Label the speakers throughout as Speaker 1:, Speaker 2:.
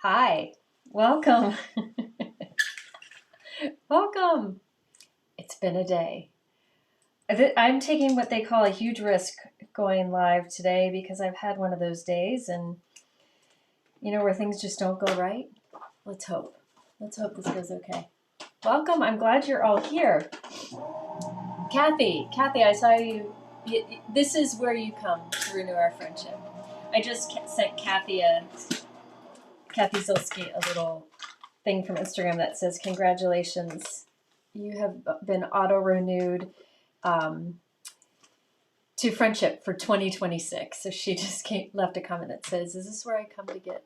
Speaker 1: Hi, welcome. Welcome. It's been a day. I'm taking what they call a huge risk going live today because I've had one of those days and where things just don't go right. Let's hope. Let's hope this goes okay. Welcome. I'm glad you're all here. Kathy, I saw you. This is where you come to renew our friendship. I just sent Kathy Zilski a little thing from Instagram that says, congratulations, you have been auto-renewed to friendship for 2026. So she just left a comment that says, is this where I come to get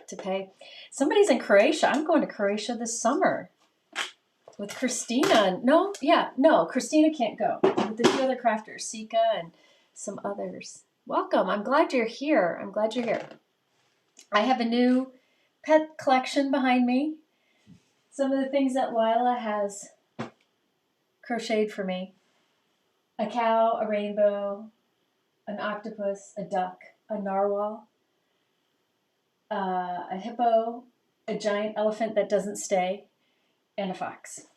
Speaker 1: to pay? Somebody's in Croatia. I'm going to Croatia this summer with Christina. No, Christina can't go. With a few other crafters, Sika and some others. Welcome. I'm glad you're here. I have a new pet collection behind me. Some of the things that Lila has crocheted for me. A cow, a rainbow, an octopus, a duck, a narwhal, a hippo, a giant elephant that doesn't stay, and a fox.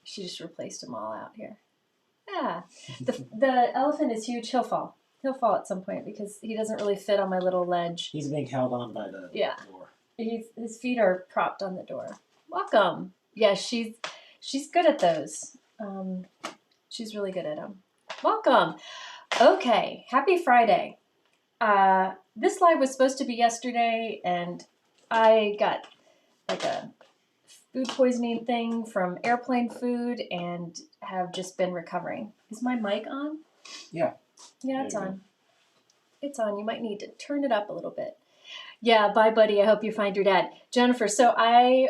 Speaker 1: She just replaced them all out here. Yeah. The elephant is huge. He'll fall. He'll fall at some point because he doesn't really fit on my little ledge.
Speaker 2: He's being held on by the door.
Speaker 1: His feet are propped on the door. Welcome. Yeah, she's good at those. She's really good at them. Welcome. Okay, happy Friday. This live was supposed to be yesterday, and I got like a food poisoning thing from airplane food and have just been recovering. Is my mic on?
Speaker 2: Yeah.
Speaker 1: Yeah, it's on. It's on. You might need to turn it up a little bit. Yeah, bye, buddy. I hope you find your dad. Jennifer, so I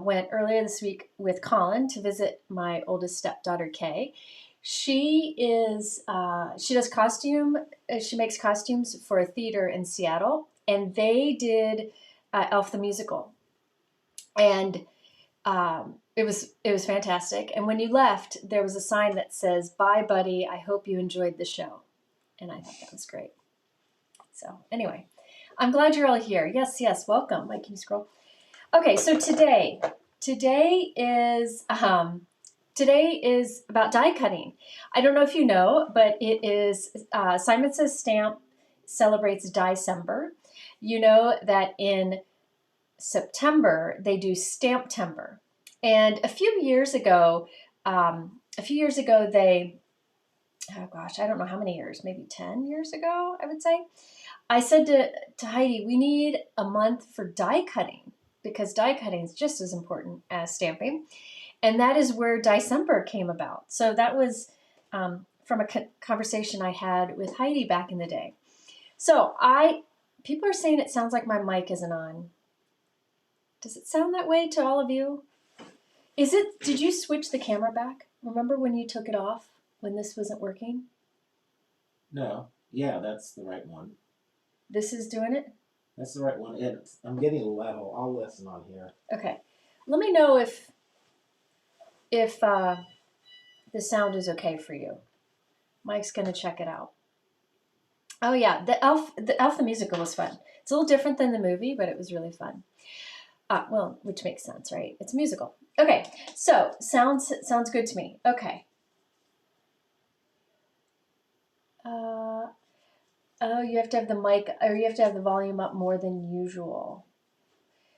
Speaker 1: went earlier this week with Colin to visit my oldest stepdaughter, Kay. She does costume. She makes costumes for a theater in Seattle, and they did Elf the Musical. And it was fantastic. And when you left, there was a sign that says, bye, buddy. I hope you enjoyed the show. And I thought that was great. So anyway, I'm glad you're all here. Yes. Welcome. Mike, can you scroll? Okay, so today is about die cutting. I don't know if you know, but it is Simon Says Stamp celebrates Dicember. You know that in September they do Stamptember, and a few years ago they, oh gosh, I don't know how many years, maybe 10 years ago, I would say, I said to Heidi, we need a month for die cutting because die cutting is just as important as stamping. And that is where Dicember came about. So that was from a conversation I had with Heidi back in the day. So people are saying it sounds like my mic isn't on. Does it sound that way to all of you? Did you switch the camera back? Remember when you took it off when this wasn't working?
Speaker 2: No. Yeah, that's the right one.
Speaker 1: This is doing it?
Speaker 2: That's the right one. I'm getting level. I'll listen on here.
Speaker 1: Okay. Let me know if the sound is okay for you. Mike's going to check it out. Oh yeah, the Elf the Musical was fun. It's a little different than the movie, but it was really fun. Well, which makes sense, right? It's a musical. Okay, so sounds good to me. Okay. Oh, you have to have the mic, or you have to have the volume up more than usual.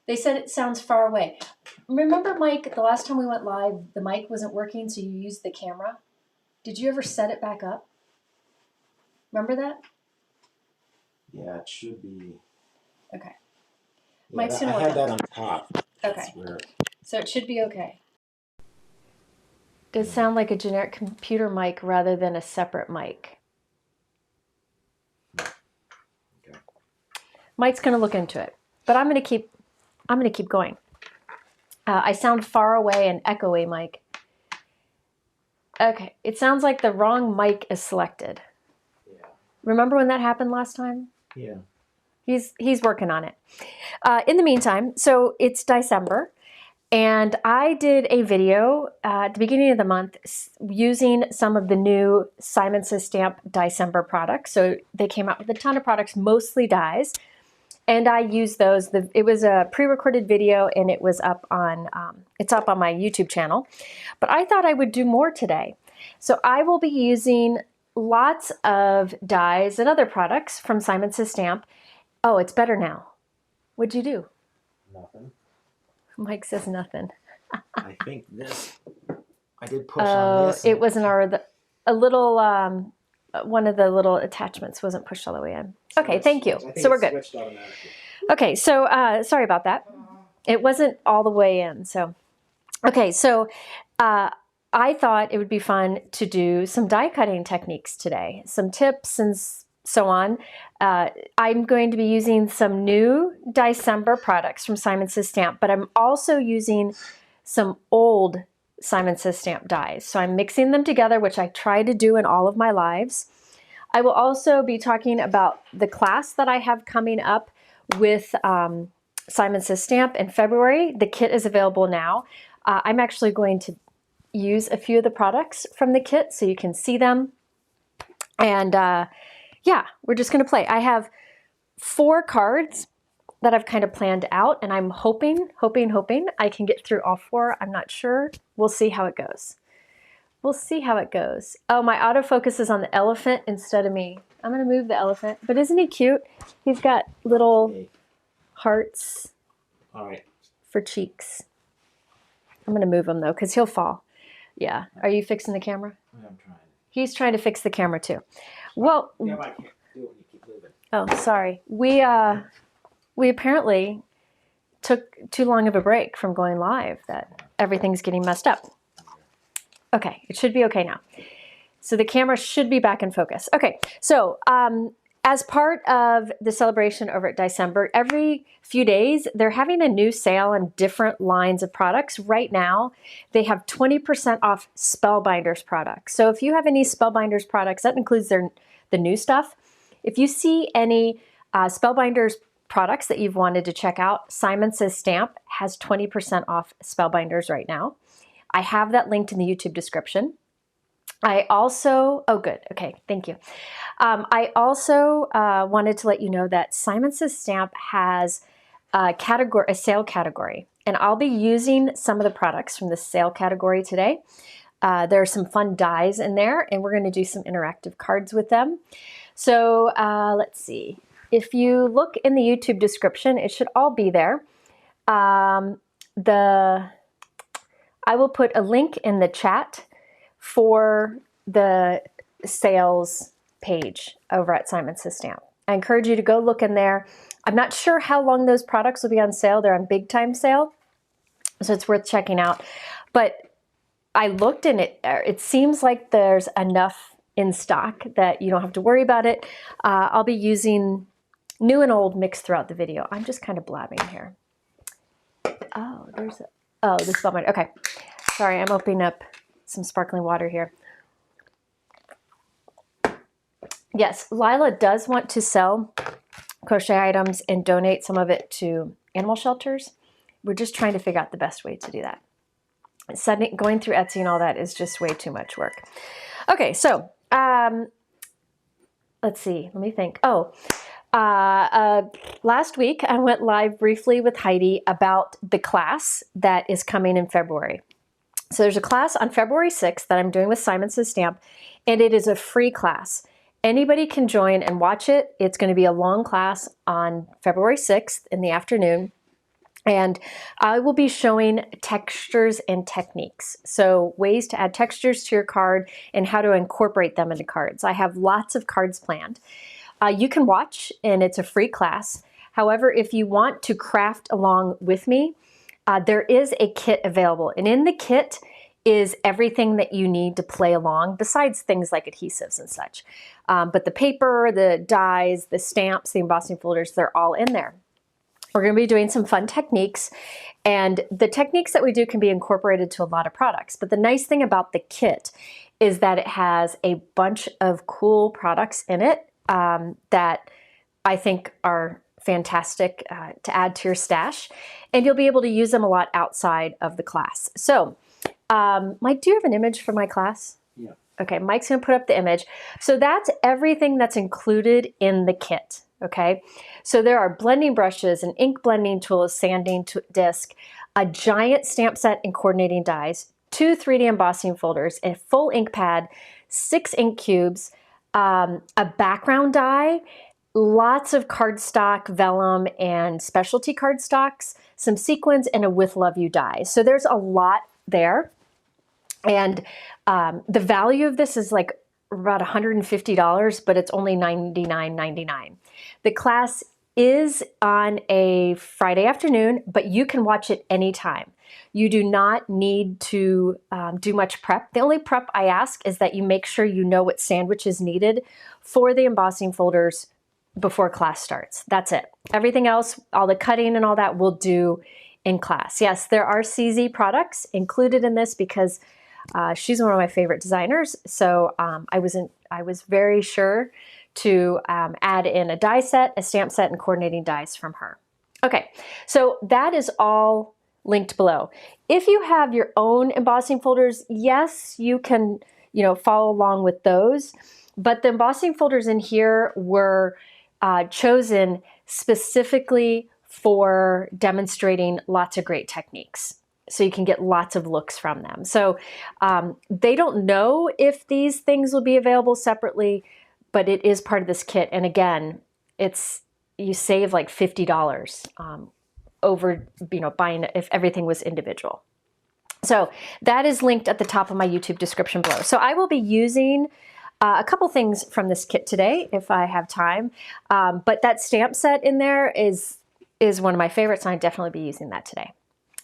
Speaker 1: They said it sounds far away. Remember, Mike, the last time we went live, the mic wasn't working, so you used the camera. Did you ever set it back up? Remember that?
Speaker 2: Yeah, it should be.
Speaker 1: Okay.
Speaker 2: Yeah,
Speaker 1: Mike's
Speaker 2: I had that on top.
Speaker 1: Okay. So it should be okay. Does sound like a generic computer mic rather than a separate mic.
Speaker 2: Okay.
Speaker 1: Mike's going to look into it, but I'm going to keep going. I sound far away and echoey, Mike. Okay, it sounds like the wrong mic is selected.
Speaker 2: Yeah.
Speaker 1: Remember when that happened last time?
Speaker 2: Yeah.
Speaker 1: He's working on it. In the meantime, so it's December, and I did a video at the beginning of the month using some of the new Simon Says Stamp December products. So they came out with a ton of products, mostly dies. and I use those. It was a pre-recorded video, and it was up on, it's up on my YouTube channel. But I thought I would do more today. So I will be using lots of dyes and other products from Simon Says Stamp. Oh, it's better now. What'd you do?
Speaker 2: Nothing.
Speaker 1: Mike says nothing.
Speaker 2: I think this. I did push on this.
Speaker 1: It wasn't a little, one of the little attachments wasn't pushed all the way in. Okay, thank you. So we're good.
Speaker 2: Switched automatically.
Speaker 1: Okay, so sorry about that. It wasn't all the way in. So, okay, so I thought it would be fun to do some die cutting techniques today, some tips and so on. I'm going to be using some new December products from Simon Says Stamp, but I'm also using some old Simon Says Stamp dies. So I'm mixing them together, which I try to do in all of my lives. I will also be talking about the class that I have coming up with Simon Says Stamp in February. The kit is available now. I'm actually going to use a few of the products from the kit so you can see them. And yeah, we're just going to play. I have 4 cards that I've kind of planned out, and I'm hoping I can get through all 4. I'm not sure. We'll see how it goes. We'll see how it goes. Oh, my autofocus is on the elephant instead of me. I'm going to move the elephant. But isn't he cute? He's got little hearts for cheeks. I'm going to move him, though, because he'll fall. Yeah. Are you fixing the camera?
Speaker 2: I'm trying.
Speaker 1: He's trying to fix the camera, too. Well,
Speaker 2: yeah, I can't do it when you keep moving.
Speaker 1: Oh, sorry. We apparently took too long of a break from going live that everything's getting messed up. Okay, it should be okay now. So the camera should be back in focus. Okay, so as part of the celebration over at December, every few days they're having a new sale on different lines of products. Right now, they have 20% off Spellbinders products. So if you have any Spellbinders products, that includes the new stuff. If you see any Spellbinders products that you've wanted to check out, Simon Says Stamp has 20% off Spellbinders right now. I have that linked in the YouTube description. I also, oh good, okay, thank you. I also wanted to let you know that Simon Says Stamp has a sale category, and I'll be using some of the products from the sale category today. There are some fun dies in there, and we're going to do some interactive cards with them. So let's see. If you look in the YouTube description, it should all be there. I will put a link in the chat for the sales page over at Simon Says Stamp. I encourage you to go look in there. I'm not sure how long those products will be on sale. They're on big time sale, so it's worth checking out. But I looked, and it seems like there's enough in stock that you don't have to worry about it. I'll be using new and old mixed throughout the video. I'm just kind of blabbing here. Oh, the Spellbinder. Okay, sorry, I'm opening up some sparkling water here. Yes, Lila does want to sell crochet items and donate some of it to animal shelters. We're just trying to figure out the best way to do that. Going through Etsy and all that is just way too much work. Okay, so let's see. Let me think. Oh, last week I went live briefly with Heidi about the class that is coming in February. So there's a class on February 6th that I'm doing with Simon Says Stamp, and it is a free class. Anybody can join and watch it. It's going to be a long class on February 6th in the afternoon. And I will be showing textures and techniques. So ways to add textures to your card and how to incorporate them into cards. I have lots of cards planned. You can watch, and it's a free class. However, if you want to craft along with me, there is a kit available. And in the kit is everything that you need to play along, besides things like adhesives and such. But the paper, the dies, the stamps, the embossing folders, they're all in there. We're going to be doing some fun techniques, and the techniques that we do can be incorporated to a lot of products. But the nice thing about the kit is that it has a bunch of cool products in it that I think are fantastic to add to your stash, and you'll be able to use them a lot outside of the class. So, Mike, do you have an image for my class?
Speaker 2: Yeah.
Speaker 1: Okay, Mike's going to put up the image. So that's everything that's included in the kit. Okay, so there are blending brushes, an ink blending tool, a sanding disc, a giant stamp set and coordinating dies, 2 3D embossing folders, a full ink pad, 6 ink cubes, a background die, lots of cardstock, vellum, and specialty cardstocks, some sequins, and a With Love You die. So there's a lot there. And the value of this is like about $150, but it's only $99.99. The class is on a Friday afternoon, but you can watch it anytime. You do not need to do much prep. The only prep I ask is that you make sure you know what sandwich is needed for the embossing folders before class starts. That's it. Everything else, all the cutting and all that, we'll do in class. Yes, there are CZ products included in this because she's one of my favorite designers. So I was very sure to add in a die set, a stamp set, and coordinating dies from her. Okay, so that is all linked below. If you have your own embossing folders, yes, you can, follow along with those. But the embossing folders in here were chosen specifically for demonstrating lots of great techniques. So you can get lots of looks from them. So they don't know if these things will be available separately, but it is part of this kit. And again, you save like $50 over buying if everything was individual. So that is linked at the top of my YouTube description below. So I will be using a couple things from this kit today if I have time, but that stamp set in there is one of my favorites, and I'd definitely be using that today.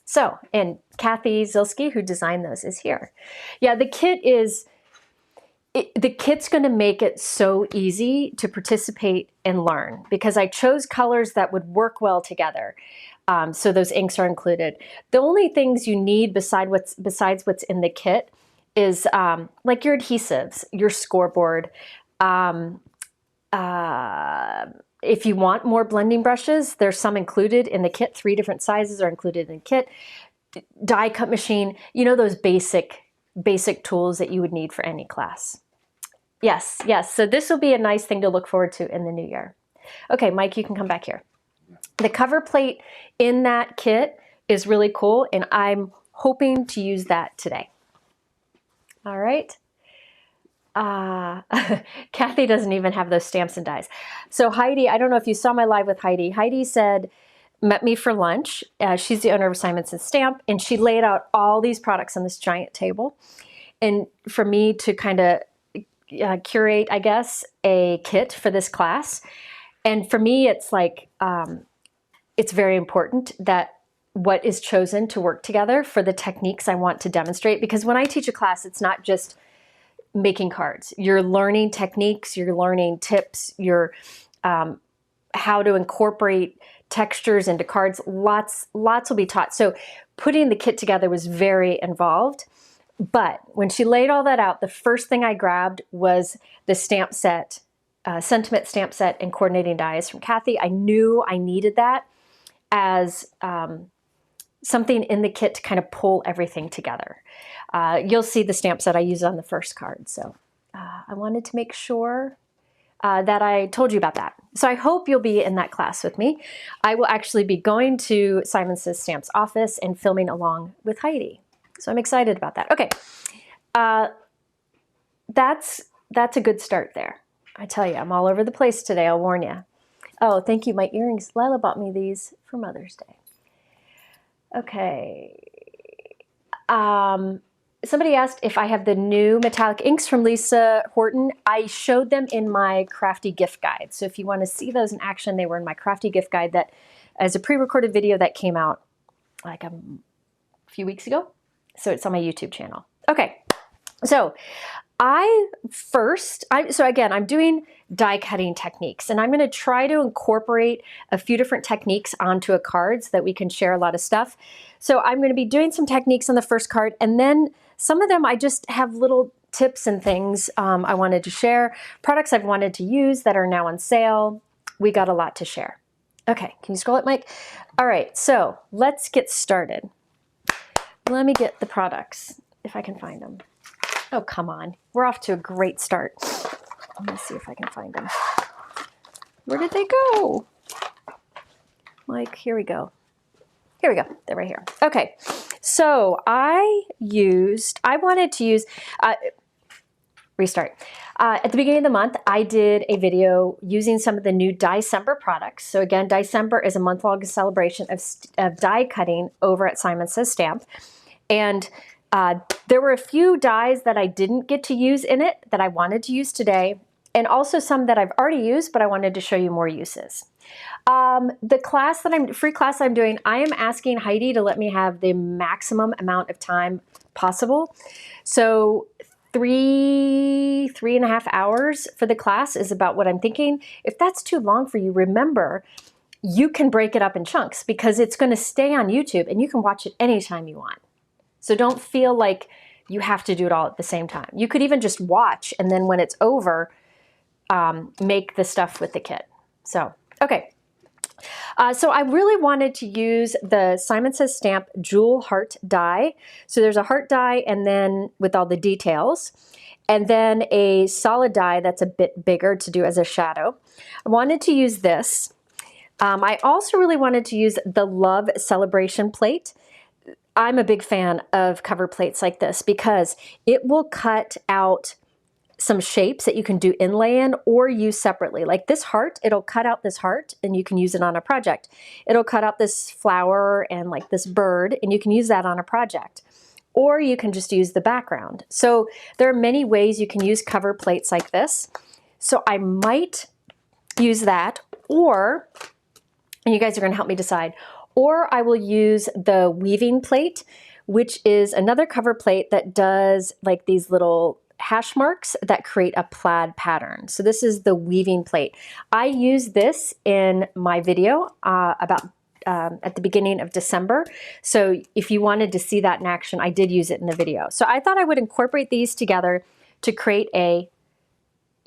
Speaker 1: So, and Kathy Zilski, who designed those, is here. Yeah, the kit's going to make it so easy to participate and learn because I chose colors that would work well together. So those inks are included. The only things you need besides what's in the kit is like your adhesives, your scoreboard. If you want more blending brushes, there's some included in the kit. 3 different sizes are included in the kit. Die cut machine, those basic tools that you would need for any class. Yes. So this will be a nice thing to look forward to in the new year. Okay, Mike, you can come back here. The cover plate in that kit is really cool, and I'm hoping to use that today. All right. Kathy doesn't even have those stamps and dies. So Heidi, I don't know if you saw my live with Heidi. Heidi met me for lunch. She's the owner of Simonson Stamp, and she laid out all these products on this giant table. And for me to kind of curate, I guess, a kit for this class. And for me, it's like, it's very important that what is chosen to work together for the techniques I want to demonstrate. Because when I teach a class, it's not just making cards. You're learning techniques, you're learning tips, you're how to incorporate textures into cards. Lots will be taught. So putting the kit together was very involved. But when she laid all that out, the first thing I grabbed was the stamp set, sentiment stamp set and coordinating dies from Kathy. I knew I needed that as something in the kit to kind of pull everything together. You'll see the stamp set I used on the first card. So I wanted to make sure that I told you about that. So I hope you'll be in that class with me. I will actually be going to Simon Says Stamp's office and filming along with Heidi. So I'm excited about that. Okay, that's a good start there. I tell you, I'm all over the place today, I'll warn you. Oh, thank you, my earrings. Lila bought me these for Mother's Day. Okay. Somebody asked if I have the new metallic inks from Lisa Horton. I showed them in my crafty gift guide. So if you want to see those in action, they were in my crafty gift guide that as a pre-recorded video that came out like a few weeks ago. So it's on my YouTube channel. Okay. So I'm doing die cutting techniques, and I'm going to try to incorporate a few different techniques onto a card so that we can share a lot of stuff. So I'm going to be doing some techniques on the first card, and then some of them I just have little tips and things I wanted to share, products I've wanted to use that are now on sale. We got a lot to share. Okay, can you scroll it, Mike? All right, so let's get started. Let me get the products, if I can find them. Oh, come on. We're off to a great start. Let me see if I can find them. Where did they go? Like, here we go. Here we go. They're right here. Okay. So I wanted to use, restart. At the beginning of the month, I did a video using some of the new December products. So again, December is a month-long celebration of die cutting over at Simon Says Stamp. And there were a few dies that I didn't get to use in it that I wanted to use today, and also some that I've already used, but I wanted to show you more uses. The free class I'm doing, I am asking Heidi to let me have the maximum amount of time possible. So 3.5 hours for the class is about what I'm thinking. If that's too long for you, remember, you can break it up in chunks because it's going to stay on YouTube and you can watch it anytime you want. So don't feel like you have to do it all at the same time. You could even just watch, and then when it's over, make the stuff with the kit. So, okay. So I really wanted to use the Simon Says Stamp Jewel Heart die. So there's a heart die and then with all the details, and then a solid die that's a bit bigger to do as a shadow. I wanted to use this. I also really wanted to use the Love Celebration plate. I'm a big fan of cover plates like this because it will cut out some shapes that you can do inlay in or use separately. Like this heart, it'll cut out this heart and you can use it on a project. It'll cut out this flower and like this bird and you can use that on a project. Or you can just use the background. So there are many ways you can use cover plates like this. So I might use that, or, and you guys are gonna help me decide, or I will use the weaving plate, which is another cover plate that does like these little hash marks that create a plaid pattern. So this is the weaving plate. I use this in my video at the beginning of December. So if you wanted to see that in action, I did use it in the video. So I thought I would incorporate these together to create a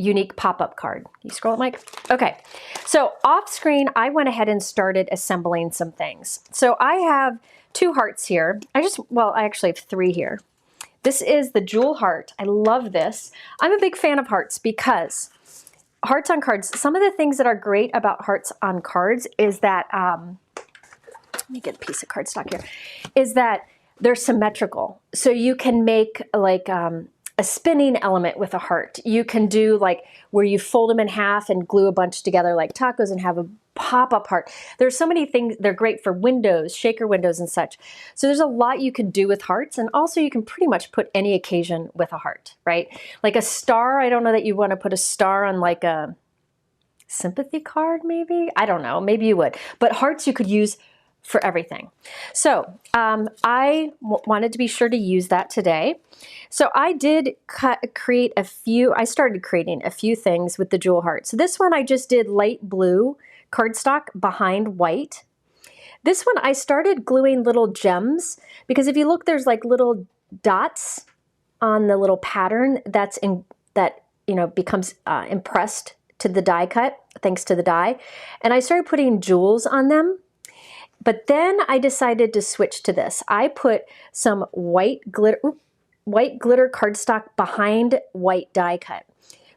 Speaker 1: unique pop-up card. Can you scroll it, Mike? Okay, so off screen, I went ahead and started assembling some things. So I have 2 hearts here. I actually have 3 here. This is the Jewel Heart. I love this. I'm a big fan of hearts because hearts on cards, some of the things that are great about hearts on cards is that, let me get a piece of cardstock here, is that they're symmetrical. So you can make like, a spinning element with a heart. You can do like where you fold them in half and glue a bunch together like tacos and have a pop-up heart. There's so many things. They're great for windows, shaker windows and such. So there's a lot you can do with hearts, and also you can pretty much put any occasion with a heart, right? Like a star, I don't know that you want to put a star on like a sympathy card maybe? I don't know, maybe you would. But hearts you could use for everything. So I wanted to be sure to use that today. So I did I started creating a few things with the Jewel Heart. So this one I just did light blue cardstock behind white. This one I started gluing little gems because if you look, there's like little dots on the little pattern that becomes impressed to the die cut thanks to the die. And I started putting jewels on them. But then I decided to switch to this. I put some white glitter cardstock behind white die cut.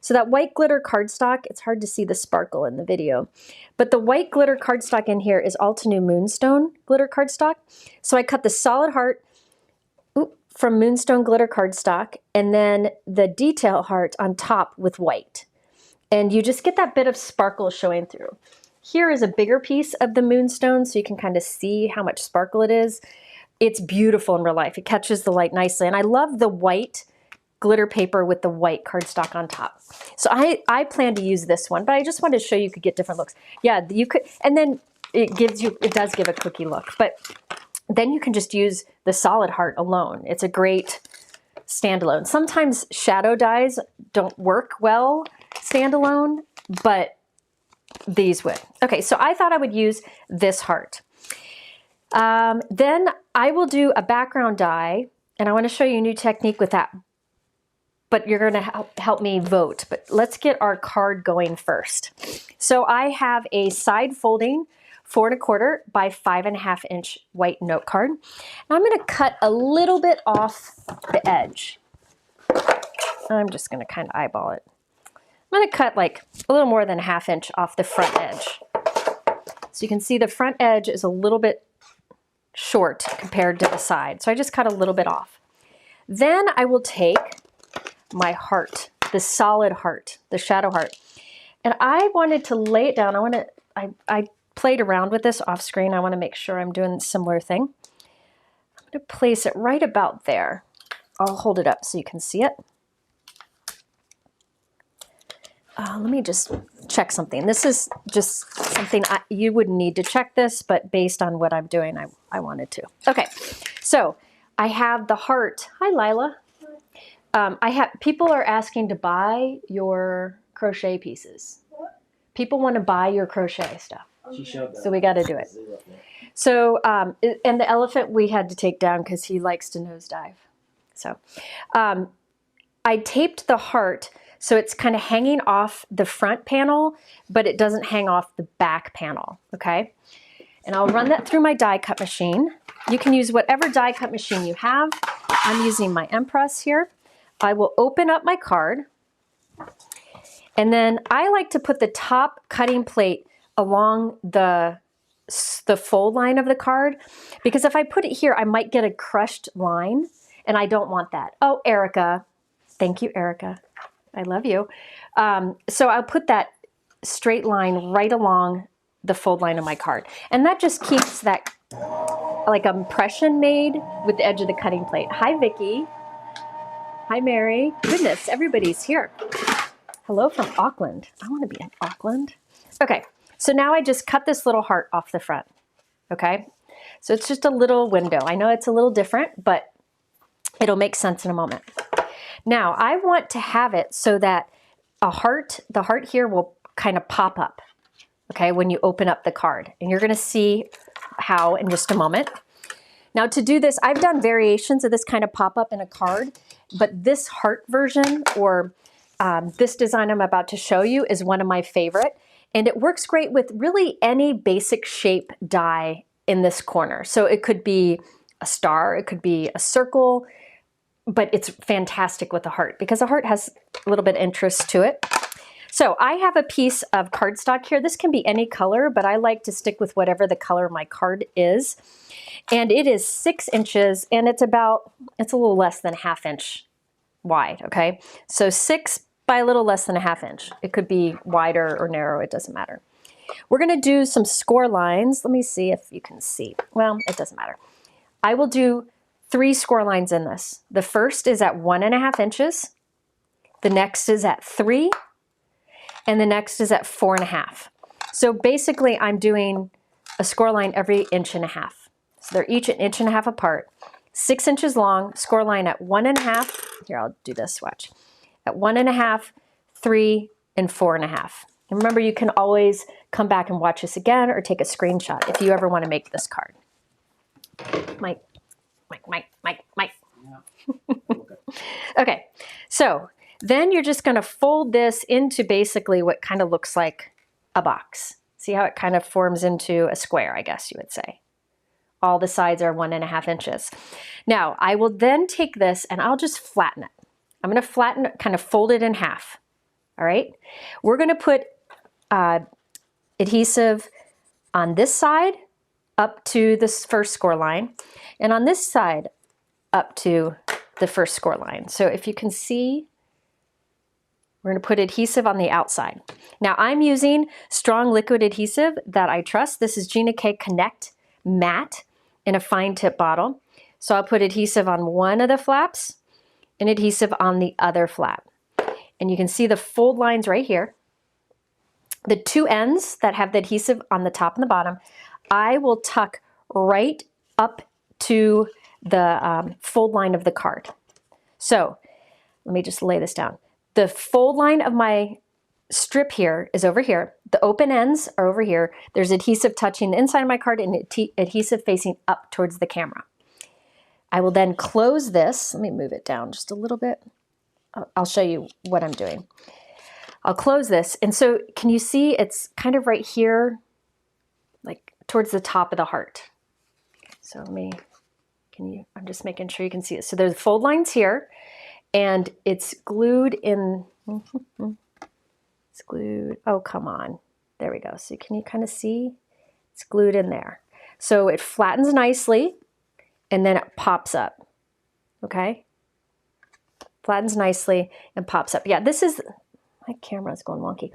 Speaker 1: So that white glitter cardstock, it's hard to see the sparkle in the video, but the white glitter cardstock in here is Altenew Moonstone glitter cardstock. So I cut the solid heart from Moonstone glitter cardstock and then the detail heart on top with white. And you just get that bit of sparkle showing through. Here is a bigger piece of the Moonstone so you can kind of see how much sparkle it is. It's beautiful in real life. It catches the light nicely. And I love the white glitter paper with the white cardstock on top. So I plan to use this one, but I just wanted to show you could get different looks. Yeah, you could, and then it does give a cookie look, but then you can just use the solid heart alone. It's a great standalone. Sometimes shadow dies don't work well standalone, but these would. Okay, so I thought I would use this heart. Then I will do a background die, and I want to show you a new technique with that, but you're going to help me vote. But let's get our card going first. So I have a side folding 4 1/4 by 5.5 inch white note card. And I'm going to cut a little bit off the edge. I'm just going to kind of eyeball it. I'm going to cut like a little more than a 1/2 inch off the front edge. So you can see the front edge is a little bit short compared to the side. So I just cut a little bit off. Then I will take my heart, the solid heart, the shadow heart. And I wanted to lay it down. I played around with this off screen. I want to make sure I'm doing a similar thing. I'm going to place it right about there. I'll hold it up so you can see it. Let me just check something. This is just something you wouldn't need to check this, but based on what I'm doing, I wanted to. Okay, so I have the heart. Hi, Lila. People are asking to buy your crochet pieces. People want to buy your crochet stuff.
Speaker 2: She showed that.
Speaker 1: So we got to do it. So, and the elephant we had to take down because he likes to nosedive. So, I taped the heart so it's kind of hanging off the front panel, but it doesn't hang off the back panel, okay? And I'll run that through my die cut machine. You can use whatever die cut machine you have. I'm using my Empress here. I will open up my card, and then I like to put the top cutting plate along the fold line of the card, because if I put it here, I might get a crushed line, and I don't want that. Oh, Erica. Thank you, Erica. I love you. So I'll put that straight line right along the fold line of my card. And that just keeps that like impression made with the edge of the cutting plate. Hi, Vicki. Hi, Mary. Goodness, everybody's here. Hello from Auckland. I want to be in Auckland. Okay, so now I just cut this little heart off the front. Okay, so it's just a little window. I know it's a little different, but it'll make sense in a moment. Now, I want to have it so that the heart here will kind of pop up, okay, when you open up the card. And you're going to see how in just a moment. Now, to do this, I've done variations of this kind of pop-up in a card, but this heart version, or this design I'm about to show you, is one of my favorite. And it works great with really any basic shape die in this corner. So it could be a star, it could be a circle, but it's fantastic with the heart because the heart has a little bit of interest to it. So I have a piece of cardstock here. This can be any color, but I like to stick with whatever the color of my card is. And it is 6 inches, and it's a little less than a 1/2 inch wide, okay? So 6 by a little less than a 1/2 inch. It could be wider or narrow, it doesn't matter. We're gonna do some score lines. Let me see if you can see. Well, it doesn't matter. I will do 3 score lines in this. The first is at 1.5 inches. The next is at 3. And the next is at 4.5. So basically I'm doing a score line every 1.5 inches. So they're each 1.5 inches apart. 6 inches long, score line at 1.5. Here, I'll do this, watch. At 1.5, 3, and 4.5. And remember, you can always come back and watch this again or take a screenshot if you ever want to make this card. Mike.
Speaker 2: Yeah.
Speaker 1: Okay, so then you're just going to fold this into basically what kind of looks like a box. See how it kind of forms into a square, I guess you would say. All the sides are 1.5 inches. Now, I will then take this and I'll just flatten it. I'm going to flatten it, kind of fold it in half. All right? We're going to put adhesive on this side up to this first score line, and on this side up to the first score line. So if you can see, we're going to put adhesive on the outside. Now I'm using strong liquid adhesive that I trust. This is Gina K Connect Matte in a fine tip bottle. So I'll put adhesive on one of the flaps and adhesive on the other flap. And you can see the fold lines right here. The 2 ends that have the adhesive on the top and the bottom, I will tuck right up to the fold line of the card. So let me just lay this down. The fold line of my strip here is over here. The open ends are over here. There's adhesive touching the inside of my card and adhesive facing up towards the camera. I will then close this. Let me move it down just a little bit. I'll show you what I'm doing. I'll close this. And so can you see it's kind of right here, like towards the top of the heart. So I'm just making sure you can see it. So there's fold lines here, and it's glued in. It's glued. Oh, come on. There we go. So can you kind of see? It's glued in there. So it flattens nicely and then it pops up. Okay? Flattens nicely and pops up. Yeah, this is, my camera's going wonky.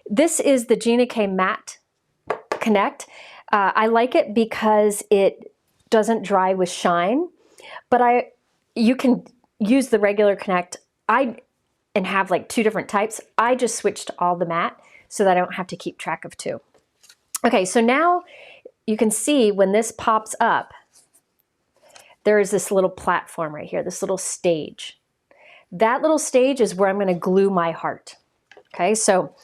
Speaker 1: This is the Gina K Matte Connect. I like it because it doesn't dry with shine, but you can use the regular Connect and have like 2 different types. I just switched to all the matte so that I don't have to keep track of 2. Okay, so now you can see when this pops up, there is this little platform right here, this little stage. That little stage is where I'm going to glue my heart. Okay, so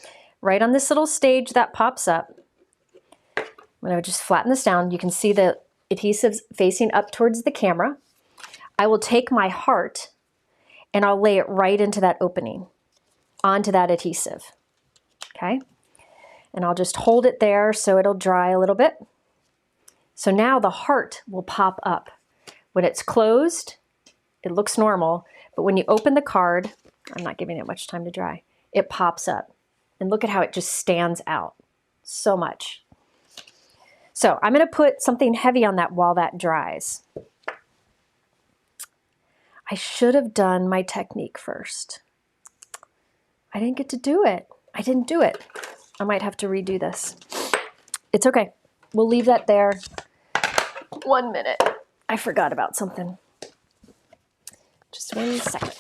Speaker 1: right on this little stage that pops up, I'm going to just flatten this down. You can see the adhesives facing up towards the camera. I will take my heart and I'll lay it right into that opening, onto that adhesive. Okay, and I'll just hold it there so it'll dry a little bit. So now the heart will pop up. When it's closed, it looks normal, but when you open the card, I'm not giving it much time to dry, it pops up. And look at how it just stands out so much. So I'm going to put something heavy on that while that dries. I should have done my technique first. I didn't get to do it. I didn't do it. I might have to redo this. It's okay. We'll leave that there. 1 minute. I forgot about something. Just 1 second.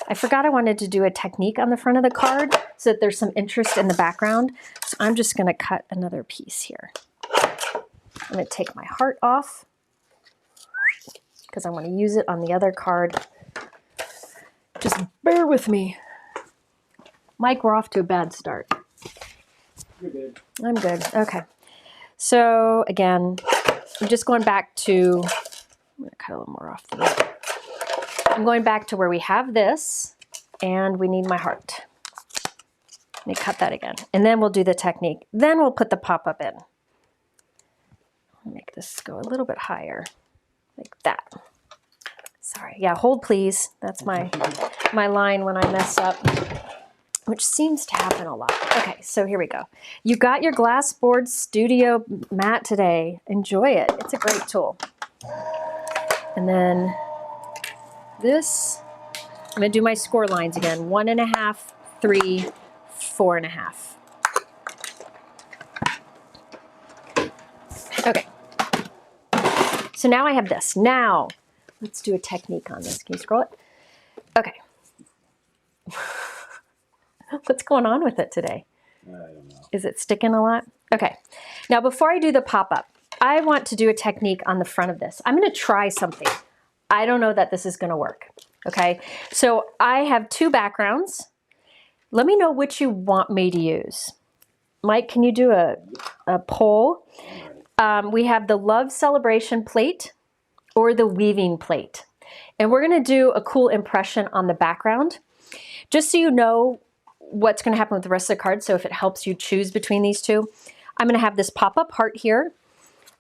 Speaker 1: I forgot I wanted to do a technique on the front of the card so that there's some interest in the background. So I'm just going to cut another piece here. I'm going to take my heart off because I want to use it on the other card. Just bear with me. Mike, we're off to a bad start.
Speaker 2: You're good.
Speaker 1: I'm good. Okay. So again, I'm just going back to, I'm going to cut a little more off the middle. I'm going back to where we have this and we need my heart. Let me cut that again. And then we'll do the technique. Then we'll put the pop-up in. I'll make this go a little bit higher, like that. Sorry. Yeah, hold please. That's my line when I mess up, which seems to happen a lot. Okay, so here we go. You got your glass board studio mat today. Enjoy it. It's a great tool. And then this, I'm going to do my score lines again. 1.5, 3, 4.5. Okay. So now I have this. Now, let's do a technique on this. Can you scroll it? Okay. What's going on with it today?
Speaker 2: I don't know.
Speaker 1: Is it sticking a lot? Okay. Now, before I do the pop-up, I want to do a technique on the front of this. I'm going to try something. I don't know that this is going to work. Okay. So I have 2 backgrounds. Let me know which you want me to use. Mike, can you do a poll? We have the Love Celebration plate or the weaving plate. And we're going to do a cool impression on the background. Just so you know what's going to happen with the rest of the card, so if it helps you choose between these 2, I'm going to have this pop-up heart here.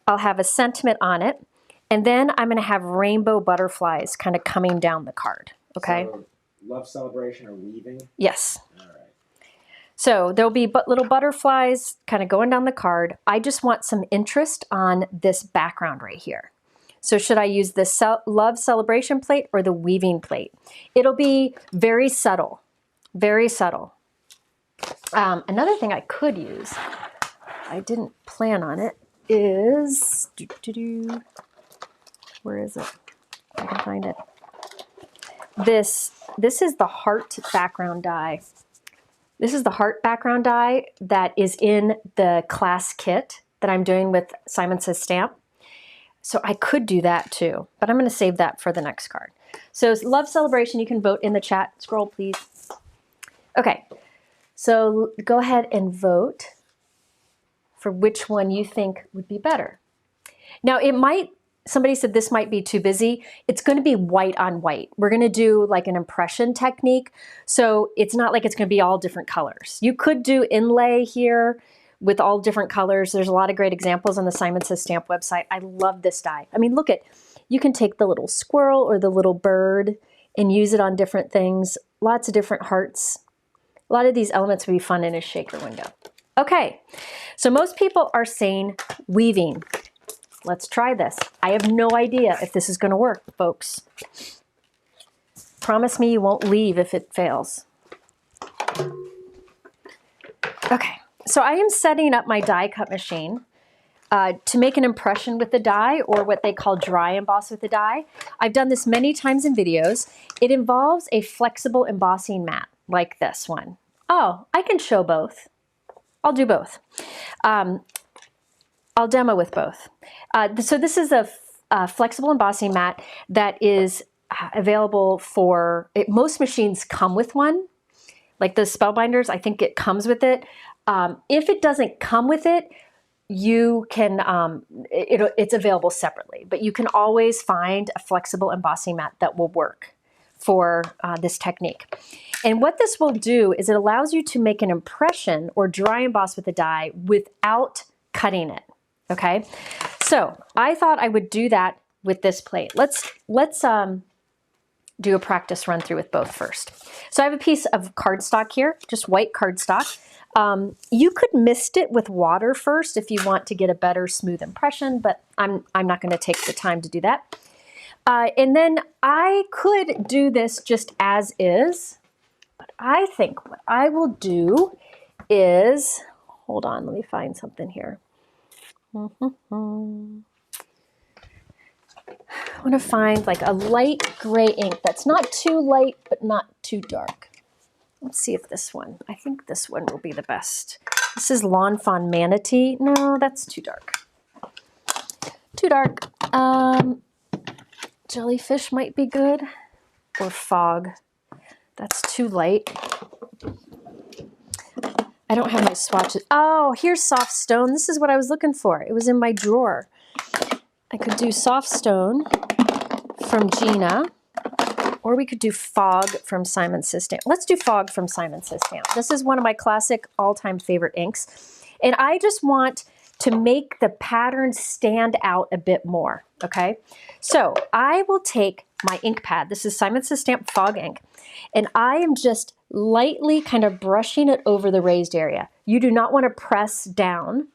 Speaker 1: I'll have a sentiment on it. And then I'm going to have rainbow butterflies kind of coming down the card. Okay?
Speaker 2: So, love celebration or weaving?
Speaker 1: Yes.
Speaker 2: All right.
Speaker 1: So there'll be little butterflies kind of going down the card. I just want some interest on this background right here. So should I use the Love Celebration plate or the weaving plate? It'll be very subtle, very subtle. Another thing I could use, I didn't plan on it, is, where is it? I can find it. This is the heart background die. This is the heart background die that is in the class kit that I'm doing with Simon Says Stamp. So I could do that too, but I'm going to save that for the next card. So Love Celebration, you can vote in the chat. Scroll, please. Okay, so go ahead and vote for which one you think would be better. Now it might, somebody said this might be too busy. It's going to be white on white. We're going to do like an impression technique. So it's not like it's going to be all different colors. You could do inlay here with all different colors. There's a lot of great examples on the Simon Says Stamp website. I love this die. I mean, look at, you can take the little squirrel or the little bird and use it on different things. Lots of different hearts. A lot of these elements would be fun in a shaker window. Okay, so most people are saying weaving. Let's try this. I have no idea if this is going to work, folks. Promise me you won't leave if it fails. Okay, so I am setting up my die cut machine to make an impression with the die, or what they call dry emboss with the die. I've done this many times in videos. It involves a flexible embossing mat like this one. Oh, I can show both. I'll do both. I'll demo with both. So this is a flexible embossing mat that is available for, most machines come with one. Like the Spellbinders, I think it comes with it. If it doesn't come with it, you can, it's available separately, but you can always find a flexible embossing mat that will work for this technique. And what this will do is it allows you to make an impression or dry emboss with the die without cutting it, okay? So I thought I would do that with this plate. Let's do a practice run through with both first. So I have a piece of cardstock here, just white cardstock. You could mist it with water first if you want to get a better smooth impression, but I'm not going to take the time to do that. And then I could do this just as is, but I think what I will do is, hold on, let me find something here. I want to find like a light gray ink that's not too light, but not too dark. Let's see if this one, I think this one will be the best. This is Lawn Fawn Manatee. No, that's too dark. Too dark. Jellyfish might be good, or Fog. That's too light. I don't have my swatches. Oh, here's Soft Stone. This is what I was looking for. It was in my drawer. I could do Soft Stone from Gina, or we could do Fog from Simon Says Stamp. Let's do Fog from Simon Says Stamp. This is one of my classic all-time favorite inks. And I just want to make the pattern stand out a bit more, okay? So I will take my ink pad. This is Simon Says Stamp Fog ink. And I am just lightly kind of brushing it over the raised area. You do not want to press down.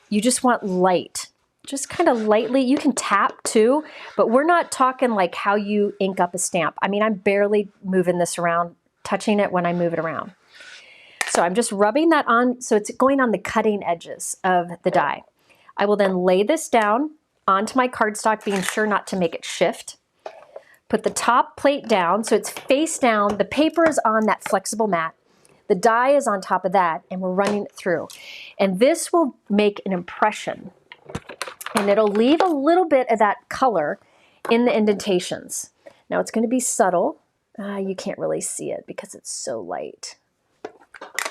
Speaker 1: You just want light. Just kind of lightly. You can tap too, but we're not talking like how you ink up a stamp. I mean, I'm barely moving this around, touching it when I move it around. So I'm just rubbing that on, so it's going on the cutting edges of the die. I will then lay this down onto my cardstock, being sure not to make it shift. Put the top plate down, so it's face down. The paper is on that flexible mat. The die is on top of that, and we're running it through. And this will make an impression. And it'll leave a little bit of that color in the indentations. Now it's going to be subtle. You can't really see it because it's so light.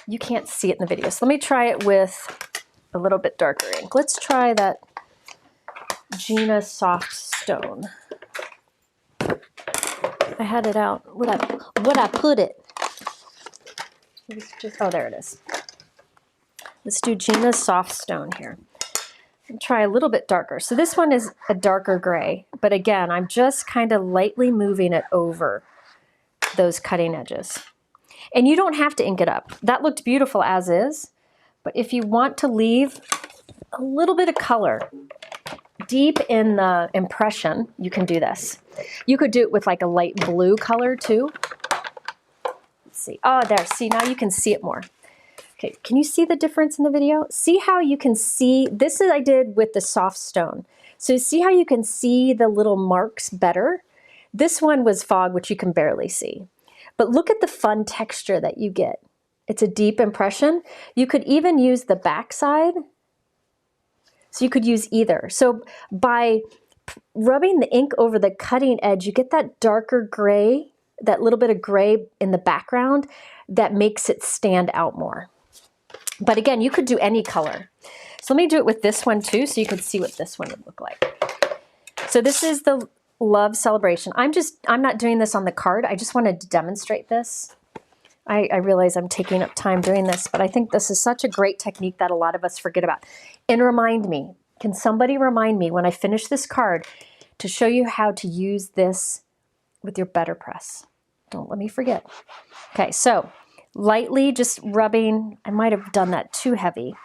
Speaker 1: You can't see it in the video. So let me try it with a little bit darker ink. Let's try that Gina Soft Stone. I had it out. Would I put it? Oh, there it is. Let's do Gina Soft Stone here. And try a little bit darker. So this one is a darker gray, but again, I'm just kind of lightly moving it over those cutting edges. And you don't have to ink it up. That looked beautiful as is, but if you want to leave a little bit of color deep in the impression, you can do this. You could do it with like a light blue color too. Let's see. Oh, there. See, now you can see it more. Okay, can you see the difference in the video? See how you can see, this is I did with the Soft Stone. So see how you can see the little marks better? This one was Fog, which you can barely see. But look at the fun texture that you get. It's a deep impression. You could even use the back side. So you could use either. So by rubbing the ink over the cutting edge, you get that darker gray, that little bit of gray in the background that makes it stand out more. But again, you could do any color. So let me do it with this one too, so you can see what this one would look like. So this is the Love Celebration. I'm not doing this on the card. I just wanted to demonstrate this. I realize I'm taking up time doing this, but I think this is such a great technique that a lot of us forget about. And remind me, can somebody remind me when I finish this card to show you how to use this with your betterpress. Don't let me forget. Okay, so lightly just rubbing, I might have done that too heavy.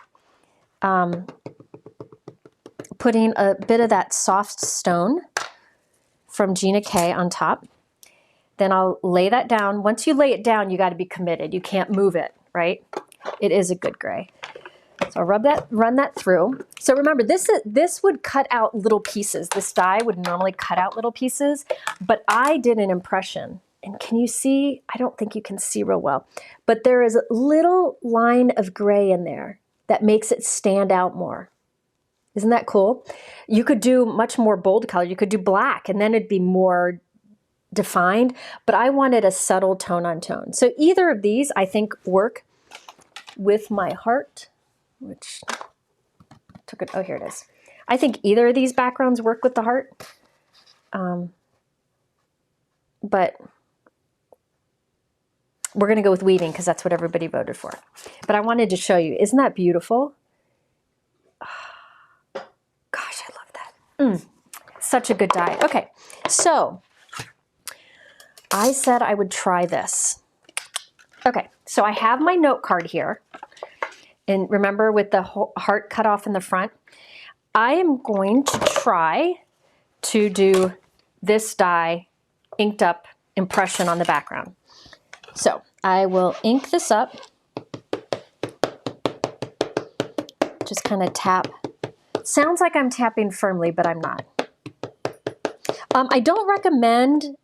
Speaker 1: Putting a bit of that soft stone from Gina K on top. Then I'll lay that down. Once you lay it down, you got to be committed. You can't move it, right? It is a good gray. So I'll run that through. So remember, this would cut out little pieces. This dye would normally cut out little pieces, but I did an impression. And can you see? I don't think you can see real well, but there is a little line of gray in there that makes it stand out more. Isn't that cool? You could do much more bold color. You could do black, and then it'd be more defined, but I wanted a subtle tone on tone. So either of these, I think, work with my heart, which took it, oh, here it is. I think either of these backgrounds work with the heart, but we're going to go with weaving because that's what everybody voted for. But I wanted to show you, isn't that beautiful? Oh, gosh, I love that. Such a good dye. Okay, so I said I would try this. Okay, so I have my note card here. And remember with the heart cut off in the front, I am going to try to do this dye inked up impression on the background. So I will ink this up. Just kind of tap. Sounds like I'm tapping firmly, but I'm not. I don't recommend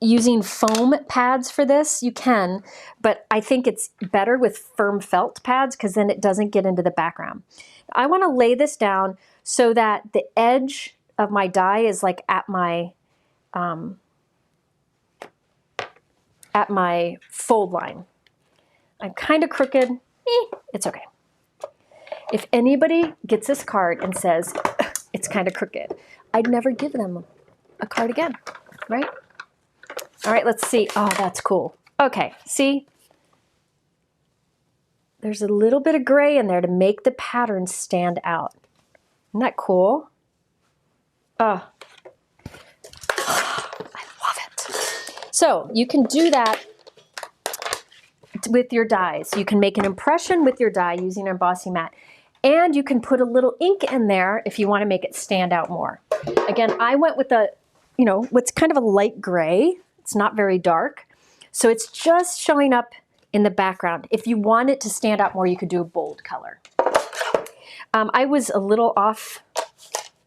Speaker 1: using foam pads for this. You can, but I think it's better with firm felt pads because then it doesn't get into the background. I want to lay this down so that the edge of my die is like at my fold line. I'm kind of crooked. It's okay. If anybody gets this card and says it's kind of crooked, I'd never give them a card again, right? All right, let's see. Oh, that's cool. Okay, see? There's a little bit of gray in there to make the pattern stand out. Isn't that cool? Oh, I love it. So you can do that with your dies. You can make an impression with your die using an embossing mat. And you can put a little ink in there if you want to make it stand out more. Again, I went with what's kind of a light gray. It's not very dark. So it's just showing up in the background. If you want it to stand out more, you could do a bold color. I was a little off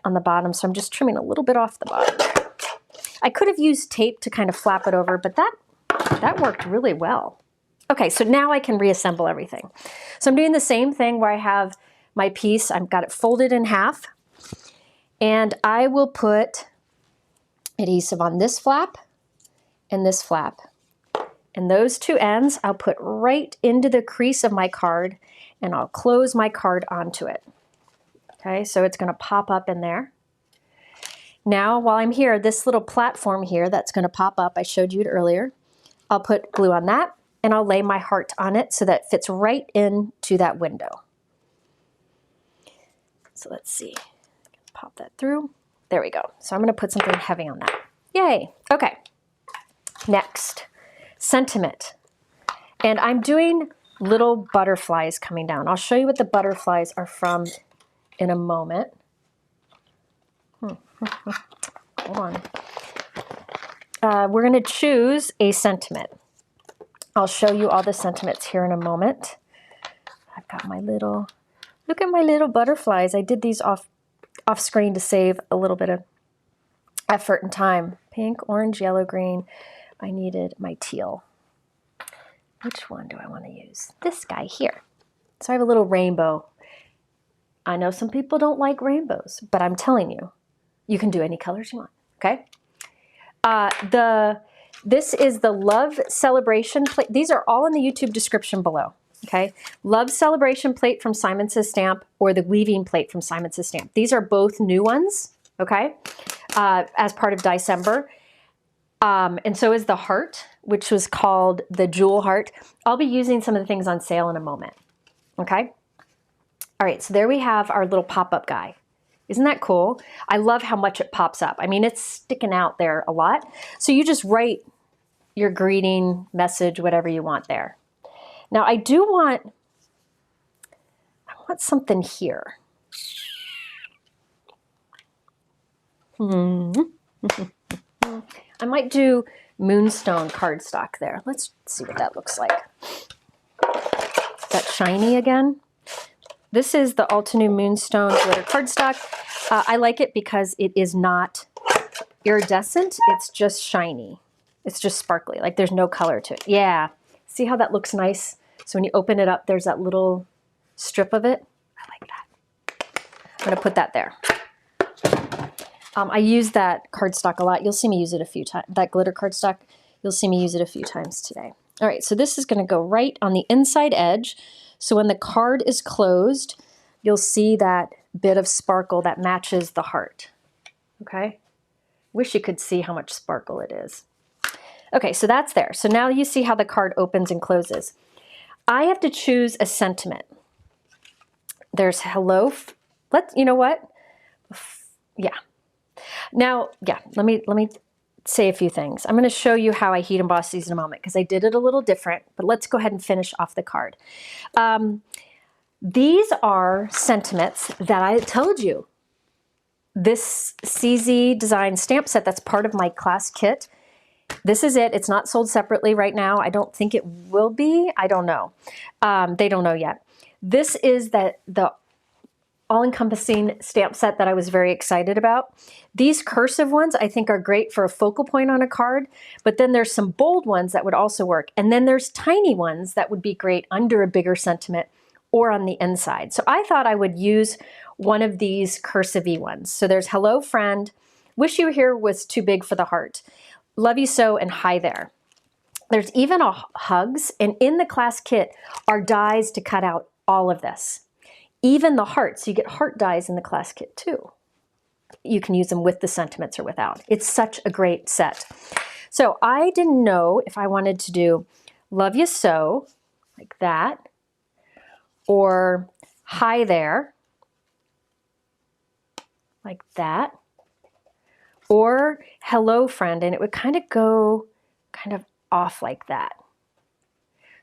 Speaker 1: on the bottom, so I'm just trimming a little bit off the bottom. I could have used tape to kind of flap it over, but that worked really well. Okay, so now I can reassemble everything. So I'm doing the same thing where I have my piece, I've got it folded in half, and I will put adhesive on this flap and this flap. And those two ends I'll put right into the crease of my card, and I'll close my card onto it. Okay, so it's going to pop up in there. Now, while I'm here, this little platform here that's going to pop up, I showed you it earlier, I'll put glue on that, and I'll lay my heart on it so that it fits right into that window. So let's see, pop that through. There we go. So I'm going to put something heavy on that. Yay. Okay. Next, sentiment. And I'm doing little butterflies coming down. I'll show you what the butterflies are from in a moment. Hold on. We're going to choose a sentiment. I'll show you all the sentiments here in a moment. I've got my little, look at my little butterflies. I did these off screen to save a little bit of effort and time. Pink, orange, yellow, green. I needed my teal. Which one do I want to use? This guy here. So I have a little rainbow. I know some people don't like rainbows, but I'm telling you, you can do any colors you want, okay? This is the Love Celebration plate. These are all in the YouTube description below, okay? Love Celebration plate from Simon Says Stamp or the Weaving plate from Simon Says Stamp. These are both new ones, okay, as part of December. And so is the heart, which was called the Jewel Heart. I'll be using some of the things on sale in a moment, okay? All right, so there we have our little pop-up guy. Isn't that cool? I love how much it pops up. I mean, it's sticking out there a lot. So you just write your greeting, message, whatever you want there. Now I want something here. I might do Moonstone cardstock there. Let's see what that looks like. Is that shiny again? This is the Altenew Moonstone glitter cardstock. I like it because it is not iridescent. It's just shiny. It's just sparkly. Like there's no color to it. Yeah. See how that looks nice? So when you open it up, there's that little strip of it. I like that. I'm going to put that there. I use that cardstock a lot. You'll see me use it a few times. That glitter cardstock, you'll see me use it a few times today. All right, so this is going to go right on the inside edge. So when the card is closed, you'll see that bit of sparkle that matches the heart. Okay? Wish you could see how much sparkle it is. Okay, so that's there. So now you see how the card opens and closes. I have to choose a sentiment. There's hello. You know what? Yeah. Now, yeah, let me say a few things. I'm going to show you how I heat emboss these in a moment because I did it a little different, but let's go ahead and finish off the card. These are sentiments that I told you. This CZ Design stamp set that's part of my class kit. This is it. It's not sold separately right now. I don't think it will be. I don't know. They don't know yet. This is the all-encompassing stamp set that I was very excited about. These cursive ones I think are great for a focal point on a card, but then there's some bold ones that would also work. And then there's tiny ones that would be great under a bigger sentiment or on the inside. So I thought I would use one of these cursive-y ones. So there's hello friend, wish you were here was too big for the heart, love you so, and hi there. There's even a hugs, and in the class kit are dies to cut out all of this. Even the hearts, you get heart dies in the class kit too. You can use them with the sentiments or without. It's such a great set. So I didn't know if I wanted to do love you so, like that, or hi there, like that, or hello friend, and it would kind of go kind of off like that.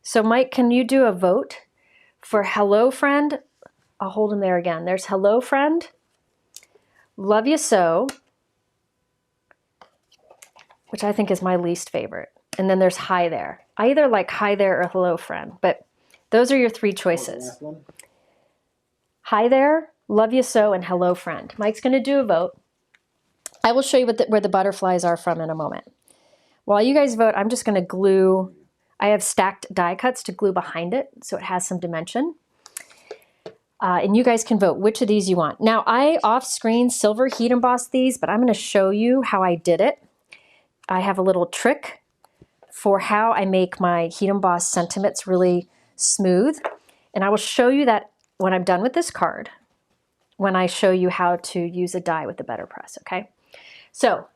Speaker 1: So Mike, can you do a vote for hello friend? I'll hold them there again. There's hello friend, love you so, which I think is my least favorite. And then there's hi there. I either like hi there or hello friend, but those are your three choices. Hi there, love you so, and hello friend. Mike's going to do a vote. I will show you where the butterflies are from in a moment. While you guys vote, I'm just going to glue. I have stacked die cuts to glue behind it so it has some dimension. And you guys can vote which of these you want. Now, I off-screen silver heat embossed these, but I'm going to show you how I did it. I have a little trick for how I make my heat embossed sentiments really smooth. And I will show you that when I'm done with this card, when I show you how to use a die with the betterpress, okay? So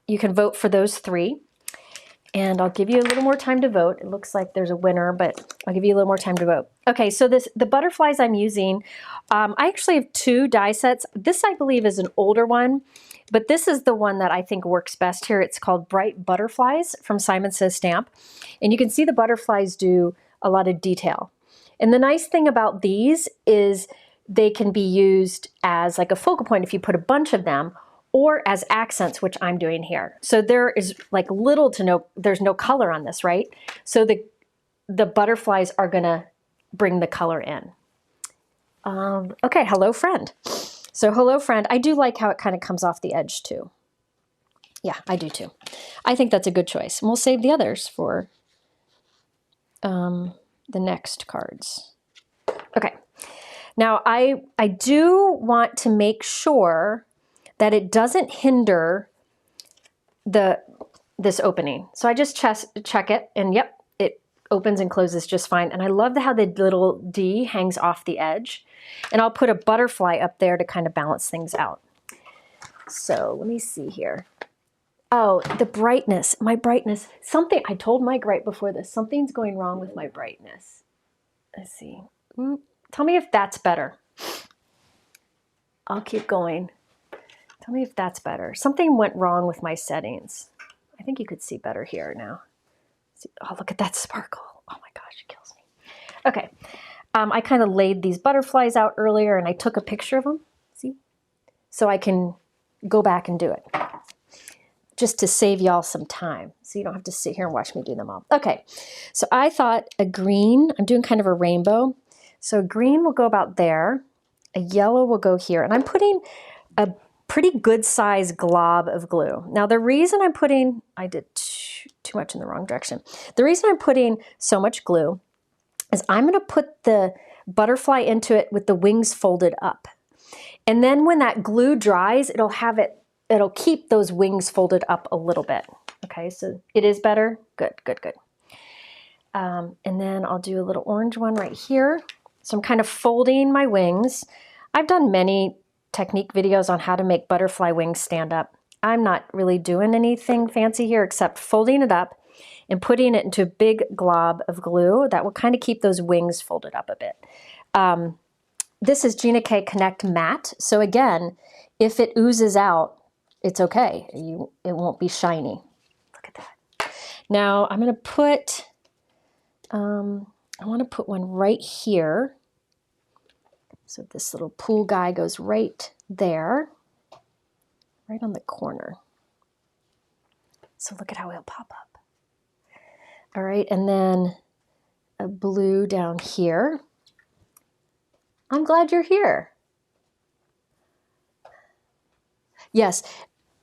Speaker 1: you can vote for those three. And I'll give you a little more time to vote. It looks like there's a winner, but I'll give you a little more time to vote. Okay, so the butterflies I'm using, I actually have two die sets. This, I believe, is an older one, but this is the one that I think works best here. It's called Bright Butterflies from Simon Says Stamp. And you can see the butterflies do a lot of detail. And the nice thing about these is they can be used as like a focal point if you put a bunch of them, or as accents, which I'm doing here. So there is like little to no, there's no color on this, right? So the butterflies are gonna bring the color in. Okay, hello friend. So hello friend, I do like how it kind of comes off the edge too. Yeah, I do too. I think that's a good choice. And we'll save the others for the next cards. Okay, now I do want to make sure that it doesn't hinder this opening. So I just check it, and yep, it opens and closes just fine. And I love how the little D hangs off the edge. And I'll put a butterfly up there to kind of balance things out. So let me see here. Oh, the brightness, my brightness. Something, I told Mike right before this, something's going wrong with my brightness. Let's see. Tell me if that's better. I'll keep going. Tell me if that's better. Something went wrong with my settings. I think you could see better here now. Oh, look at that sparkle. Oh my gosh, it kills me. Okay, I kind of laid these butterflies out earlier and I took a picture of them, see? So I can go back and do it. Just to save y'all some time, so you don't have to sit here and watch me do them all. Okay, so I thought a green, I'm doing kind of a rainbow. So green will go about there, a yellow will go here, and I'm putting a pretty good sized glob of glue. Now the reason I'm putting, I did too much in the wrong direction. The reason I'm putting so much glue is I'm gonna put the butterfly into it with the wings folded up. And then when that glue dries, it'll keep those wings folded up a little bit. Okay, so it is better. Good, good, good. And then I'll do a little orange one right here. So I'm kind of folding my wings. I've done many technique videos on how to make butterfly wings stand up. I'm not really doing anything fancy here except folding it up and putting it into a big glob of glue that will kind of keep those wings folded up a bit. This is Gina K Connect Matte. So again, if it oozes out, it's okay. It won't be shiny. Look at that. Now I'm going to put, I want to put one right here. So this little pool guy goes right there, right on the corner. So look at how he'll pop up. All right, and then a blue down here. I'm glad you're here. Yes,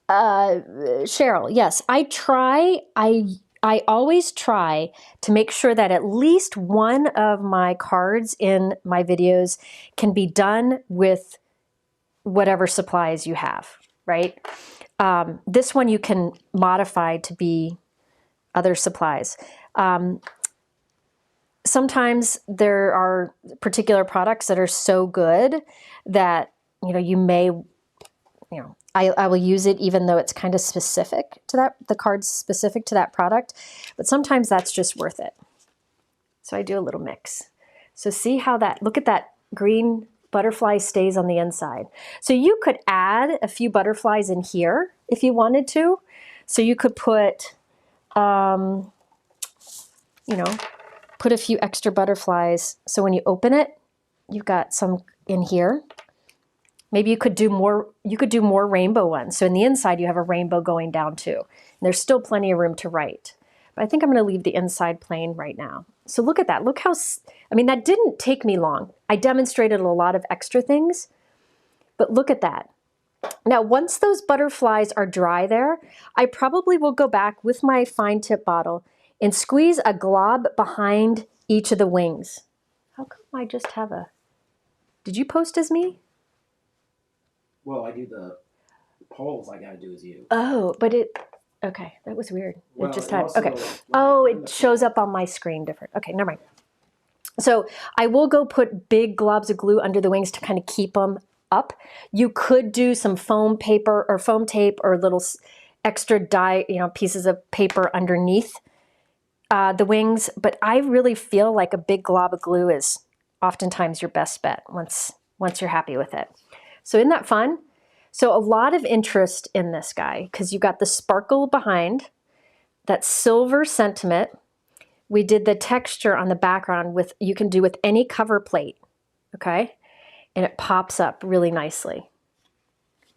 Speaker 1: Cheryl, yes, I always try to make sure that at least one of my cards in my videos can be done with whatever supplies you have, right? This one you can modify to be other supplies. Sometimes there are particular products that are so good that, you may, I will use it even though it's kind of specific to that, the card's specific to that product, but sometimes that's just worth it. So I do a little mix. So see how look at that green butterfly stays on the inside. So you could add a few butterflies in here if you wanted to. So you could put, put a few extra butterflies. So when you open it, you've got some in here. Maybe you could do more rainbow ones. So in the inside, you have a rainbow going down too. And there's still plenty of room to write. But I think I'm going to leave the inside plain right now. So look at that. Look how, that didn't take me long. I demonstrated a lot of extra things, but look at that. Now, once those butterflies are dry there, I probably will go back with my fine tip bottle and squeeze a glob behind each of the wings. How come I just have did you post as me?
Speaker 2: Well, I do the polls I gotta do as you.
Speaker 1: Oh, but okay, that was weird.
Speaker 2: Well,
Speaker 1: it just
Speaker 2: it
Speaker 1: had,
Speaker 2: also,
Speaker 1: okay.
Speaker 2: like,
Speaker 1: Oh,
Speaker 2: in
Speaker 1: it
Speaker 2: the
Speaker 1: shows
Speaker 2: poll.
Speaker 1: up on my screen different. Okay, never mind. So I will go put big globs of glue under the wings to kind of keep them up. You could do some foam paper or foam tape or little extra dye, pieces of paper underneath the wings, but I really feel like a big glob of glue is oftentimes your best bet once you're happy with it. So isn't that fun? So a lot of interest in this guy because you got the sparkle behind, that silver sentiment. We did the texture on the background you can do with any cover plate, okay? And it pops up really nicely.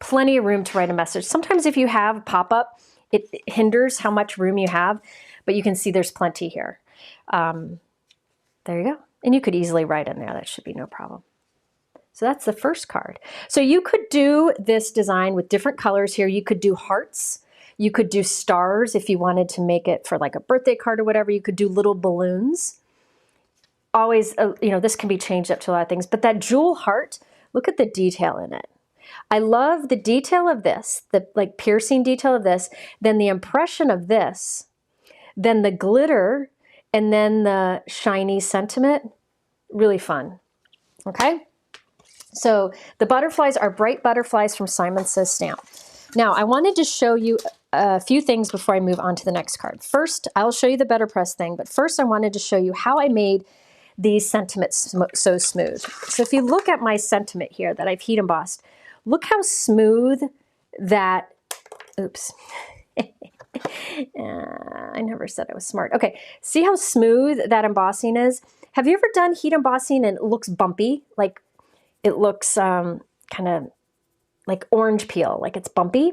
Speaker 1: Plenty of room to write a message. Sometimes if you have pop-up, it hinders how much room you have, but you can see there's plenty here. There you go. And you could easily write in there. That should be no problem. So that's the first card. So you could do this design with different colors here. You could do hearts. You could do stars if you wanted to make it for like a birthday card or whatever. You could do little balloons. Always, this can be changed up to a lot of things. But that jewel heart, look at the detail in it. I love the detail of this, the like piercing detail of this, then the impression of this, then the glitter, and then the shiny sentiment. Really fun. Okay? So the butterflies are bright butterflies from Simon Says Stamp. Now, I wanted to show you a few things before I move on to the next card. First, I'll show you the betterpress thing, but first I wanted to show you how I made these sentiments so smooth. So if you look at my sentiment here that I've heat embossed, Look how smooth that, oops. I never said I was smart. Okay, see how smooth that embossing is? Have you ever done heat embossing and it looks bumpy? Like it looks kind of like orange peel, like it's bumpy?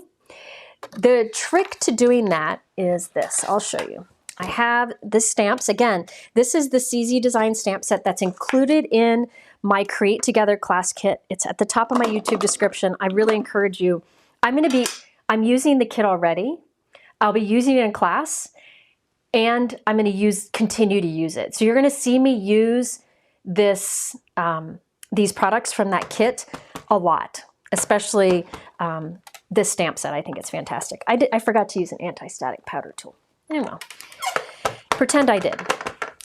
Speaker 1: The trick to doing that is this. I'll show you. I have the stamps. Again, this is the CZ Design stamp set that's included in my Create Together class kit. It's at the top of my YouTube description. I really encourage you. I'm using the kit already. I'll be using it in class, and I'm going to continue to use it. So you're going to see me use this, these products from that kit a lot, especially this stamp set. I think it's fantastic. I forgot to use an anti-static powder tool. I don't know. Pretend I did.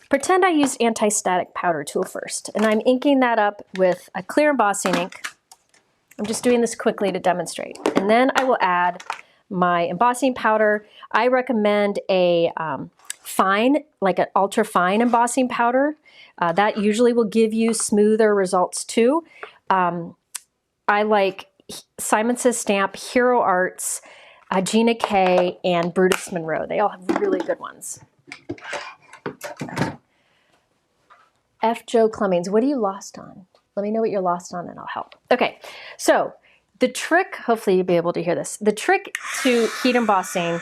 Speaker 1: Pretend I used anti-static powder tool first, and I'm inking that up with a clear embossing ink. I'm just doing this quickly to demonstrate. And then I will add my embossing powder. I recommend a fine, like an ultra fine embossing powder. That usually will give you smoother results too. I like Simon Says Stamp, Hero Arts, Gina K, and Brutus Monroe. They all have really good ones. F. Joe Clemmings, what are you lost on? Let me know what you're lost on and I'll help. Okay, so the trick, hopefully you'll be able to hear this, the trick to heat embossing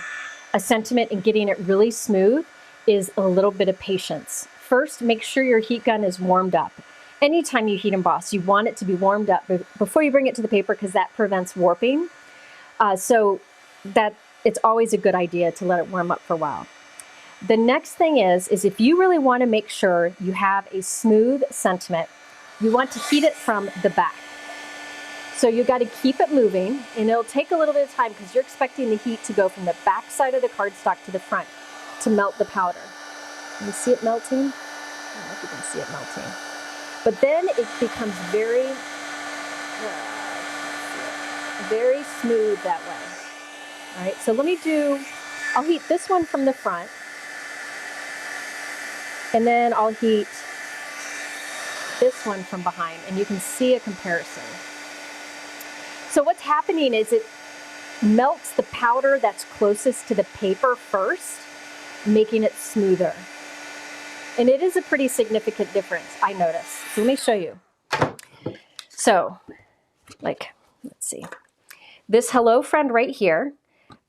Speaker 1: a sentiment and getting it really smooth is a little bit of patience. First, make sure your heat gun is warmed up. Anytime you heat emboss, you want it to be warmed up before you bring it to the paper because that prevents warping. So that it's always a good idea to let it warm up for a while. The next thing is if you really want to make sure you have a smooth sentiment, you want to heat it from the back. So you got to keep it moving, and it'll take a little bit of time because you're expecting the heat to go from the back side of the cardstock to the front to melt the powder. Can you see it melting? I don't know if you can see it melting. But then it becomes very smooth that way. All right, so I'll heat this one from the front, and then I'll heat this one from behind, and you can see a comparison. So what's happening is it melts the powder that's closest to the paper first, making it smoother. And it is a pretty significant difference, I noticed. So let me show you. So, let's see. This Hello Friend right here,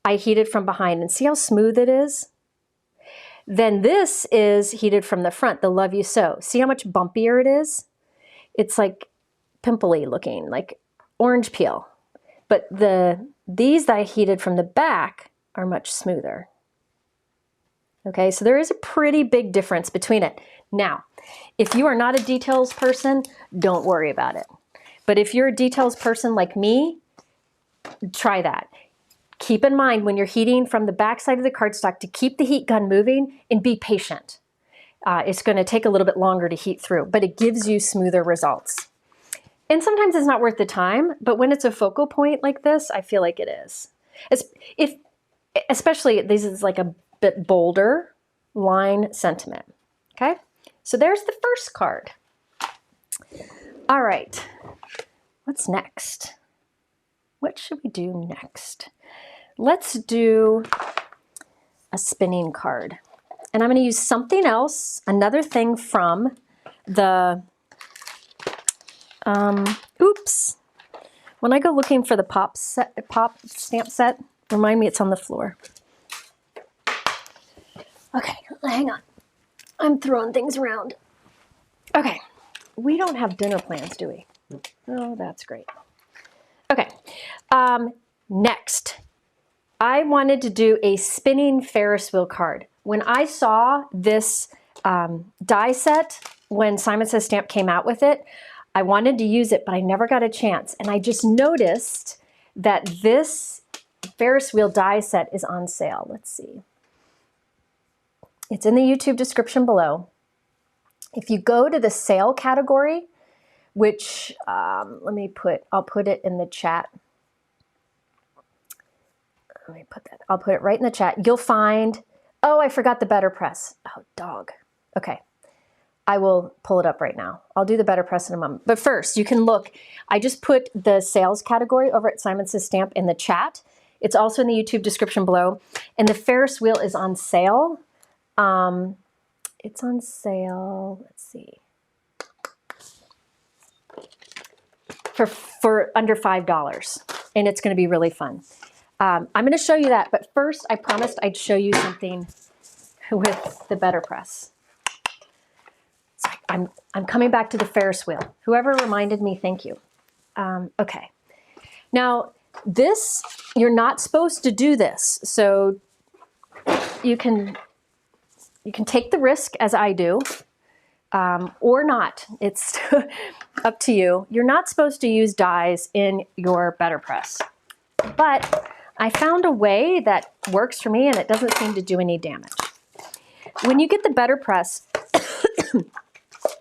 Speaker 1: I heated from behind, and see how smooth it is? Then this is heated from the front, the Love You So. See how much bumpier it is? It's like pimply looking, like orange peel. But these that I heated from the back are much smoother. Okay, so there is a pretty big difference between it. Now, if you are not a details person, don't worry about it. But if you're a details person like me, try that. Keep in mind when you're heating from the back side of the cardstock to keep the heat gun moving and be patient. It's going to take a little bit longer to heat through, but it gives you smoother results. And sometimes it's not worth the time, but when it's a focal point like this, I feel like it is. Especially this is like a bit bolder line sentiment. Okay, so there's the first card. All right, what's next? What should we do next? Let's do a spinning card. And I'm going to use something else, another thing from the, oops. When I go looking for the pop stamp set, remind me it's on the floor. Okay, hang on. I'm throwing things around. Okay, we don't have dinner plans, do we? Oh, that's great. Okay, next. I wanted to do a spinning Ferris wheel card. When I saw this die set, when Simon Says Stamp came out with it, I wanted to use it, but I never got a chance. And I just noticed that this Ferris wheel die set is on sale. Let's see. It's in the YouTube description below. If you go to the sale category, which I'll put it in the chat. Let me put that. I'll put it right in the chat. You'll find, oh, I forgot the betterpress. Oh, dog. Okay. I will pull it up right now. I'll do the betterpress in a moment. But first, you can look. I just put the sales category over at Simon Says Stamp in the chat. It's also in the YouTube description below. And the Ferris wheel is on sale. It's on sale, let's see, for under $5. And it's going to be really fun. I'm going to show you that. But first, I promised I'd show you something with the betterpress. I'm coming back to the Ferris wheel. Whoever reminded me, thank you. Okay. Now, this, you're not supposed to do this. So you can take the risk as I do, or not. It's up to you. You're not supposed to use dies in your betterpress. But I found a way that works for me and it doesn't seem to do any damage. When you get the betterpress,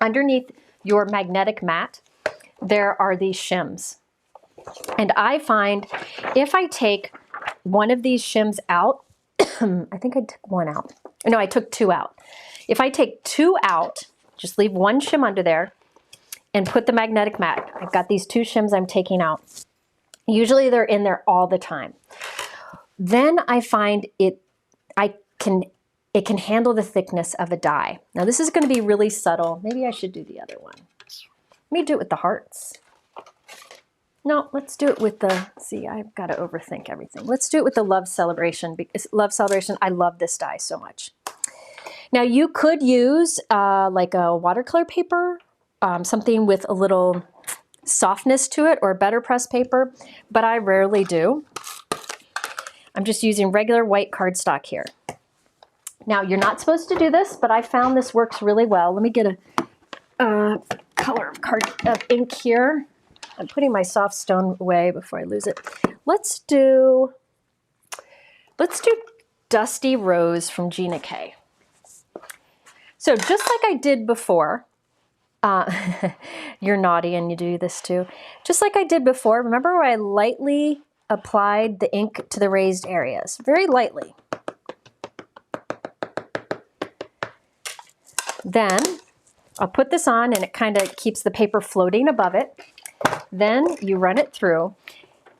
Speaker 1: underneath your magnetic mat, there are these shims. And I find if I take one of these shims out, I think I took one out. No, I took two out. If I take two out, just leave one shim under there and put the magnetic mat. I've got these two shims I'm taking out. Usually they're in there all the time. Then I find it can handle the thickness of a die. Now this is going to be really subtle. Maybe I should do the other one. Let me do it with the hearts. No, let's do it with the, see, I've got to overthink everything. Let's do it with the Love Celebration, because Love Celebration, I love this die so much. Now you could use like a watercolor paper, something with a little softness to it, or betterpress paper, but I rarely do. I'm just using regular white cardstock here. Now you're not supposed to do this, but I found this works really well. Let me get a color of ink here. I'm putting my soft stone away before I lose it. Let's do Dusty Rose from Gina K. So just like I did before, you're naughty and you do this too. Just like I did before, remember where I lightly applied the ink to the raised areas? Very lightly. Then I'll put this on and it kind of keeps the paper floating above it. Then you run it through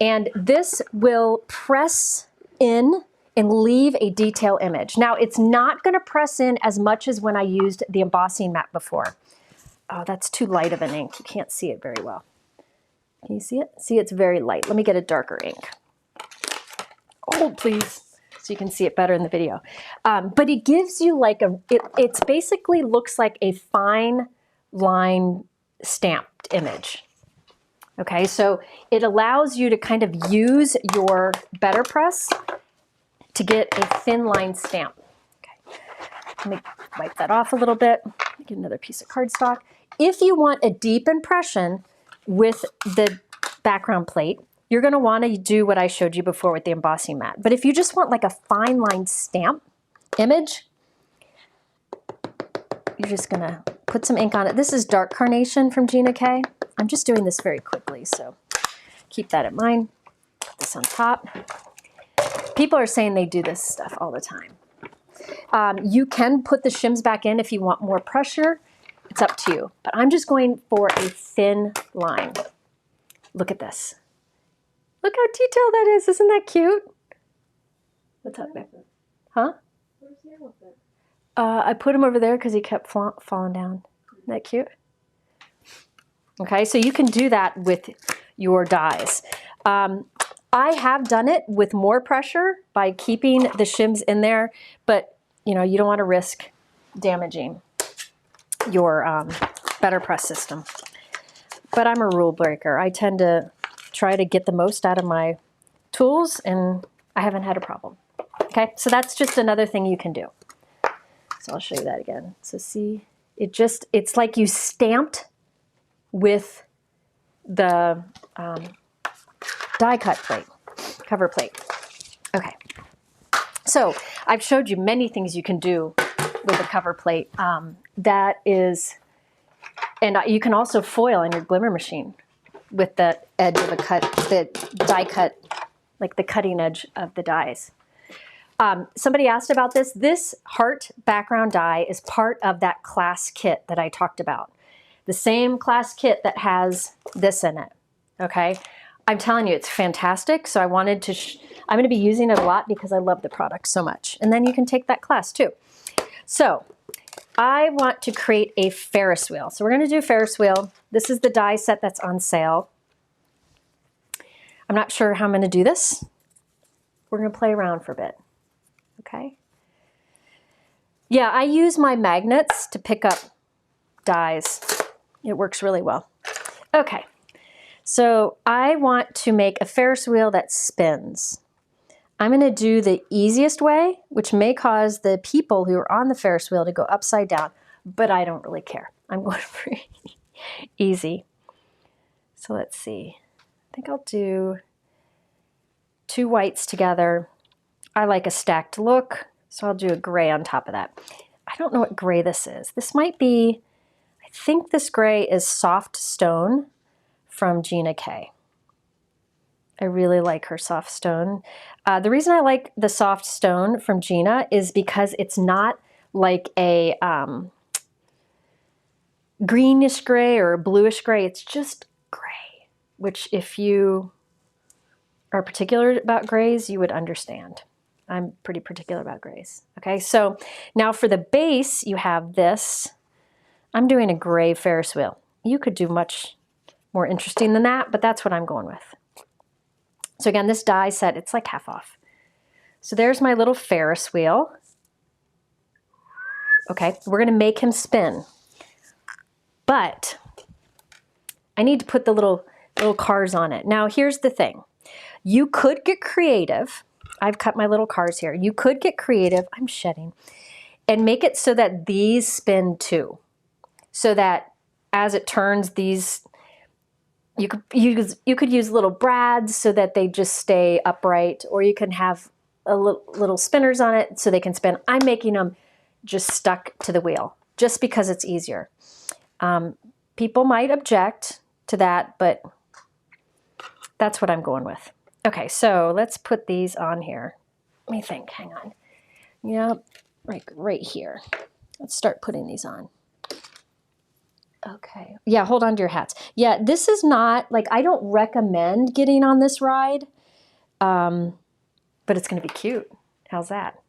Speaker 1: and this will press in and leave a detail image. Now it's not going to press in as much as when I used the embossing mat before. Oh, that's too light of an ink. You can't see it very well. Can you see it? See, it's very light. Let me get a darker ink. Oh, please. So you can see it better in the video. But it gives you like it's basically looks like a fine line stamped image. Okay, so it allows you to kind of use your betterpress to get a thin line stamp. Okay, let me wipe that off a little bit. Get another piece of cardstock. If you want a deep impression with the background plate, you're going to want to do what I showed you before with the embossing mat. But if you just want like a fine line stamp image, you're just going to put some ink on it. This is Dark Carnation from Gina K. I'm just doing this very quickly, so keep that in mind. Put this on top. People are saying they do this stuff all the time. You can put the shims back in if you want more pressure. It's up to you. But I'm just going for a thin line. Look at this. Look how detailed that is. Isn't that cute? What's up there? Huh?
Speaker 3: Where's the elephant?
Speaker 1: I put him over there because he kept falling down. Isn't that cute? Okay, so you can do that with your dies. I have done it with more pressure by keeping the shims in there, but you know, you don't want to risk damaging your betterpress system. But I'm a rule breaker. I tend to try to get the most out of my tools, and I haven't had a problem. Okay, so that's just another thing you can do. So I'll show you that again. So see, it's like you stamped with the die cut plate, cover plate. Okay, so I've showed you many things you can do with a cover plate. That is, and you can also foil on your glimmer machine with the edge of the die cut, like the cutting edge of the dies. Somebody asked about this. This heart background die is part of that class kit that I talked about. The same class kit that has this in it, okay? I'm telling you, it's fantastic. So I wanted to, I'm gonna be using it a lot because I love the product so much. And then you can take that class too. So I want to create a Ferris wheel. So we're gonna do a Ferris wheel. This is the die set that's on sale. I'm not sure how I'm gonna do this. We're gonna play around for a bit, okay? Yeah, I use my magnets to pick up dies. It works really well. Okay, so I want to make a Ferris wheel that spins. I'm gonna do the easiest way, which may cause the people who are on the Ferris wheel to go upside down, but I don't really care. I'm going for easy. So let's see. I think I'll do 2 whites together. I like a stacked look, so I'll do a gray on top of that. I don't know what gray this is. This might be, I think this gray is Soft Stone from Gina K. I really like her soft stone. The reason I like the soft stone from Gina is because it's not like a greenish gray or a bluish gray. It's just gray, which if you are particular about grays, you would understand. I'm pretty particular about grays. Okay, so now for the base, you have this. I'm doing a gray Ferris wheel. You could do much more interesting than that, but that's what I'm going with. So again, this die set, it's like half off. So there's my little Ferris wheel. Okay, we're gonna make him spin. But I need to put the little cars on it. Now here's the thing. You could get creative. I've cut my little cars here. You could get creative, I'm shedding, and make it so that these spin too. So that as it turns, these, you could use little brads so that they just stay upright, or you can have a little spinners on it so they can spin. I'm making them just stuck to the wheel just because it's easier. People might object to that, but that's what I'm going with. Okay, so let's put these on here. Let me think, hang on. Yep, right here. Let's start putting these on. Okay, yeah, hold on to your hats. Yeah, this is not, like, I don't recommend getting on this ride, but it's gonna be cute. How's that?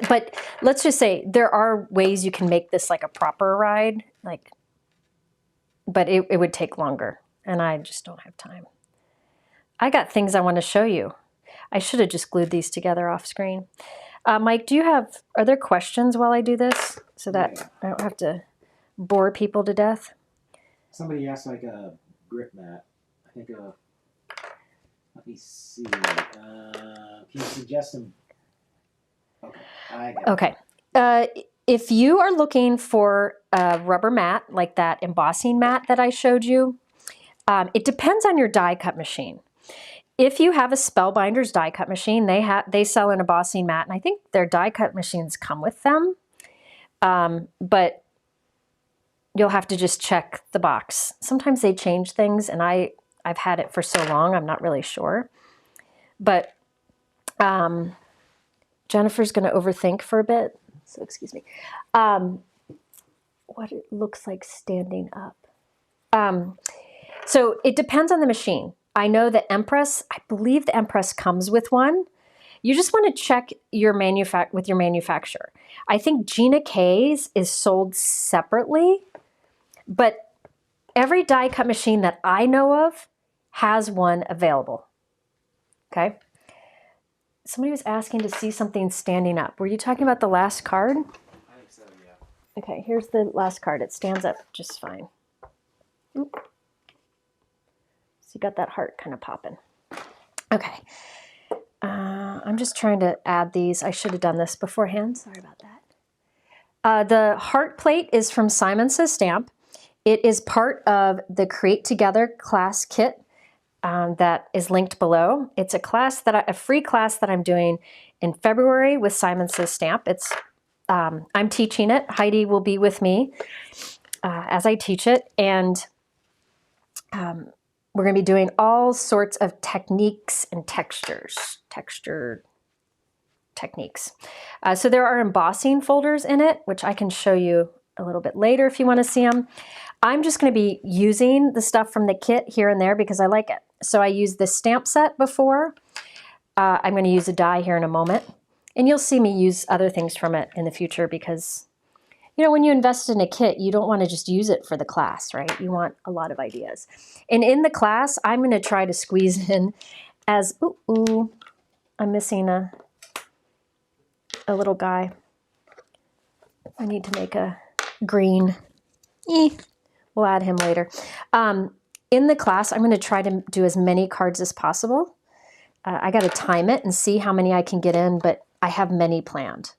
Speaker 1: But let's just say there are ways you can make this like a proper ride, like, but it would take longer, and I just don't have time. I got things I want to show you. I should have just glued these together off screen. Mike, are there questions while I do this so that I don't have to bore people to death?
Speaker 2: Somebody asked like a grip mat. I think let me see. Can you suggest some? Okay, I got it.
Speaker 1: Okay. If you are looking for a rubber mat, like that embossing mat that I showed you, it depends on your die cut machine. If you have a Spellbinders die cut machine, they sell an embossing mat, and I think their die cut machines come with them. But you'll have to just check the box. Sometimes they change things, and I've had it for so long, I'm not really sure. But Jennifer's going to overthink for a bit, so excuse me. What it looks like standing up. So it depends on the machine. I know the Empress, I believe the Empress comes with one. You just want to check your with your manufacturer. I think Gina K's is sold separately, but every die cut machine that I know of has one available. Okay. Somebody was asking to see something standing up. Were you talking about the last card?
Speaker 2: I think so, yeah.
Speaker 1: Okay, here's the last card. It stands up just fine. Oop. So you got that heart kind of popping. Okay. I'm just trying to add these. I should have done this beforehand. Sorry about that. The heart plate is from Simon Says Stamp. It is part of the Create Together class kit that is linked below. It's a free class that I'm doing in February with Simon Says Stamp. I'm teaching it. Heidi will be with me as I teach it, and we're going to be doing all sorts of techniques and textures. techniques. So there are embossing folders in it, which I can show you a little bit later if you want to see them. I'm just going to be using the stuff from the kit here and there because I like it. So I used this stamp set before. I'm going to use a die here in a moment. And you'll see me use other things from it in the future because, you know, when you invest in a kit, you don't want to just use it for the class, right? You want a lot of ideas. And in the class, I'm going to try to squeeze in as, I'm missing a little guy. I need to make a green. We'll add him later. In the class, I'm going to try to do as many cards as possible. I got to time it and see how many I can get in, but I have many planned.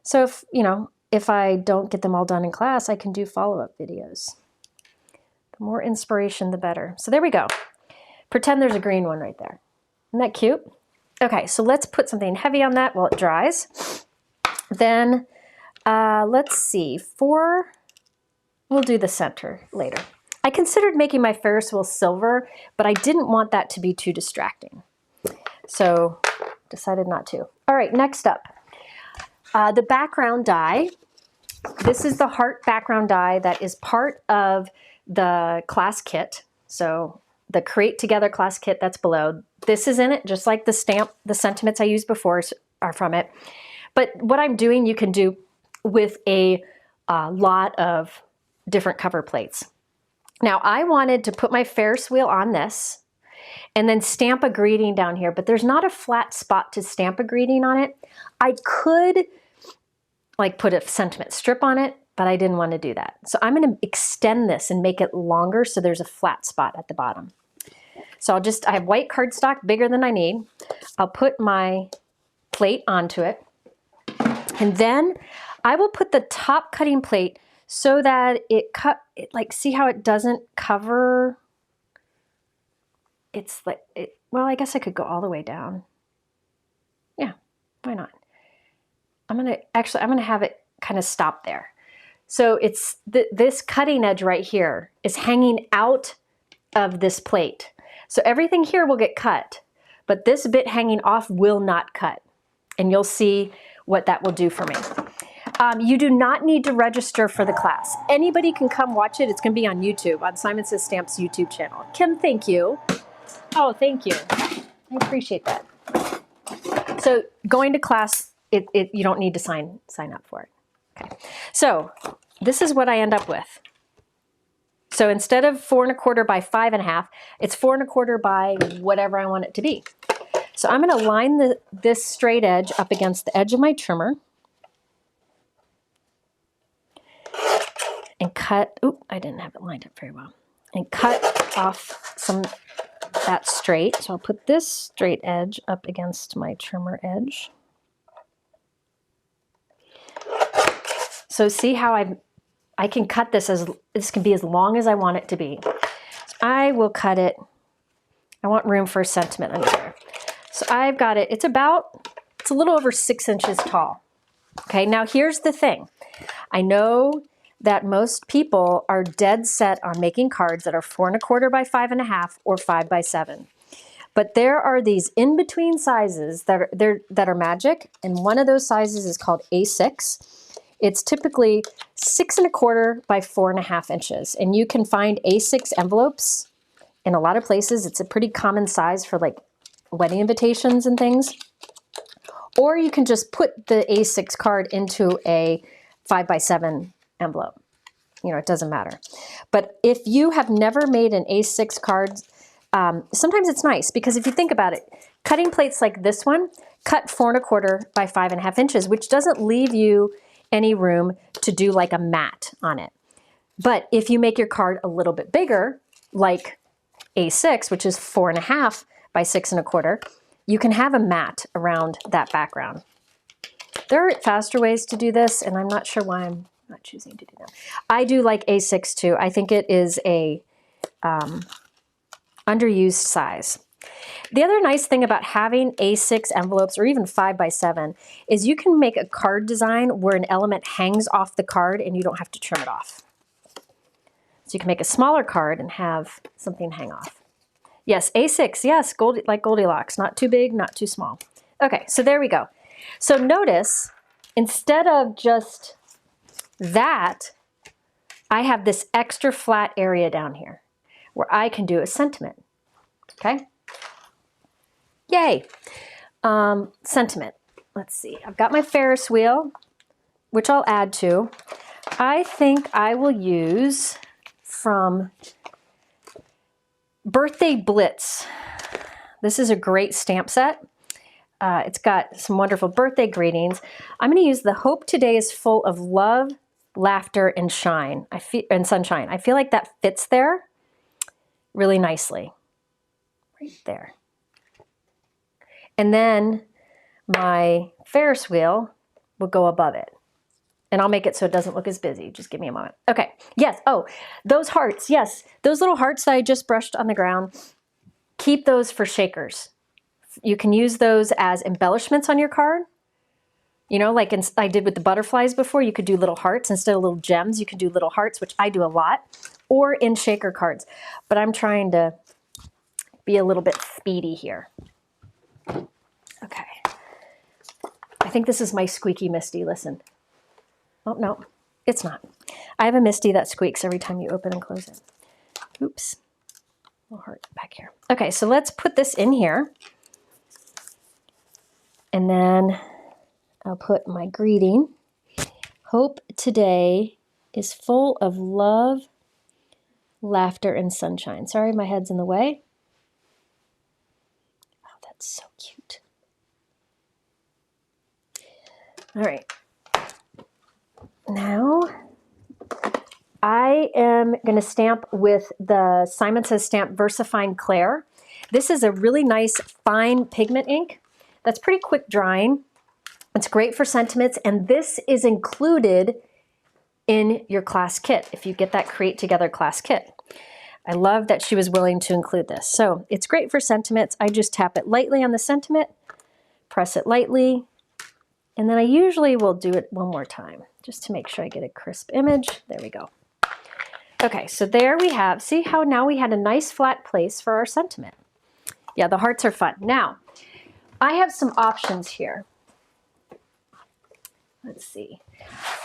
Speaker 1: So if, you know, if I don't get them all done in class, I can do follow-up videos. The more inspiration, the better. So there we go. Pretend there's a green one right there. Isn't that cute? Okay, so let's put something heavy on that while it dries. Then let's see, we'll do the center later. I considered making my Ferris wheel silver, but I didn't want that to be too distracting. So decided not to. All right, next up, the background die. This is the heart background die that is part of the class kit. So the Create Together class kit that's below. This is in it, just like the stamp, the sentiments I used before are from it. But what I'm doing, you can do with a lot of different cover plates. Now, I wanted to put my Ferris wheel on this and then stamp a greeting down here, but there's not a flat spot to stamp a greeting on it. I could like put a sentiment strip on it, but I didn't want to do that. So I'm going to extend this and make it longer so there's a flat spot at the bottom. So I have white cardstock bigger than I need. I'll put my plate onto it. And then I will put the top cutting plate so that see how it doesn't cover. It's like, well, I guess I could go all the way down. Yeah, why not? I'm going to have it kind of stop there. So it's this cutting edge right here is hanging out of this plate. So everything here will get cut, but this bit hanging off will not cut. And you'll see what that will do for me. You do not need to register for the class. Anybody can come watch it. It's going to be on YouTube, on Simon Says Stamp's YouTube channel. Kim, thank you. Oh, thank you. I appreciate that. So going to class, you don't need to sign up for it. Okay. So this is what I end up with. So instead of 4 1/4 by 5 1/2, it's 4 1/4 by whatever I want it to be. So I'm going to line this straight edge up against the edge of my trimmer and cut, I didn't have it lined up very well, and cut off that straight. So I'll put this straight edge up against my trimmer edge. So see how I can cut this this can be as long as I want it to be. So I will cut it. I want room for a sentiment under there. So I've got it. It's a little over 6 inches tall. Okay, now here's the thing. I know that most people are dead set on making cards that are 4 1/4 by 5 1/2 or 5 by 7. But there are these in-between sizes that are magic, and one of those sizes is called A6. It's typically 6 1/4 by 4 1/2 inches, and you can find A6 envelopes in a lot of places. It's a pretty common size for like wedding invitations and things. Or you can just put the A6 card into a 5 by 7 envelope. You know, it doesn't matter. But if you have never made an A6 card, sometimes it's nice because if you think about it, cutting plates like this one, cut 4 1/4 by 5 1/2 inches, which doesn't leave you any room to do like a mat on it. But if you make your card a little bit bigger, like A6, which is 4 1/2 by 6 1/4, you can have a mat around that background. There are faster ways to do this, and I'm not sure why I'm not choosing to do that. I do like A6 too. I think it is a underused size. The other nice thing about having A6 envelopes or even 5 by 7 is you can make a card design where an element hangs off the card and you don't have to trim it off. So you can make a smaller card and have something hang off. Yes, A6, yes, like Goldilocks, not too big, not too small. Okay, so there we go. So notice, instead of just that, I have this extra flat area down here where I can do a sentiment, okay? Yay. Sentiment. Let's see. I've got my Ferris wheel, which I'll add to. I think I will use from Birthday Blitz. This is a great stamp set. It's got some wonderful birthday greetings. I'm going to use the Hope Today is Full of Love, Laughter, and Shine. And Sunshine. I feel like that fits there really nicely. Right there. And then my Ferris wheel will go above it. And I'll make it so it doesn't look as busy. Just give me a moment. Okay. Yes. Oh, those hearts. Yes. Those little hearts that I just brushed on the ground, keep those for shakers. You can use those as embellishments on your card. You know, like I did with the butterflies before, you could do little hearts instead of little gems. You can do little hearts, which I do a lot, or in shaker cards. But I'm trying to be a little bit speedy here. Okay. I think this is my squeaky Misty. Listen. Oh, no, it's not. I have a Misty that squeaks every time you open and close it. Oops. Little heart back here. Okay, so let's put this in here. And then I'll put my greeting. Hope today is full of love, laughter, and sunshine. Sorry, my head's in the way. Oh, that's so cute. All right. Now, I am going to stamp with the Simon Says Stamp VersaFine Clair. This is a really nice fine pigment ink that's pretty quick drying. It's great for sentiments, and this is included in your class kit if you get that Create Together class kit. I love that she was willing to include this. So it's great for sentiments. I just tap it lightly on the sentiment, press it lightly, and then I usually will do it one more time just to make sure I get a crisp image. There we go. Okay, so there we have, see how now we had a nice flat place for our sentiment. Yeah, the hearts are fun. Now, I have some options here. Let's see.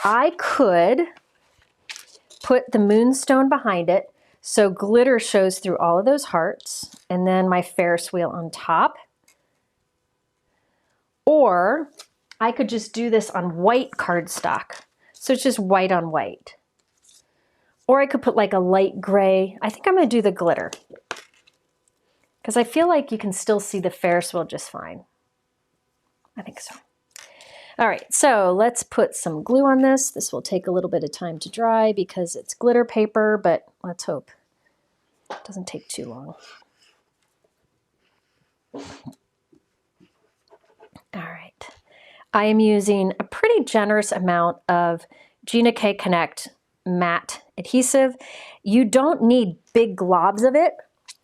Speaker 1: I could put the moonstone behind it so glitter shows through all of those hearts, and then my Ferris wheel on top. Or I could just do this on white cardstock. So it's just white on white. Or I could put like a light gray. I think I'm going to do the glitter, because I feel like you can still see the Ferris wheel just fine. I think so. All right, so let's put some glue on this. This will take a little bit of time to dry because it's glitter paper, but let's hope it doesn't take too long. All right. I am using a pretty generous amount of Gina K Connect matte adhesive. You don't need big globs of it,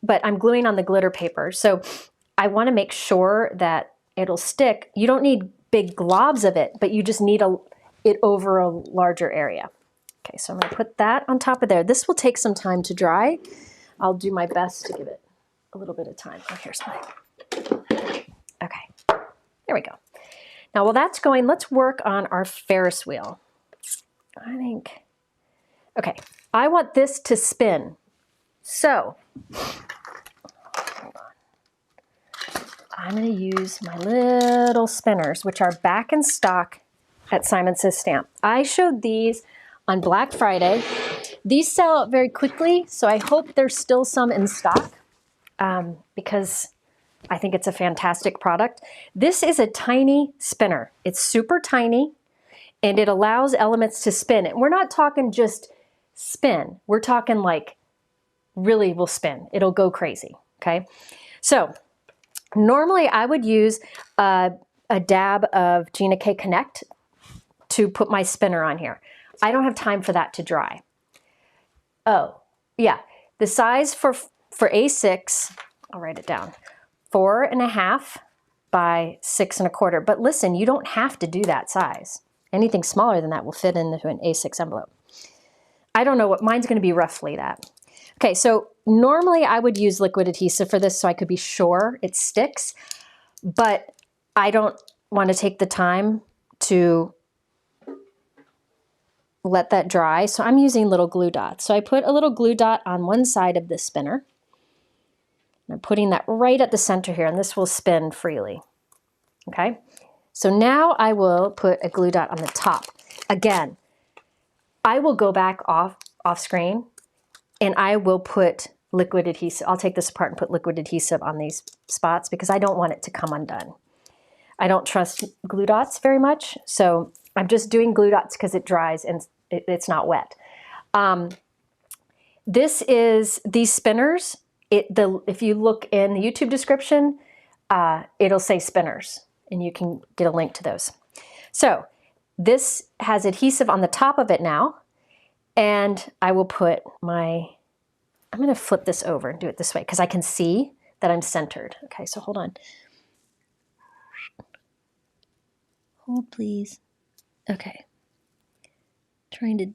Speaker 1: but I'm gluing on the glitter paper. So I want to make sure that it'll stick. You don't need big globs of it, but you just need it over a larger area. Okay, so I'm going to put that on top of there. This will take some time to dry. I'll do my best to give it a little bit of time. Oh, here's mine. Okay, there we go. Now, while that's going, let's work on our Ferris wheel. I think, okay, I want this to spin. So, hold on. I'm going to use my little spinners, which are back in stock at Simon Says Stamp. I showed these on Black Friday. These sell out very quickly, so I hope there's still some in stock because I think it's a fantastic product. This is a tiny spinner. It's super tiny, and it allows elements to spin. And we're not talking just spin. We're talking like really will spin. It'll go crazy, okay? So normally I would use a dab of Gina K Connect to put my spinner on here. I don't have time for that to dry. Oh, yeah. The size for A6, I'll write it down, 4.5 by 6 1/4. But listen, you don't have to do that size. Anything smaller than that will fit into an A6 envelope. I don't know what, mine's going to be roughly that. Okay, so normally I would use liquid adhesive for this so I could be sure it sticks, but I don't want to take the time to let that dry. So I'm using little glue dots. So I put a little glue dot on one side of the spinner. I'm putting that right at the center here, and this will spin freely. Okay, so now I will put a glue dot on the top. Again, I will go back off screen and I will put liquid adhesive. I'll take this apart and put liquid adhesive on these spots because I don't want it to come undone. I don't trust glue dots very much, so I'm just doing glue dots because it dries and it's not wet. These spinners, if you look in the YouTube description, it'll say spinners, and you can get a link to those. So this has adhesive on the top of it now, and I will put I'm going to flip this over and do it this way because I can see that I'm centered. Okay, so hold on. Hold, please. Okay. Trying to...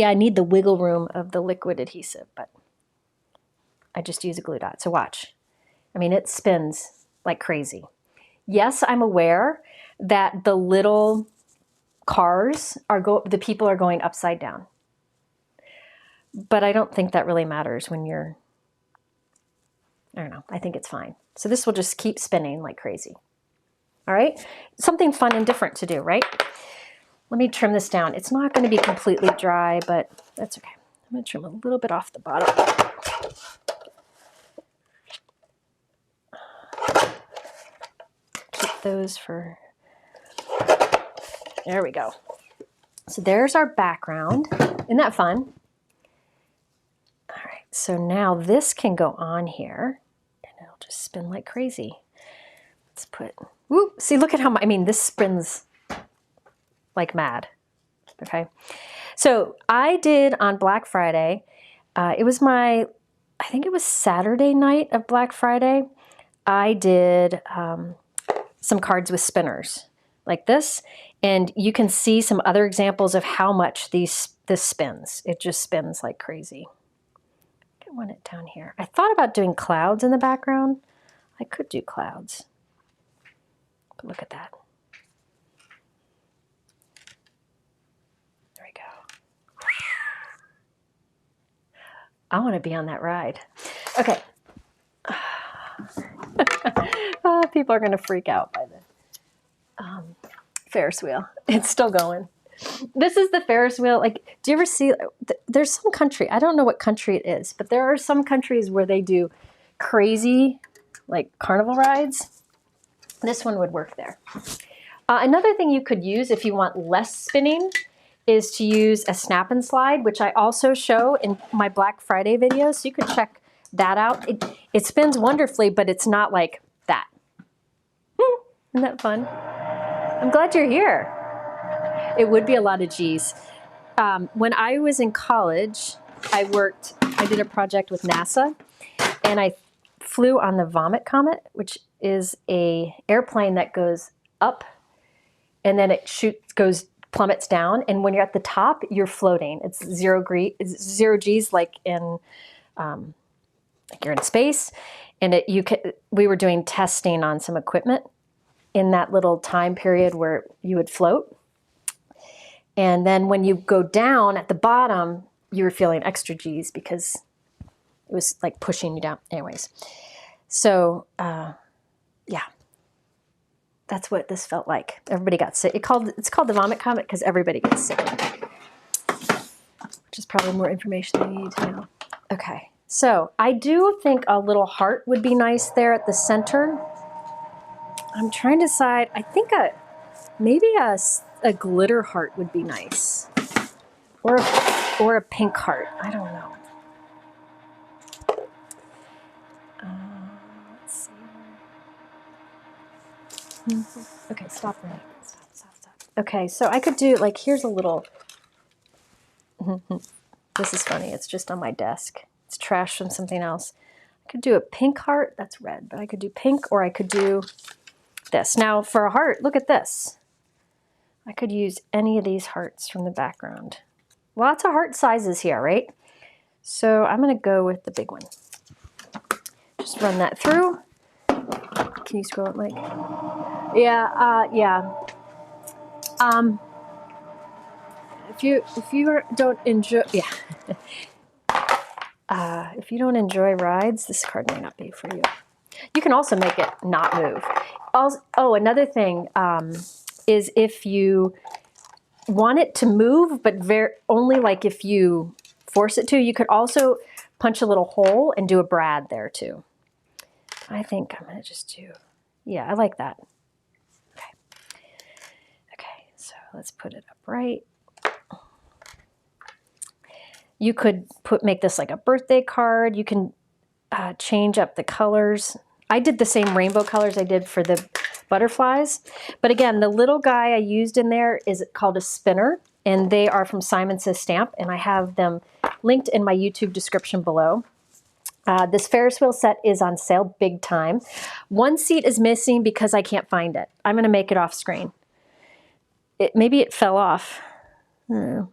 Speaker 1: I need the wiggle room of the liquid adhesive, but I just use a glue dot. So watch. I mean, it spins like crazy. Yes, I'm aware that the little cars the people are going upside down. But I don't think that really matters when you're, I don't know, I think it's fine. So this will just keep spinning like crazy. All right, something fun and different to do, right? Let me trim this down. It's not going to be completely dry, but that's okay. I'm going to trim a little bit off the bottom. Keep those for, there we go. So there's our background. Isn't that fun? All right, so now this can go on here and it'll just spin like crazy. Let's put, whoop, see, look at how, I mean, this spins like mad, okay? So I did on Black Friday, it was I think it was Saturday night of Black Friday, I did some cards with spinners like this, and you can see some other examples of how much this spins. It just spins like crazy. I want it down here. I thought about doing clouds in the background. I could do clouds, but look at that. There we go. I want to be on that ride. Okay. Oh, people are going to freak out by the Ferris wheel. It's still going. This is the Ferris wheel. Like, do you ever see, there's some country, I don't know what country it is, but there are some countries where they do crazy, like, carnival rides. This one would work there. Another thing you could use if you want less spinning is to use a snap and slide, which I also show in my Black Friday videos. So you could check that out. It spins wonderfully, but it's not like that. Isn't that fun? I'm glad you're here. It would be a lot of G's. When I was in college, I did a project with NASA, and I flew on the Vomit Comet, which is a airplane that goes up and then it plummets down. And when you're at the top, you're floating. It's zero G's, like you're in space. And we were doing testing on some equipment in that little time period where you would float. And then when you go down at the bottom, you were feeling extra G's because it was like pushing you down. Anyways, so yeah, that's what this felt like. Everybody got sick. It's called the Vomit Comet because everybody gets sick, which is probably more information than you need to know. Okay, so I do think a little heart would be nice there at the center. I'm trying to decide. I think maybe a glitter heart would be nice, or a pink heart. I don't know. Let's see. Okay, stop running. Stop. Okay, so I could do, like, here's a little. This is funny. It's just on my desk. It's trash from something else. I could do a pink heart. That's red, but I could do pink, or I could do this. Now for a heart, look at this. I could use any of these hearts from the background. Lots of heart sizes here, right? So I'm going to go with the big one. Just run that through. Can you scroll it, Mike? Yeah, yeah. If you don't enjoy, yeah. If you don't enjoy rides, this card may not be for you. You can also make it not move. Also, oh, another thing is if you want it to move, but only like if you force it to, you could also punch a little hole and do a brad there too. I think I'm gonna just do, yeah, I like that. Okay. Okay, so let's put it upright. You could make this like a birthday card. You can change up the colors. I did the same rainbow colors I did for the butterflies. But again, the little guy I used in there is called a spinner, and they are from Simon Says Stamp, and I have them linked in my YouTube description below. This Ferris wheel set is on sale big time. One seat is missing because I can't find it. I'm going to make it off screen. Maybe it fell off. I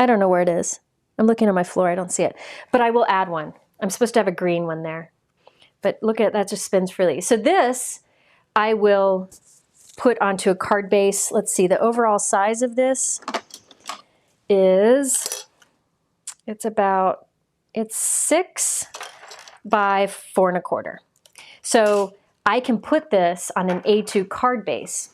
Speaker 1: don't know where it is. I'm looking at my floor. I don't see it. But I will add one. I'm supposed to have a green one there. But look at that, just spins freely. So this I will put onto a card base. Let's see, the overall size of this is, it's 6 by 4 1/4. So I can put this on an A2 card base.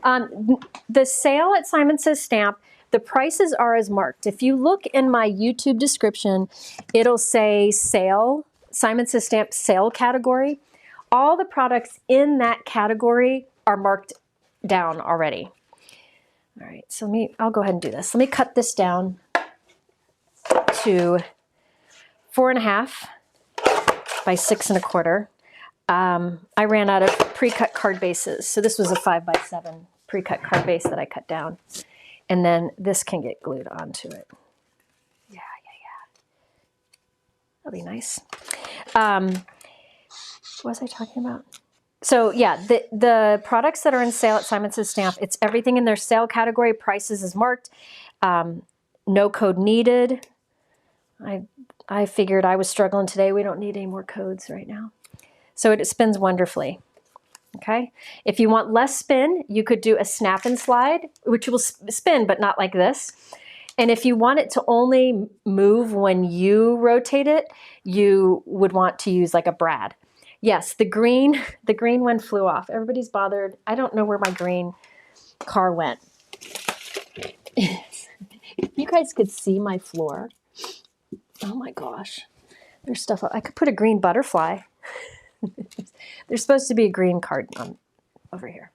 Speaker 1: The sale at Simon Says Stamp, the prices are as marked. If you look in my YouTube description, it'll say sale, Simon Says Stamp sale category. All the products in that category are marked down already. All right, so I'll go ahead and do this. Let me cut this down to 4 1/2 by 6 1/4. I ran out of pre-cut card bases, so this was a 5 by 7 pre-cut card base that I cut down. And then this can get glued onto it. Yeah. That'll be nice. What was I talking about? So yeah, the products that are in sale at Simon Says Stamp, it's everything in their sale category. Prices is marked. No code needed. I figured I was struggling today. We don't need any more codes right now. So it spins wonderfully. Okay. If you want less spin, you could do a snap and slide, which will spin, but not like this. And if you want it to only move when you rotate it, you would want to use like a brad. Yes, the green one flew off. Everybody's bothered. I don't know where my green car went. If you guys could see my floor. Oh my gosh. There's stuff. I could put a green butterfly. There's supposed to be a green card over here.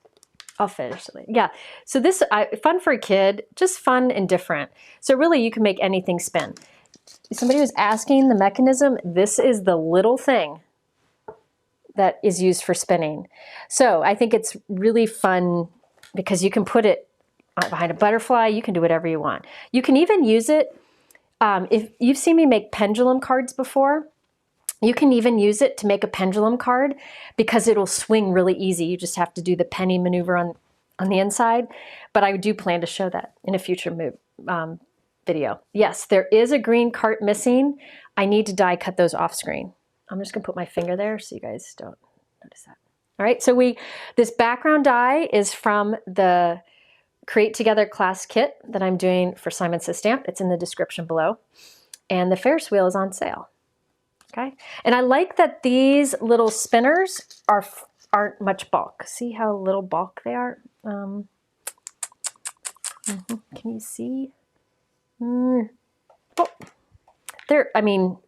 Speaker 1: I'll finish it later. Yeah, so this, fun for a kid, just fun and different. So really you can make anything spin. Somebody was asking the mechanism, this is the little thing that is used for spinning. So I think it's really fun because you can put it behind a butterfly, you can do whatever you want. You can even use it, if you've seen me make pendulum cards before, you can even use it to make a pendulum card because it'll swing really easy. You just have to do the penny maneuver on the inside. But I do plan to show that in a future video. Yes, there is a green cart missing. I need to die cut those off screen. I'm just gonna put my finger there so you guys don't notice that. All right, so this background die is from the Create Together class kit that I'm doing for Simon Says Stamp. It's in the description below. And the Ferris wheel is on sale. Okay, and I like that these little spinners aren't much bulk. See how little bulk they are? Can you see? Oh, they're, I mean,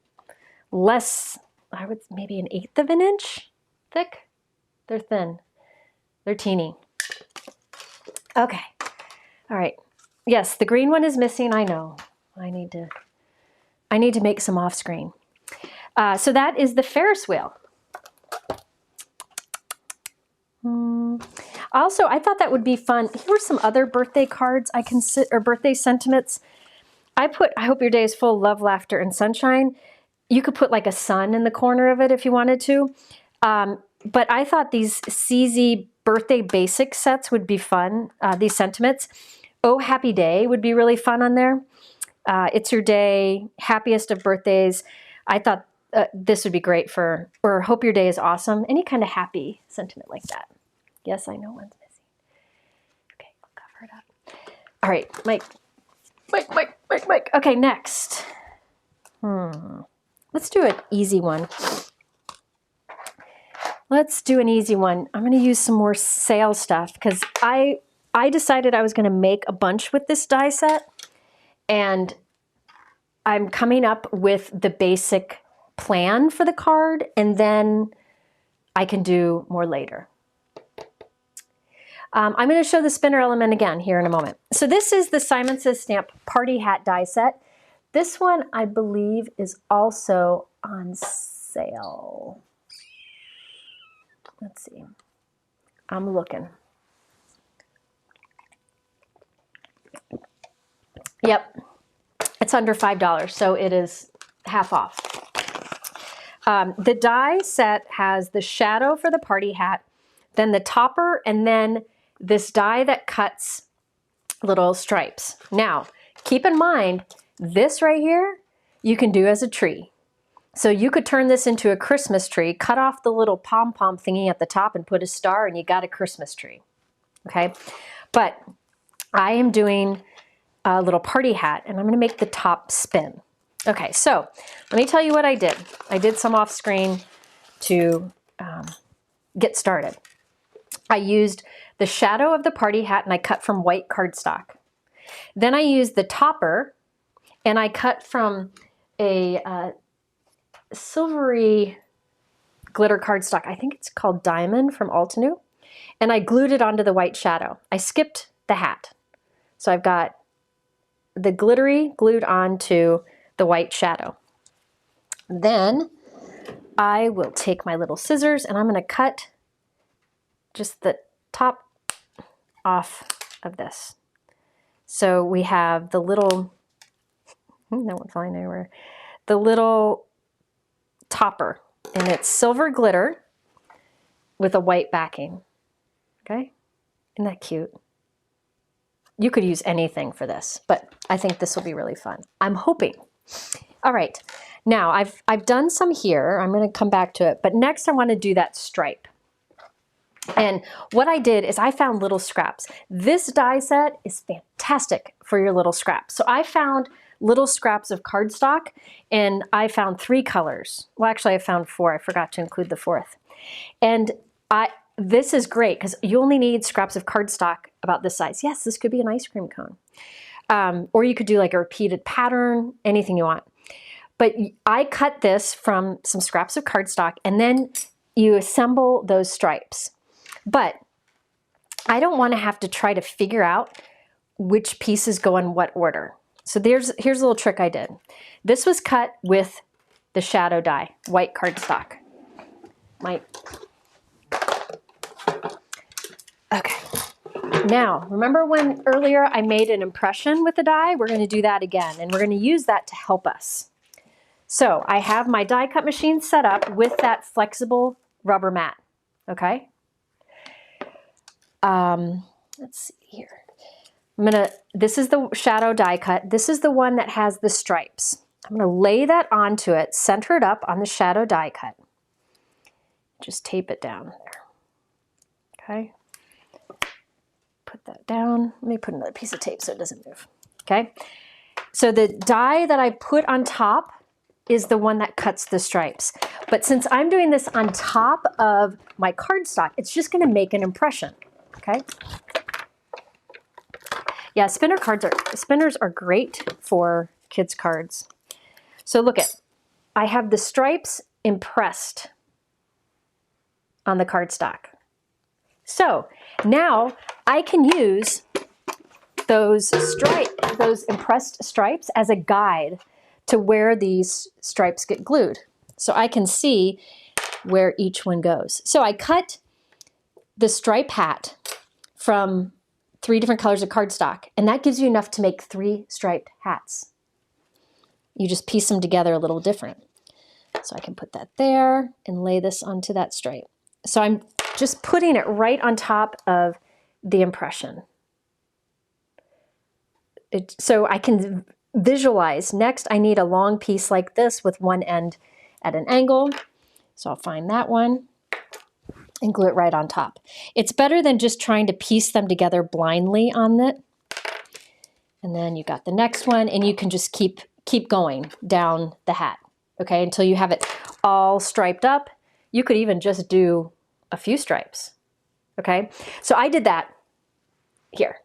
Speaker 1: less, I would maybe 1/8 of an inch thick. They're thin. They're teeny. Okay, all right. Yes, the green one is missing. I know. I need to make some off screen. So that is the Ferris wheel. Also, I thought that would be fun. Here were some other birthday cards I can or birthday sentiments. I hope your day is full of love, laughter, and sunshine. You could put like a sun in the corner of it if you wanted to. But I thought these CZ birthday basic sets would be fun. These sentiments. Oh, happy day would be really fun on there. It's your day, happiest of birthdays. I thought this would be great for, or hope your day is awesome. Any kind of happy sentiment like that. Yes, I know one's missing. Okay, I'll cover it up. All right, Mike. Okay, next. Let's do an easy one. Let's do an easy one. I'm going to use some more sale stuff because I decided I was going to make a bunch with this die set, and I'm coming up with the basic plan for the card, and then I can do more later. I'm going to show the spinner element again here in a moment. So this is the Simon Says Stamp Party Hat die set. This one, I believe, is also on sale. Let's see. I'm looking. Yep. It's under $5, so it is half off. The die set has the shadow for the party hat, then the topper, and then this die that cuts little stripes. Now, keep in mind, this right here, you can do as a tree. So you could turn this into a Christmas tree, cut off the little pom-pom thingy at the top and put a star, and you got a Christmas tree, okay? But I am doing a little party hat, and I'm gonna make the top spin. Okay, so let me tell you what I did. I did some off screen to get started. I used the shadow of the party hat and I cut from white cardstock. Then I used the topper and I cut from a silvery glitter cardstock. I think it's called Diamond from Altenew. And I glued it onto the white shadow. I skipped the hat. So I've got the glittery glued onto the white shadow. Then I will take my little scissors and I'm going to cut just the top off of this. So we have the little, no one's flying anywhere, the little topper, and it's silver glitter with a white backing. Okay, isn't that cute? You could use anything for this, but I think this will be really fun. I'm hoping. All right, now I've done some here. I'm going to come back to it, but next I want to do that stripe. And what I did is I found little scraps. This die set is fantastic for your little scraps. So I found little scraps of cardstock, and I found 3 colors. Well, actually I found 4. I forgot to include the 4th. And this is great because you only need scraps of cardstock about this size. Yes, this could be an ice cream cone. Or you could do like a repeated pattern, anything you want. But I cut this from some scraps of cardstock, and then you assemble those stripes. But I don't want to have to try to figure out which pieces go in what order. So here's a little trick I did. This was cut with the shadow die, white cardstock. Okay. Now, remember when earlier I made an impression with the die? We're going to do that again, and we're going to use that to help us. So I have my die cut machine set up with that flexible rubber mat, okay? Let's see here. This is the shadow die cut. This is the one that has the stripes. I'm going to lay that onto it, center it up on the shadow die cut. Just tape it down there. Okay. Put that down. Let me put another piece of tape so it doesn't move. Okay. So the die that I put on top is the one that cuts the stripes. But since I'm doing this on top of my cardstock, it's just going to make an impression. Okay. Yeah, spinners are great for kids' cards. So look I have the stripes impressed on the cardstock. So now I can use those impressed stripes as a guide to where these stripes get glued. So I can see where each one goes. So I cut the stripe hat from 3 different colors of cardstock, and that gives you enough to make 3 striped hats. You just piece them together a little different. So I can put that there and lay this onto that stripe. So I'm just putting it right on top of the impression. So I can visualize. Next, I need a long piece like this with one end at an angle. So I'll find that one and glue it right on top. It's better than just trying to piece them together blindly on it. And then you got the next one, and you can just keep going down the hat, okay, until you have it all striped up. You could even just do a few stripes, okay? So I did that here,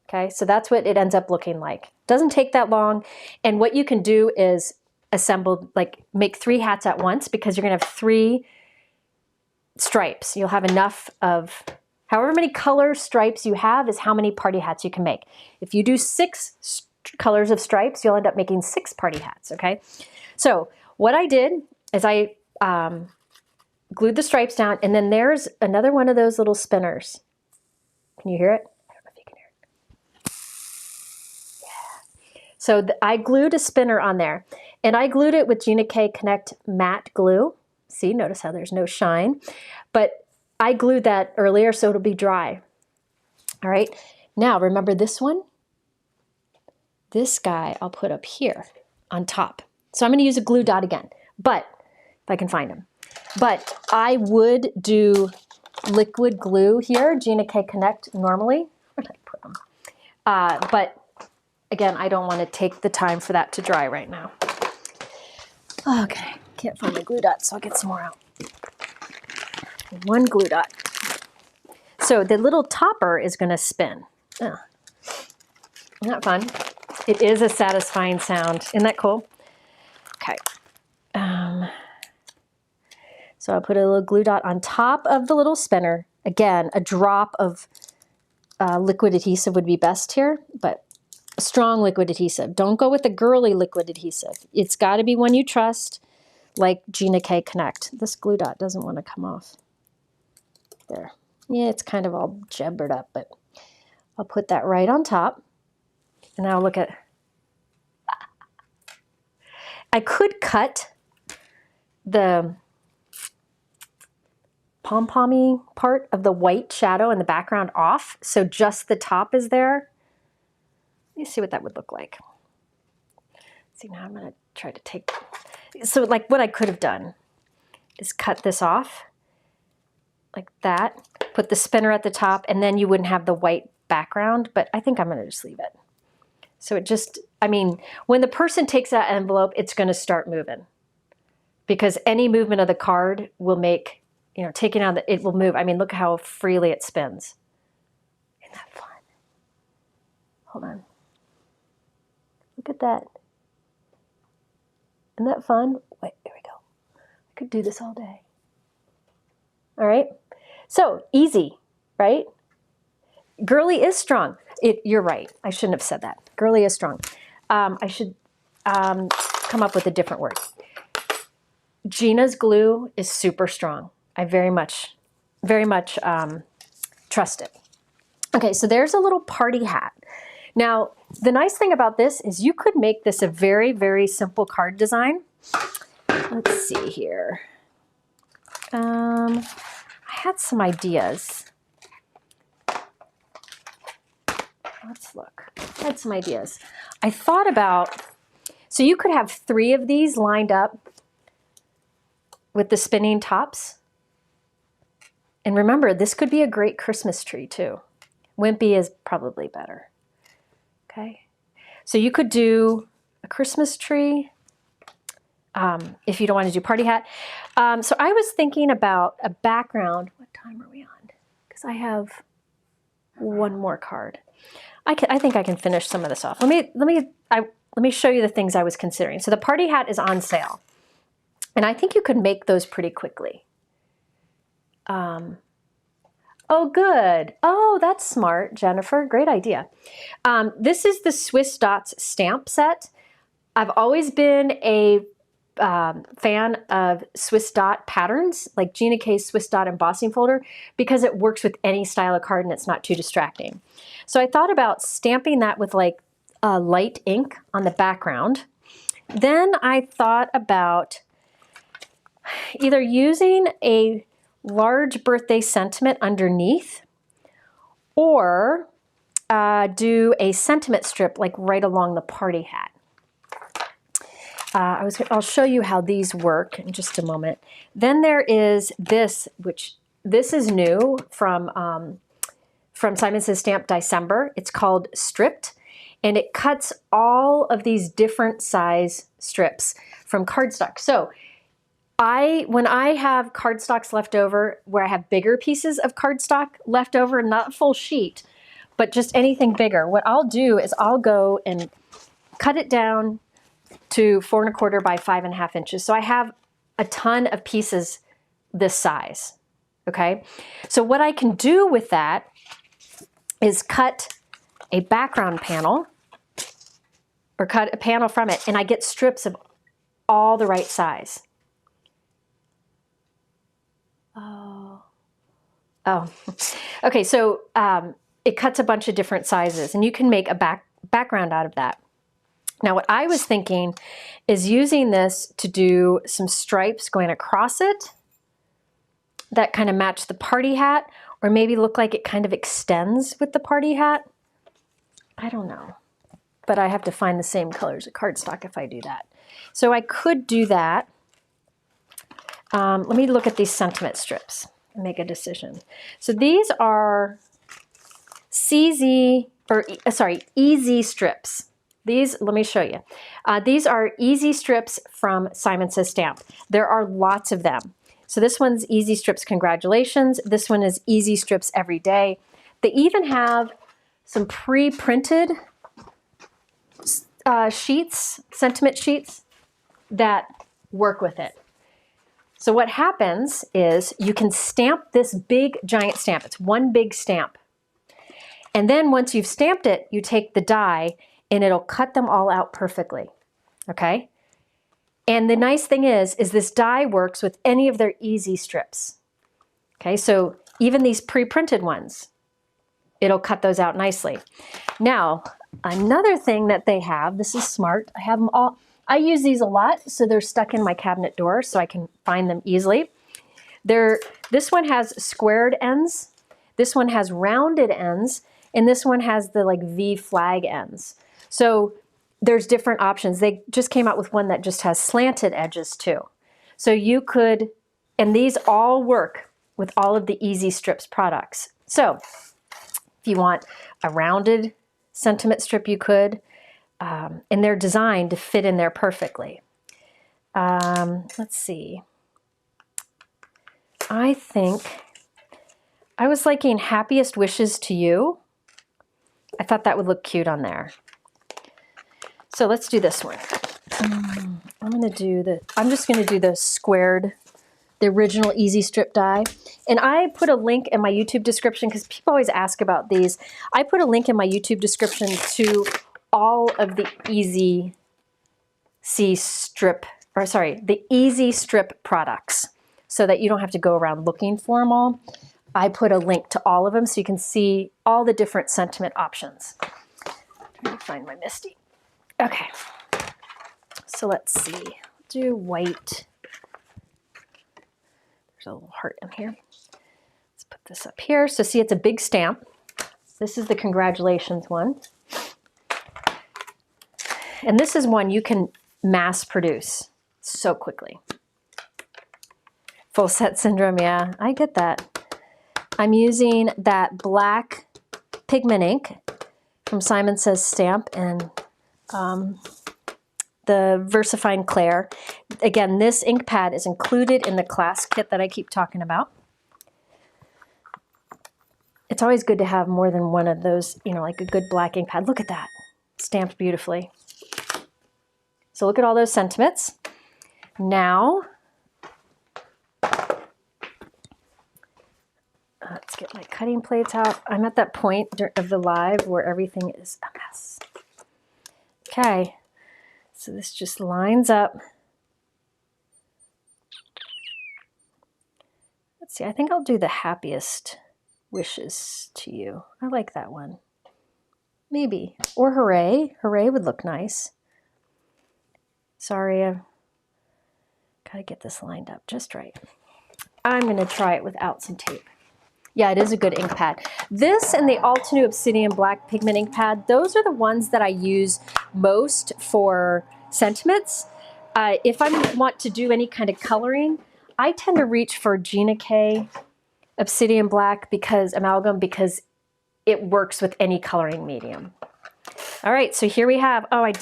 Speaker 1: okay? So that's what it ends up looking like. Doesn't take that long, and what you can do is assemble, like make 3 hats at once, because you're gonna have 3 stripes. You'll have enough of, however many color stripes you have is how many party hats you can make. If you do 6 colors of stripes, you'll end up making 6 party hats, okay? So what I did is I glued the stripes down, and then there's another one of those little spinners. Can you hear it? I don't know if you can hear it. Yeah. So I glued a spinner on there, and I glued it with Gina K Connect matte glue. See, notice how there's no shine, but I glued that earlier so it'll be dry. All right, now remember this one? This guy I'll put up here on top. So I'm gonna use a glue dot again, but if I can find him. But I would do liquid glue here, Gina K Connect normally. Where did I put them? But again, I don't wanna take the time for that to dry right now. Okay, can't find my glue dot, so I'll get some more out. 1 glue dot. So the little topper is gonna spin. Oh. Isn't that fun? It is a satisfying sound. Isn't that cool? Okay. So I'll put a little glue dot on top of the little spinner. Again, a drop of liquid adhesive would be best here, but a strong liquid adhesive. Don't go with the girly liquid adhesive. It's got to be one you trust, like Gina K Connect. This glue dot doesn't want to come off. There. Yeah, it's kind of all jabbered up, but I'll put that right on top. And now look at, I could cut the pom-pommy part of the white shadow in the background off, so just the top is there. Let me see what that would look like. See, now I'm gonna try to take, so like what I could have done is cut this off like that, put the spinner at the top, and then you wouldn't have the white background, but I think I'm gonna just leave it. So it just, I mean, when the person takes that envelope, it's gonna start moving, because any movement of the card will make, you know, taking out it will move. I mean, look how freely it spins. Isn't that fun? Hold on. Look at that. Isn't that fun? Wait, there we go. I could do this all day. All right. So easy, right? Girly is strong. You're right. I shouldn't have said that. Girly is strong. I should come up with a different word. Gina's glue is super strong. I very much trust it. Okay, so there's a little party hat. Now, the nice thing about this is you could make this a very, very simple card design. Let's see here. I had some ideas. Let's look. I had some ideas. I thought about, so you could have 3 of these lined up with the spinning tops. And remember, this could be a great Christmas tree too. Wimpy is probably better. Okay. So you could do a Christmas tree if you don't want to do party hat. So I was thinking about a background. What time are we on? Because I have one more card. I think I can finish some of this off. Let me show you the things I was considering. So the party hat is on sale, and I think you could make those pretty quickly. Oh, good. Oh, that's smart, Jennifer. Great idea. This is the Swiss Dots stamp set. I've always been a fan of Swiss Dot patterns, like Gina K's Swiss Dot embossing folder, because it works with any style of card and it's not too distracting. So I thought about stamping that with like light ink on the background. Then I thought about either using a large birthday sentiment underneath, or do a sentiment strip like right along the party hat. I'll show you how these work in just a moment. Then there is this, which this is new from Simon Says Stamp December. It's called Stripped, and it cuts all of these different size strips from cardstock. So when I have cardstocks left over, where I have bigger pieces of cardstock left over, not full sheet, but just anything bigger, what I'll do is I'll go and cut it down to 4 1/4 by 5 1/2 inches. So I have a ton of pieces this size, okay? So what I can do with that is cut a background panel or cut a panel from it, and I get strips of all the right size. Oh, okay, so it cuts a bunch of different sizes, and you can make a background out of that. Now, what I was thinking is using this to do some stripes going across it that kind of match the party hat, or maybe look like it kind of extends with the party hat. I don't know, but I have to find the same colors of cardstock if I do that. So I could do that. Let me look at these sentiment strips and make a decision. So these are easy strips. These, let me show you. These are easy strips from Simon Says Stamp. There are lots of them. So this one's easy strips, congratulations. This one is easy strips every day. They even have some pre-printed sheets, sentiment sheets that work with it. So what happens is you can stamp this big giant stamp. It's one big stamp. And then once you've stamped it, you take the die and it'll cut them all out perfectly, okay? And the nice thing is this die works with any of their easy strips, okay? So even these pre-printed ones, it'll cut those out nicely. Now, another thing that they have, this is smart, I have them all, I use these a lot, so they're stuck in my cabinet door so I can find them easily. This one has squared ends, this one has rounded ends, and this one has the like V flag ends. So there's different options. They just came out with one that just has slanted edges too. So you could, and these all work with all of the Easy Strips products. So if you want a rounded sentiment strip, you could, and they're designed to fit in there perfectly. Let's see. I think I was liking Happiest Wishes to You. I thought that would look cute on there. So let's do this one. I'm just gonna do the squared, the original Easy Strip die. And I put a link in my YouTube description because people always ask about these. I put a link in my YouTube description to all of the Easy Strip products so that you don't have to go around looking for them all. I put a link to all of them so you can see all the different sentiment options. I'm trying to find my Misty. Okay, so let's see. Do white. There's a little heart in here. Let's put this up here. So see, it's a big stamp. This is the congratulations one. And this is one you can mass produce so quickly. Full set syndrome, yeah, I get that. I'm using that black pigment ink from Simon Says Stamp and the VersaFine Clair. Again, this ink pad is included in the class kit that I keep talking about. It's always good to have more than one of those, you know, like a good black ink pad. Look at that, stamped beautifully. So look at all those sentiments. Now, let's get my cutting plates out. I'm at that point of the live where everything is a mess. Okay, so this just lines up. Let's see, I think I'll do the Happiest Wishes to You. I like that one. Maybe. Or Hooray. Hooray would look nice. Sorry, I've got to get this lined up just right. I'm going to try it without some tape. Yeah, it is a good ink pad. This and the Altenew Obsidian Black Pigment ink pad, those are the ones that I use most for sentiments. if I want to do any kind of coloring, I tend to reach for Gina K Obsidian Black amalgam because it works with any coloring medium. All right, so here we have, do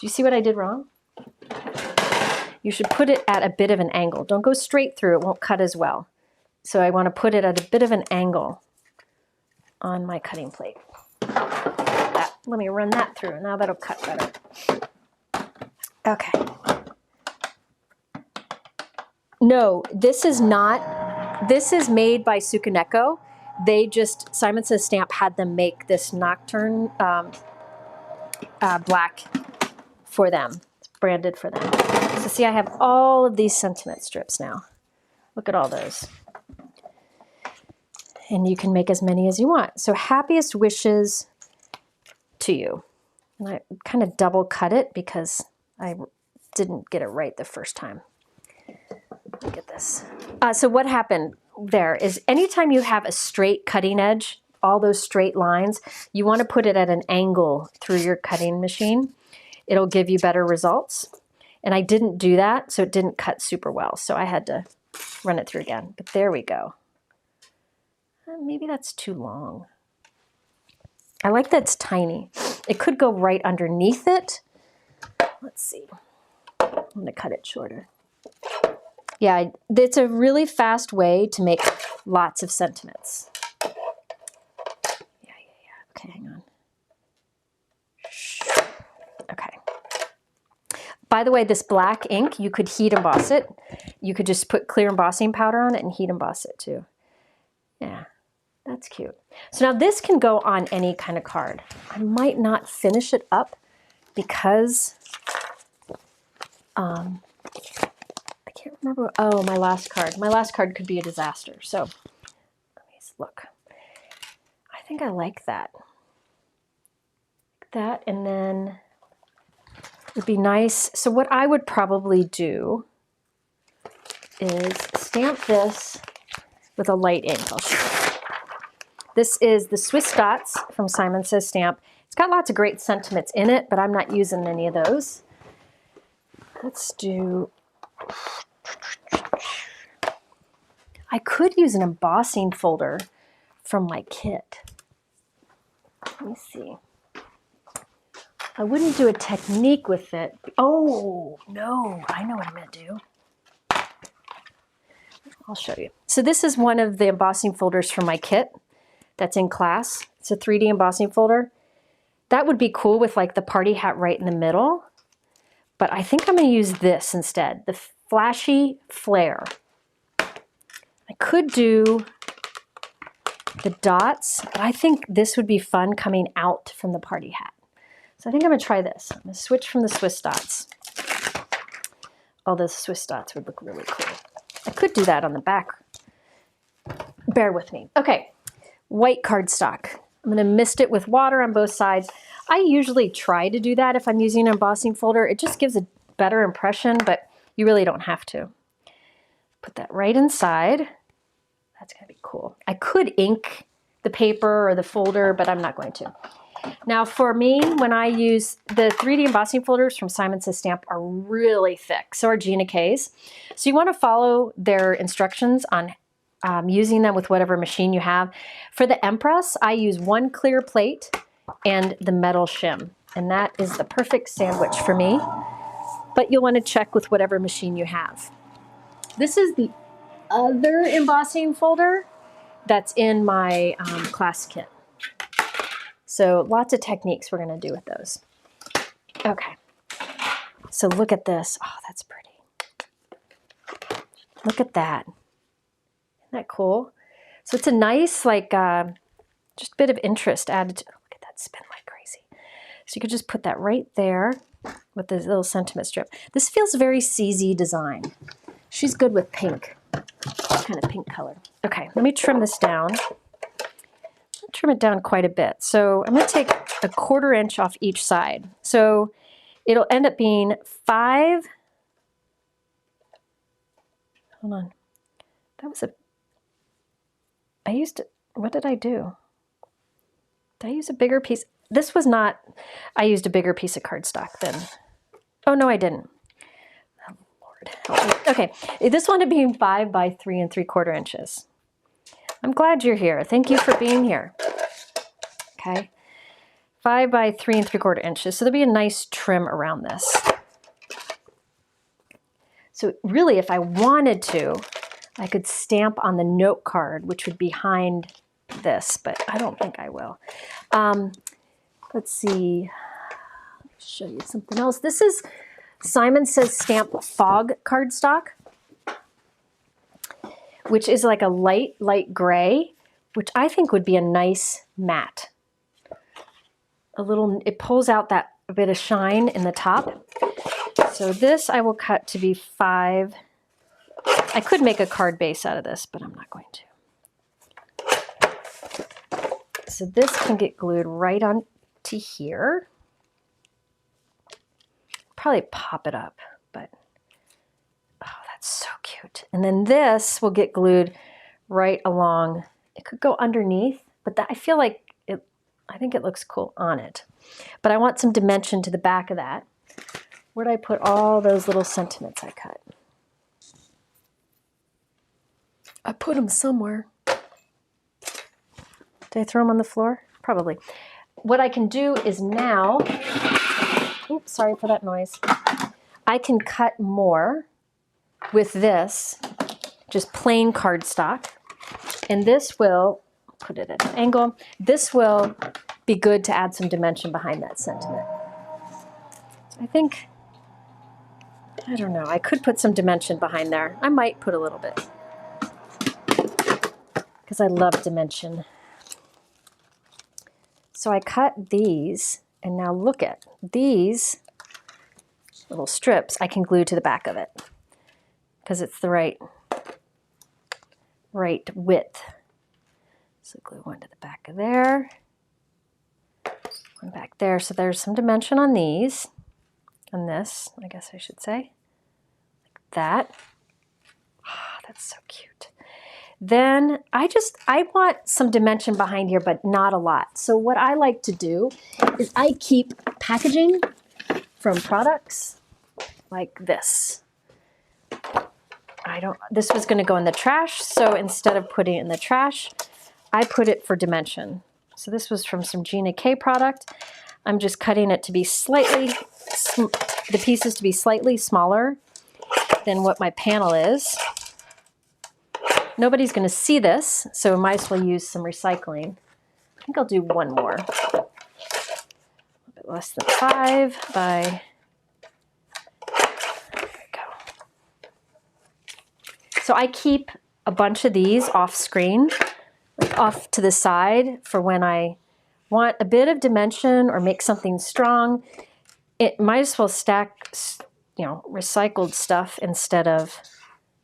Speaker 1: you see what I did wrong? You should put it at a bit of an angle. Don't go straight through, it won't cut as well. So I want to put it at a bit of an angle on my cutting plate. Let me run that through, now that'll cut better. Okay. No, this is made by Tsukuneko. Simon Says Stamp had them make this Nocturne black for them. It's branded for them. So see, I have all of these sentiment strips now. Look at all those. And you can make as many as you want. So happiest wishes to you. And I kind of double cut it because I didn't get it right the first time. Look at this. So what happened there is anytime you have a straight cutting edge, all those straight lines, you want to put it at an angle through your cutting machine. It'll give you better results. And I didn't do that, so it didn't cut super well. So I had to run it through again. But there we go. Maybe that's too long. I like that it's tiny. It could go right underneath it. Let's see. I'm going to cut it shorter. Yeah, it's a really fast way to make lots of sentiments. Yeah. Okay, hang on. Okay. By the way, this black ink, you could heat emboss it. You could just put clear embossing powder on it and heat emboss it too. Yeah, that's cute. So now this can go on any kind of card. I might not finish it up because I can't remember. Oh, my last card. My last card could be a disaster. So let me look. I think I like that. That, and then it would be nice. So what I would probably do is stamp this with a light ink. I'll show you. This is the Swiss Dots from Simon Says Stamp. It's got lots of great sentiments in it, but I'm not using any of those. Let's do... I could use an embossing folder from my kit. Let me see. I wouldn't do a technique with it. Oh, no, I know what I'm going to do. I'll show you. So this is one of the embossing folders from my kit that's in class. It's a 3D embossing folder. That would be cool with like the party hat right in the middle. But I think I'm going to use this instead, the Flashy Flare. I could do the dots, but I think this would be fun coming out from the party hat. So I think I'm going to try this. I'm going to switch from the Swiss Dots. Oh, those Swiss Dots would look really cool. I could do that on the back. Bear with me. Okay, white cardstock. I'm going to mist it with water on both sides. I usually try to do that if I'm using an embossing folder. It just gives a better impression, but you really don't have to. Put that right inside. That's going to be cool. I could ink the paper or the folder, but I'm not going to. Now for me, when I use the 3D embossing folders from Simon Says Stamp are really thick, so are Gina K's. So you want to follow their instructions on using them with whatever machine you have. For the Empress, I use one clear plate and the metal shim, and that is the perfect sandwich for me. But you'll want to check with whatever machine you have. This is the other embossing folder that's in my class kit. So lots of techniques we're going to do with those. Okay, so look at this. Oh, that's pretty. Look at that. Isn't that cool? So it's a nice, like, just bit of interest added to, look at that spin like crazy. So you could just put that right there with this little sentiment strip. This feels very CZ design. She's good with pink, kind of pink color. Okay, let me trim this down. Trim it down quite a bit. So I'm going to take a 1/4 inch off each side. So it'll end up being 5. Hold on. That was I used it. What did I do? Did I use a bigger piece? This was not, I used a bigger piece of cardstock then. Oh no, I didn't. Lord help me. Okay, this one being 5 by 3 3/4 inches. I'm glad you're here. Thank you for being here. Okay, 5 by 3 3/4 inches. So there'll be a nice trim around this. So really, if I wanted to, I could stamp on the note card, which would be behind this, but I don't think I will. Let's see. Let me show you something else. This is Simon Says Stamp Fog cardstock, which is like a light gray, which I think would be a nice matte. It pulls out that a bit of shine in the top. So this I will cut to be 5. I could make a card base out of this, but I'm not going to. So this can get glued right on to here. Probably pop it up, but oh, that's so cute. And then this will get glued right along. It could go underneath, but I feel like I think it looks cool on it. But I want some dimension to the back of that. Where'd I put all those little sentiments I cut? I put them somewhere. Did I throw them on the floor? Probably. What I can do is now, oops, sorry for that noise. I can cut more with this, just plain cardstock. And this will, put it at an angle, this will be good to add some dimension behind that sentiment. I think, I don't know, I could put some dimension behind there. I might put a little bit, because I love dimension. So I cut these, and now look at these little strips I can glue to the back of it, because it's the right width. So glue one to the back of there, one back there. So there's some dimension on these, on this, I guess I should say, like that. Ah, that's so cute. Then I want some dimension behind here, but not a lot. So what I like to do is I keep packaging from products like this. This was going to go in the trash, so instead of putting it in the trash, I put it for dimension. So this was from some Gina K product. I'm just cutting it to be the pieces to be slightly smaller than what my panel is. Nobody's going to see this, so I might as well use some recycling. I think I'll do one more. A little bit less than 5 by, there we go. So I keep a bunch of these off screen, like off to the side for when I want a bit of dimension or make something strong. It might as well stack, recycled stuff instead of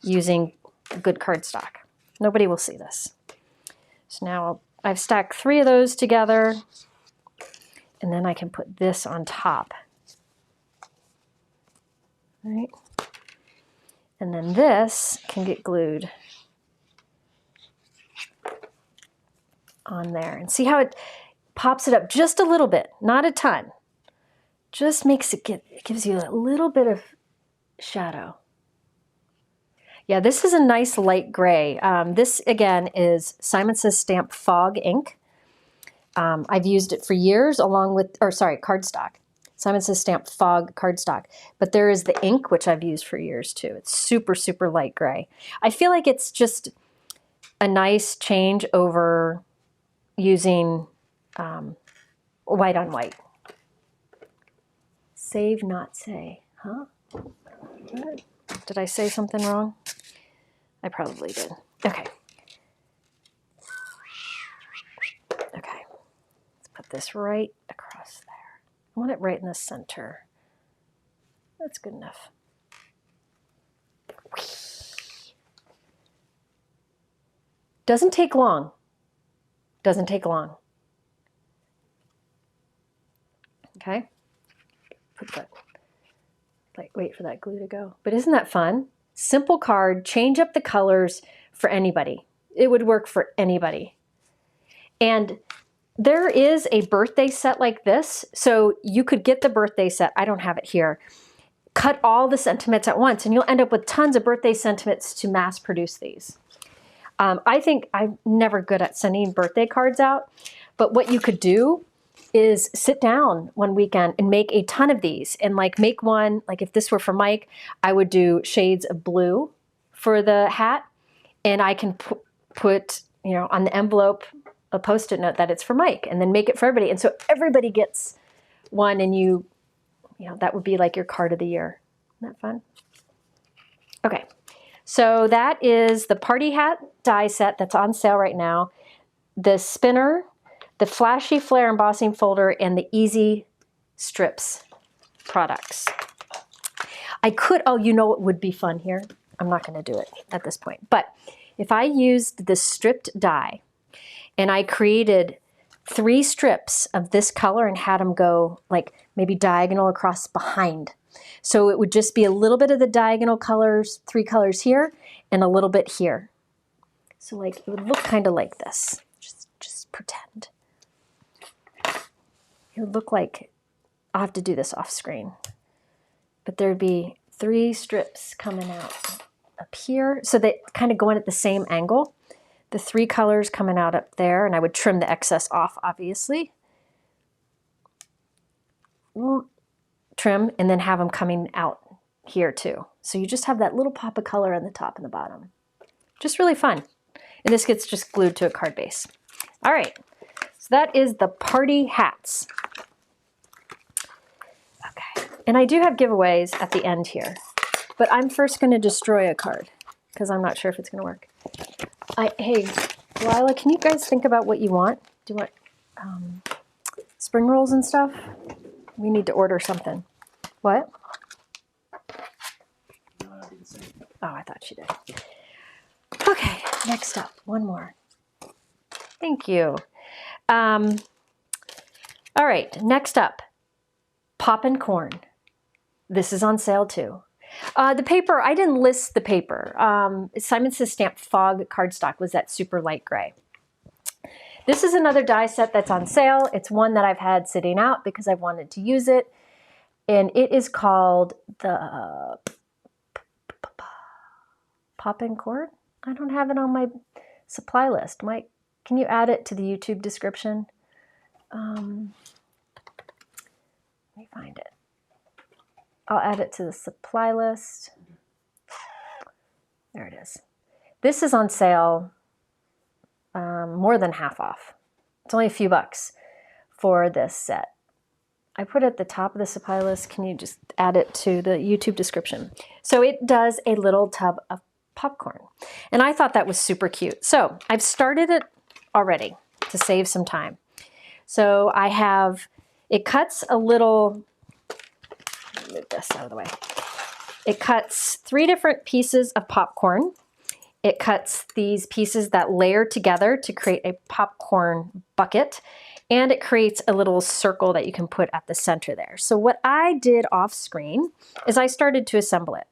Speaker 1: using good cardstock. Nobody will see this. So now I've stacked 3 of those together, and then I can put this on top. All right. And then this can get glued on there. And see how it pops it up just a little bit, not a ton. Just makes it gives you a little bit of shadow. Yeah, this is a nice light gray. This again is Simon Says Stamp Fog ink. I've used it for years along with, cardstock. Simon Says Stamp Fog cardstock. But there is the ink, which I've used for years too. It's super, super light gray. I feel like it's just a nice change over using white on white. Save, not say, huh? What? Did I say something wrong? I probably did. Okay. Okay. Let's put this right across there. I want it right in the center. That's good enough. Doesn't take long. Doesn't take long. Okay. Put that. Wait for that glue to go. But isn't that fun? Simple card, change up the colors for anybody. It would work for anybody. And there is a birthday set like this. So you could get the birthday set. I don't have it here. cut all the sentiments at once, and you'll end up with tons of birthday sentiments to mass produce these. I think I'm never good at sending birthday cards out, but what you could do is sit down one weekend and make a ton of these, and like make one, like if this were for Mike, I would do shades of blue for the hat, and I can put, you know, on the envelope a Post-it note that it's for Mike, and then make it for everybody. And so everybody gets one, and you know, that would be like your card of the year. Isn't that fun? Okay. So that is the party hat die set that's on sale right now. The spinner, the flashy flare embossing folder, and the easy strips products. I could, oh, you know what would be fun here? I'm not going to do it at this point. But if I used the stripped die and I created 3 strips of this color and had them go like maybe diagonal across behind. So it would just be a little bit of the diagonal colors, 3 colors here, and a little bit here. So like it would look kind of like this. Just pretend. It would look like, I'll have to do this off screen, but there'd be 3 strips coming out up here. So they kind of go in at the same angle. The 3 colors coming out up there, and I would trim the excess off, obviously. Trim, and then have them coming out here too. So you just have that little pop of color on the top and the bottom. Just really fun. And this gets just glued to a card base. All right, so that is the party hats. Okay, and I do have giveaways at the end here, but I'm first going to destroy a card because I'm not sure if it's going to work. Hey, Lila, can you guys think about what you want? Do you want spring rolls and stuff? We need to order something. What?
Speaker 2: No, I didn't say.
Speaker 1: Oh, I thought she did. Okay, next up, one more. Thank you. All right, next up, Poppin corn. This is on sale too. The paper, I didn't list the paper. Simon Says Stamp Fog cardstock was that super light gray. This is another die set that's on sale. It's one that I've had sitting out because I've wanted to use it. And it is called the Poppin corn. I don't have it on my supply list. Mike, can you add it to the YouTube description? Let me find it. I'll add it to the supply list. There it is. This is on sale, more than half off. It's only a few bucks for this set. I put it at the top of the supply list. Can you just add it to the YouTube description? So it does a little tub of popcorn. And I thought that was super cute. So I've started it already to save some time. So I have, it cuts a little, move this out of the way. It cuts 3 different pieces of popcorn. It cuts these pieces that layer together to create a popcorn bucket. And it creates a little circle that you can put at the center there. So what I did off screen is I started to assemble it.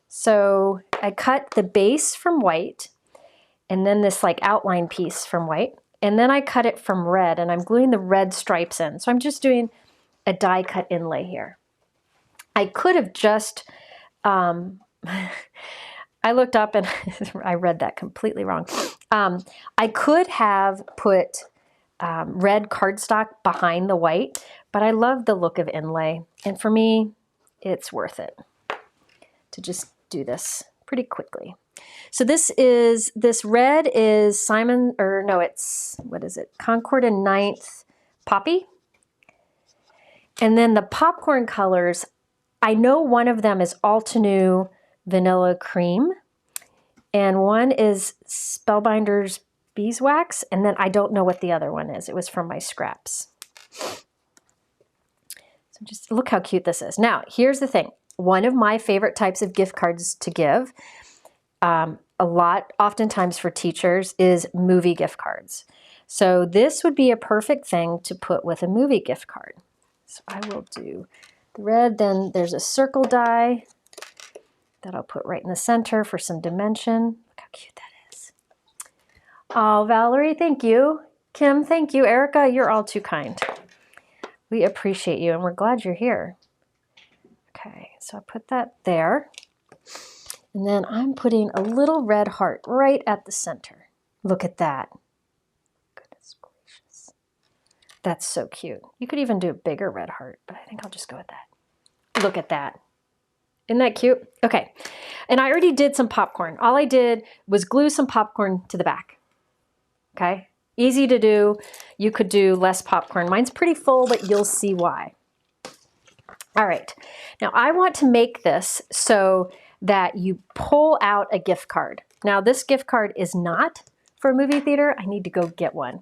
Speaker 1: So I cut the base from white, and then this like outline piece from white, and then I cut it from red, and I'm gluing the red stripes in. So I'm just doing a die cut inlay here. I could have just, I looked up and I read that completely wrong. I could have put red cardstock behind the white, but I love the look of inlay. And for me, it's worth it to just do this pretty quickly. So this red is Simon, or no, it's, what is it? Concord and Ninth Poppy. And then the popcorn colors, I know one of them is Altenew Vanilla Cream, and one is Spellbinder's Beeswax, and then I don't know what the other one is. It was from my scraps. So just look how cute this is. Now, here's the thing. One of my favorite types of gift cards to give, oftentimes for teachers, is movie gift cards. So this would be a perfect thing to put with a movie gift card. So I will do the red, then there's a circle die that I'll put right in the center for some dimension. Look how cute that is. Oh, Valerie, thank you. Kim, thank you. Erica, you're all too kind. We appreciate you, and we're glad you're here. Look Okay, so I put that there. And then I'm putting a little red heart right at the center. Look at that. Goodness gracious. That's so cute. You could even do a bigger red heart, but I think I'll just go with that. Look at that. Isn't that cute? Okay, and I already did some popcorn. All I did was glue some popcorn to the back. Okay, easy to do. You could do less popcorn. Mine's pretty full, but you'll see why. All right, now I want to make this so that you pull out a gift card. Now this gift card is not for a movie theater. I need to go get one,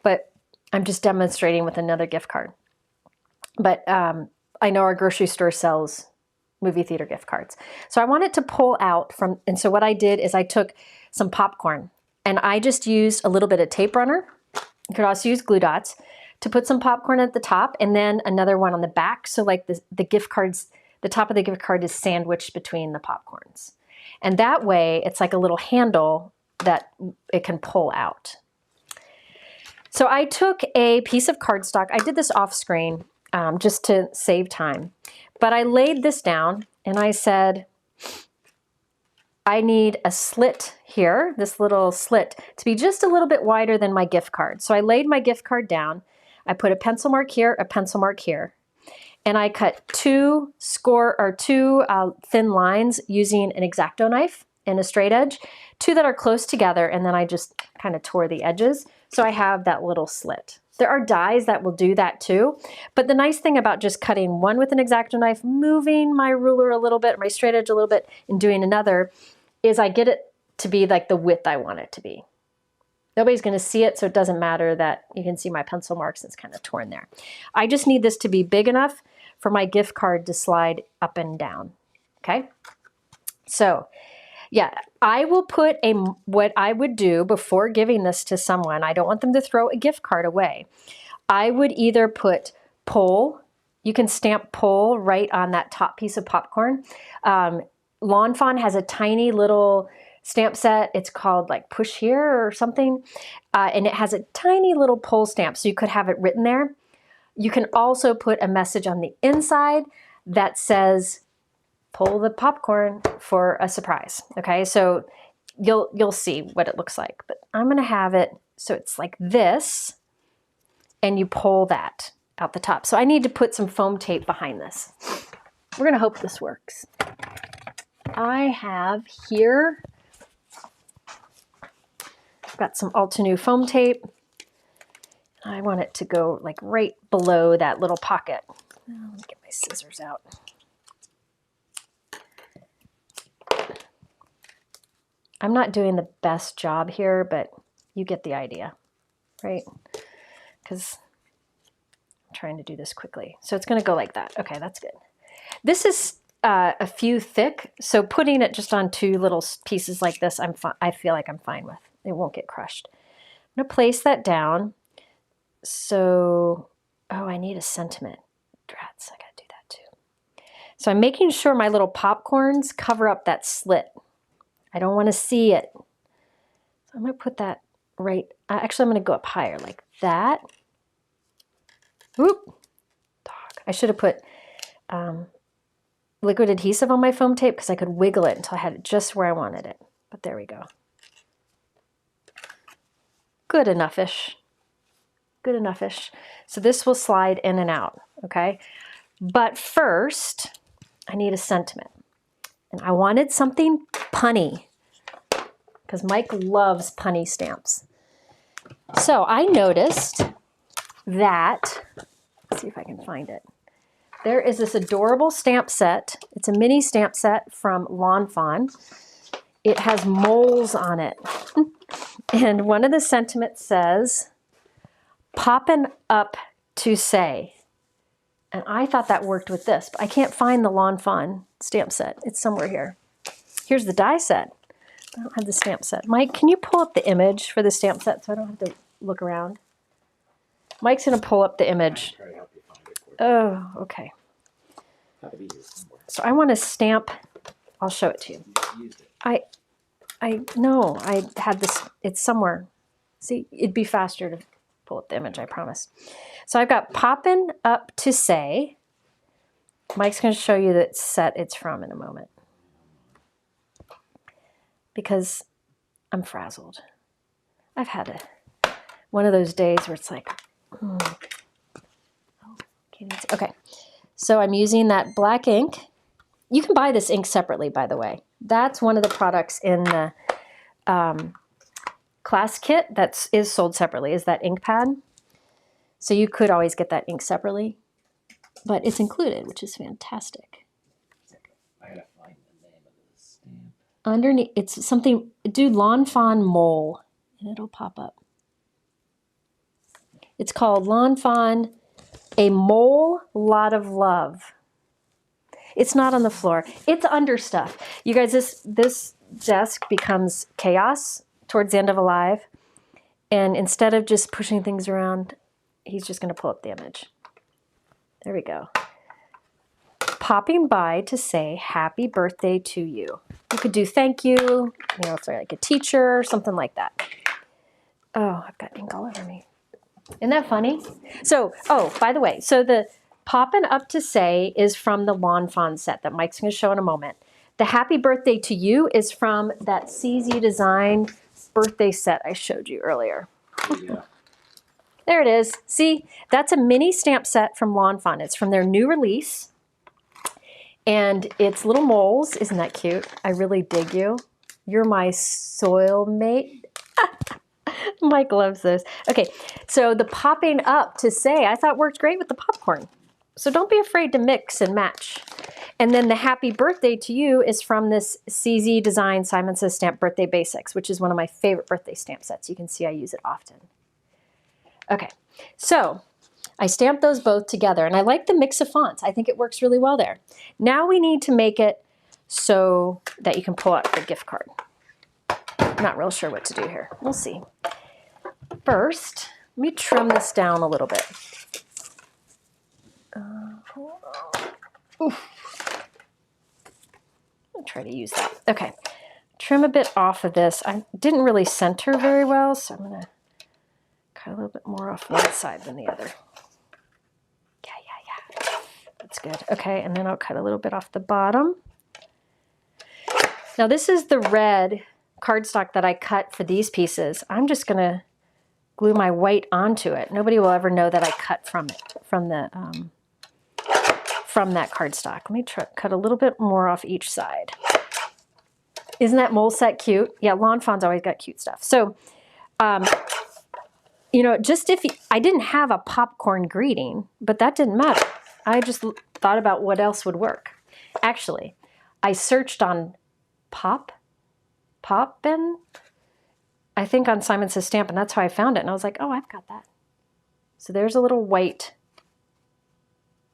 Speaker 1: but I'm just demonstrating with another gift card. But I know our grocery store sells movie theater gift cards. So I want it to pull out from, and so what I did is I took some popcorn and I just used a little bit of tape runner. You could also use glue dots to put some popcorn at the top and then another one on the back. So like the gift cards, the top of the gift card is sandwiched between the popcorns. And that way it's like a little handle that it can pull out. So I took a piece of cardstock. I did this off screen just to save time. But I laid this down and I said, I need a slit here, this little slit, to be just a little bit wider than my gift card. So I laid my gift card down. I put a pencil mark here, a pencil mark here. And I cut two thin lines using an X-Acto knife and a straight edge, two that are close together, and then I just kind of tore the edges. So I have that little slit. There are dies that will do that too, but the nice thing about just cutting one with an X-Acto knife, moving my ruler a little bit, my straight edge a little bit, and doing another, is I get it to be like the width I want it to be. Nobody's going to see it, so it doesn't matter that you can see my pencil marks. It's kind of torn there. I just need this to be big enough for my gift card to slide up and down, okay? So, yeah, I will put what I would do before giving this to someone. I don't want them to throw a gift card away. I would either put pull. You can stamp pull right on that top piece of popcorn. Lawn Fawn has a tiny little stamp set. It's called like Push Here or something. And it has a tiny little pull stamp, so you could have it written there. You can also put a message on the inside that says, pull the popcorn for a surprise. Okay, so you'll see what it looks like. But I'm gonna have it so it's like this, and you pull that out the top. So I need to put some foam tape behind this. We're gonna hope this works. I have here, I've got some Altenew foam tape. I want it to go like right below that little pocket. Let me get my scissors out. I'm not doing the best job here, but you get the idea, right? Because I'm trying to do this quickly. So it's going to go like that. Okay, that's good. This is a few thick, so putting it just on two little pieces like this, I feel like I'm fine with. It won't get crushed. I'm going to place that down. So, oh, I need a sentiment. Drats, I got to do that too. So I'm making sure my little popcorns cover up that slit. I don't want to see it. So I'm going to put that right, actually I'm going to go up higher like that. Whoop. Dog. I should have put liquid adhesive on my foam tape because I could wiggle it until I had it just where I wanted it. But there we go. Good enough-ish. Good enough-ish. So this will slide in and out, okay? But first, I need a sentiment. And I wanted something punny because Mike loves punny stamps. So I noticed that, let's see if I can find it. There is this adorable stamp set. It's a mini stamp set from Lawn Fawn. It has moles on it. And one of the sentiments says, Poppin' up to say. And I thought that worked with this, but I can't find the Lawn Fawn stamp set. It's somewhere here. Here's the die set. I don't have the stamp set. Mike, can you pull up the image for the stamp set so I don't have to look around? Mike's going to pull up the image.
Speaker 2: Try to help you find it for you.
Speaker 1: Oh, okay.
Speaker 2: Gotta be here somewhere.
Speaker 1: So I want to stamp. I'll show it to you.
Speaker 2: You used it.
Speaker 1: No, I had this. It's somewhere. See, it'd be faster to pull up the image, I promise. So I've got Poppin' up to say, Mike's going to show you the set it's from in a moment. Because I'm frazzled. I've had one of those days where it's like, okay. So I'm using that black ink. You can buy this ink separately, by the way. That's one of the products in the class kit that is sold separately, is that ink pad. So you could always get that ink separately, but it's included, which is fantastic.
Speaker 2: I gotta find the name of the stamp.
Speaker 1: Underneath, it's something, do Lawn Fawn Mole, and it'll pop up. It's called Lawn Fawn, A Mole Lot of Love. It's not on the floor. It's under stuff. You guys, this desk becomes chaos towards the end of Alive. And instead of just pushing things around, he's just going to pull up the image. There we go. Popping by to say happy birthday to you. You could do thank you, you know, if they're like a teacher or something like that. Oh, I've got ink all over me. Isn't that funny? So, oh, by the way, so the Poppin' Up to Say is from the Lawn Fawn set that Mike's going to show in a moment. The Happy Birthday to You is from that CZ Design birthday set I showed you earlier.
Speaker 2: Yeah.
Speaker 1: There it is. See, that's a mini stamp set from Lawn Fawn. It's from their new release. And it's little moles. Isn't that cute? I really dig you. You're my soil mate. Mike loves those. Okay, so the Popping Up to Say, I thought worked great with the popcorn. So don't be afraid to mix and match. And then the Happy Birthday to You is from this CZ Design Simon Says Stamp Birthday Basics, which is one of my favorite birthday stamp sets. You can see I use it often. Okay, so I stamped those both together, and I like the mix of fonts. I think it works really well there. Now we need to make it so that you can pull out the gift card. I'm not real sure what to do here. We'll see. First, let me trim this down a little bit. Hold on. Oof. I'll try to use that. Okay, trim a bit off of this. I didn't really center very well, so I'm going to cut a little bit more off one side than the other. Yeah. That's good. Okay, and then I'll cut a little bit off the bottom. Now this is the red cardstock that I cut for these pieces. I'm just going to glue my white onto it. Nobody will ever know that I cut from it, from that cardstock. Let me cut a little bit more off each side. Isn't that mole set cute? Yeah, Lawn Fawn's always got cute stuff. So, you know, just I didn't have a popcorn greeting, but that didn't matter. I just thought about what else would work. Actually, I searched on Poppin', I think on Simon Says Stamp, and that's how I found it. And I was like, oh, I've got that. So there's a little white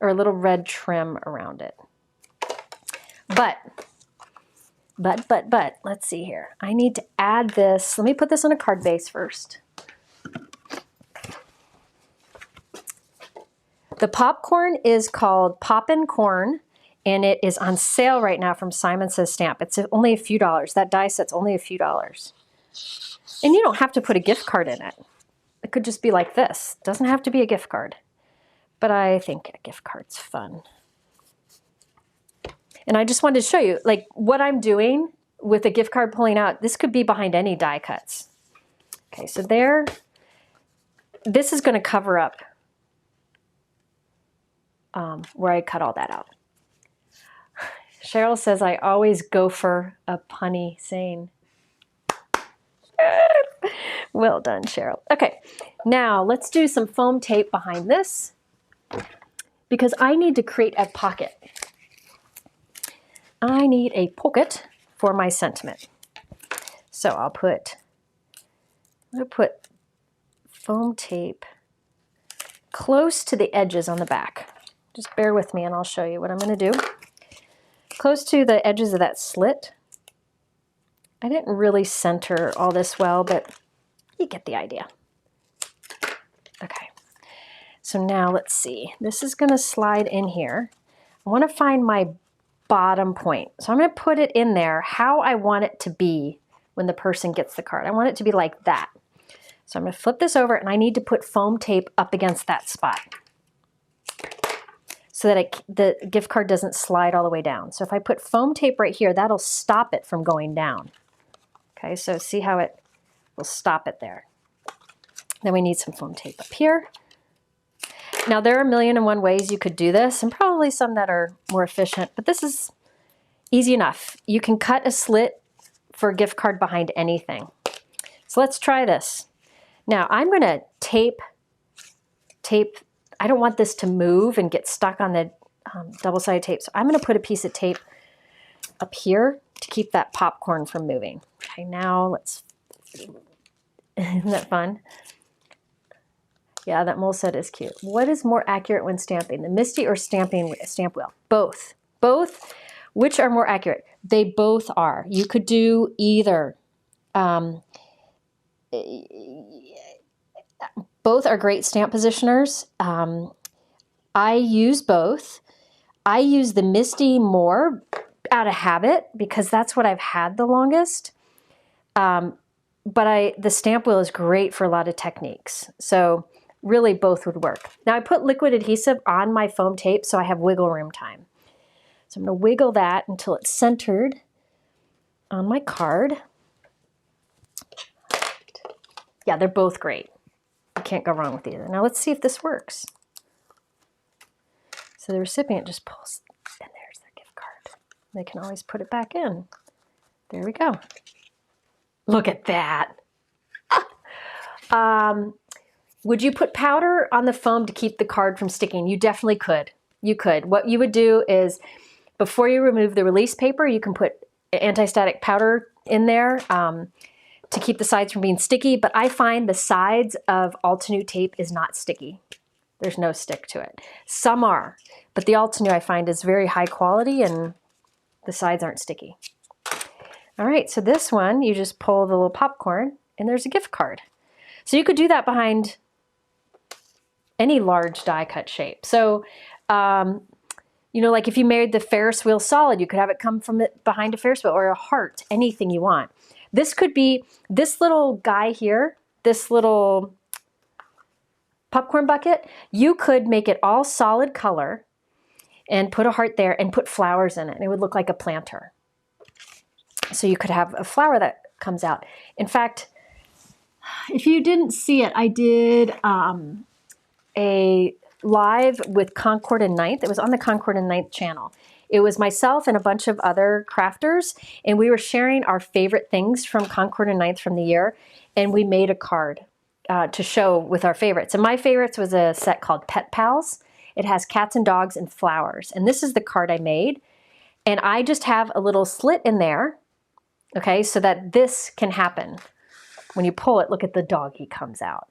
Speaker 1: or a little red trim around it. But, let's see here. I need to add this. Let me put this on a card base first. The popcorn is called Poppin' Corn, and it is on sale right now from Simon Says Stamp. It's only a few dollars. That die set's only a few dollars. And you don't have to put a gift card in it. It could just be like this. It doesn't have to be a gift card. But I think a gift card's fun. And I just wanted to show you, like, what I'm doing with a gift card pulling out. This could be behind any die cuts. Okay, so there. This is going to cover up where I cut all that out. Cheryl says, I always go for a punny saying. Well done, Cheryl. Okay, now let's do some foam tape behind this because I need to create a pocket. I need a pocket for my sentiment. So I'm going to put foam tape close to the edges on the back. Just bear with me and I'll show you what I'm going to do. Close to the edges of that slit. I didn't really center all this well, but you get the idea. Okay, so now let's see. This is going to slide in here. I want to find my bottom point. So I'm going to put it in there how I want it to be when the person gets the card. I want it to be like that. So I'm going to flip this over and I need to put foam tape up against that spot. so that the gift card doesn't slide all the way down. So if I put foam tape right here, that'll stop it from going down. Okay, so see how it will stop it there. Then we need some foam tape up here. Now there are 1,000,001 ways you could do this, and probably some that are more efficient, but this is easy enough. You can cut a slit for a gift card behind anything. So let's try this. Now I'm gonna tape, I don't want this to move and get stuck on the double-sided tape, so I'm gonna put a piece of tape up here to keep that popcorn from moving. Okay, now let's, isn't that fun? Yeah, that mole set is cute. What is more accurate when stamping, the MISTI or stamping stamp wheel? Both. Both. Which are more accurate? They both are. You could do either. Both are great stamp positioners. I use both. I use the MISTI more out of habit because that's what I've had the longest. But the stamp wheel is great for a lot of techniques. So really both would work. Now I put liquid adhesive on my foam tape so I have wiggle room time. So I'm going to wiggle that until it's centered on my card. Yeah, they're both great. You can't go wrong with either. Now let's see if this works. So the recipient just pulls, and there's their gift card. They can always put it back in. There we go. Look at that. Would you put powder on the foam to keep the card from sticking? You definitely could. You could. What you would do is, before you remove the release paper, you can put anti-static powder in there to keep the sides from being sticky. But I find the sides of Altenew tape is not sticky. There's no stick to it. Some are, but the Altenew I find is very high quality and the sides aren't sticky. All right, so this one, you just pull the little popcorn and there's a gift card. So you could do that behind any large die cut shape. So, you know, like if you made the Ferris wheel solid, you could have it come from behind a Ferris wheel or a heart, anything you want. This could be this little guy here, this little popcorn bucket. You could make it all solid color and put a heart there and put flowers in it. And it would look like a planter. So you could have a flower that comes out. In fact, if you didn't see it, I did a live with Concord and Ninth. It was on the Concord and Ninth channel. It was myself and a bunch of other crafters, and we were sharing our favorite things from Concord and Ninth from the year, and we made a card to show with our favorites. And my favorites was a set called Pet Pals. It has cats and dogs and flowers, and this is the card I made. And I just have a little slit in there, okay, so that this can happen. When you pull it, look at the doggy comes out.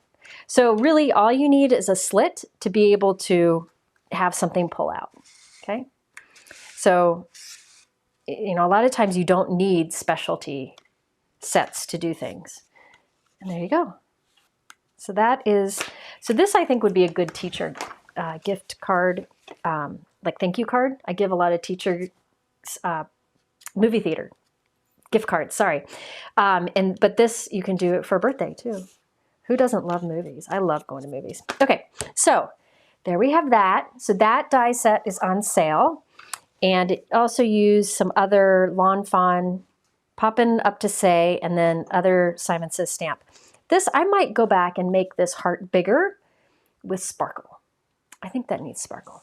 Speaker 1: So really all you need is a slit to be able to have something pull out, okay? So, you know, a lot of times you don't need specialty sets to do things. And there you go. So that is, so this I think would be a good teacher gift card, like thank you card. I give a lot of teacher movie theater gift cards, sorry. But this, you can do it for a birthday too. Who doesn't love movies? I love going to movies. Okay, so there we have that. So that die set is on sale. And it also used some other Lawn Fawn, Poppin up to say, and then other Simon Says stamp. This, I might go back and make this heart bigger with sparkle. I think that needs sparkle.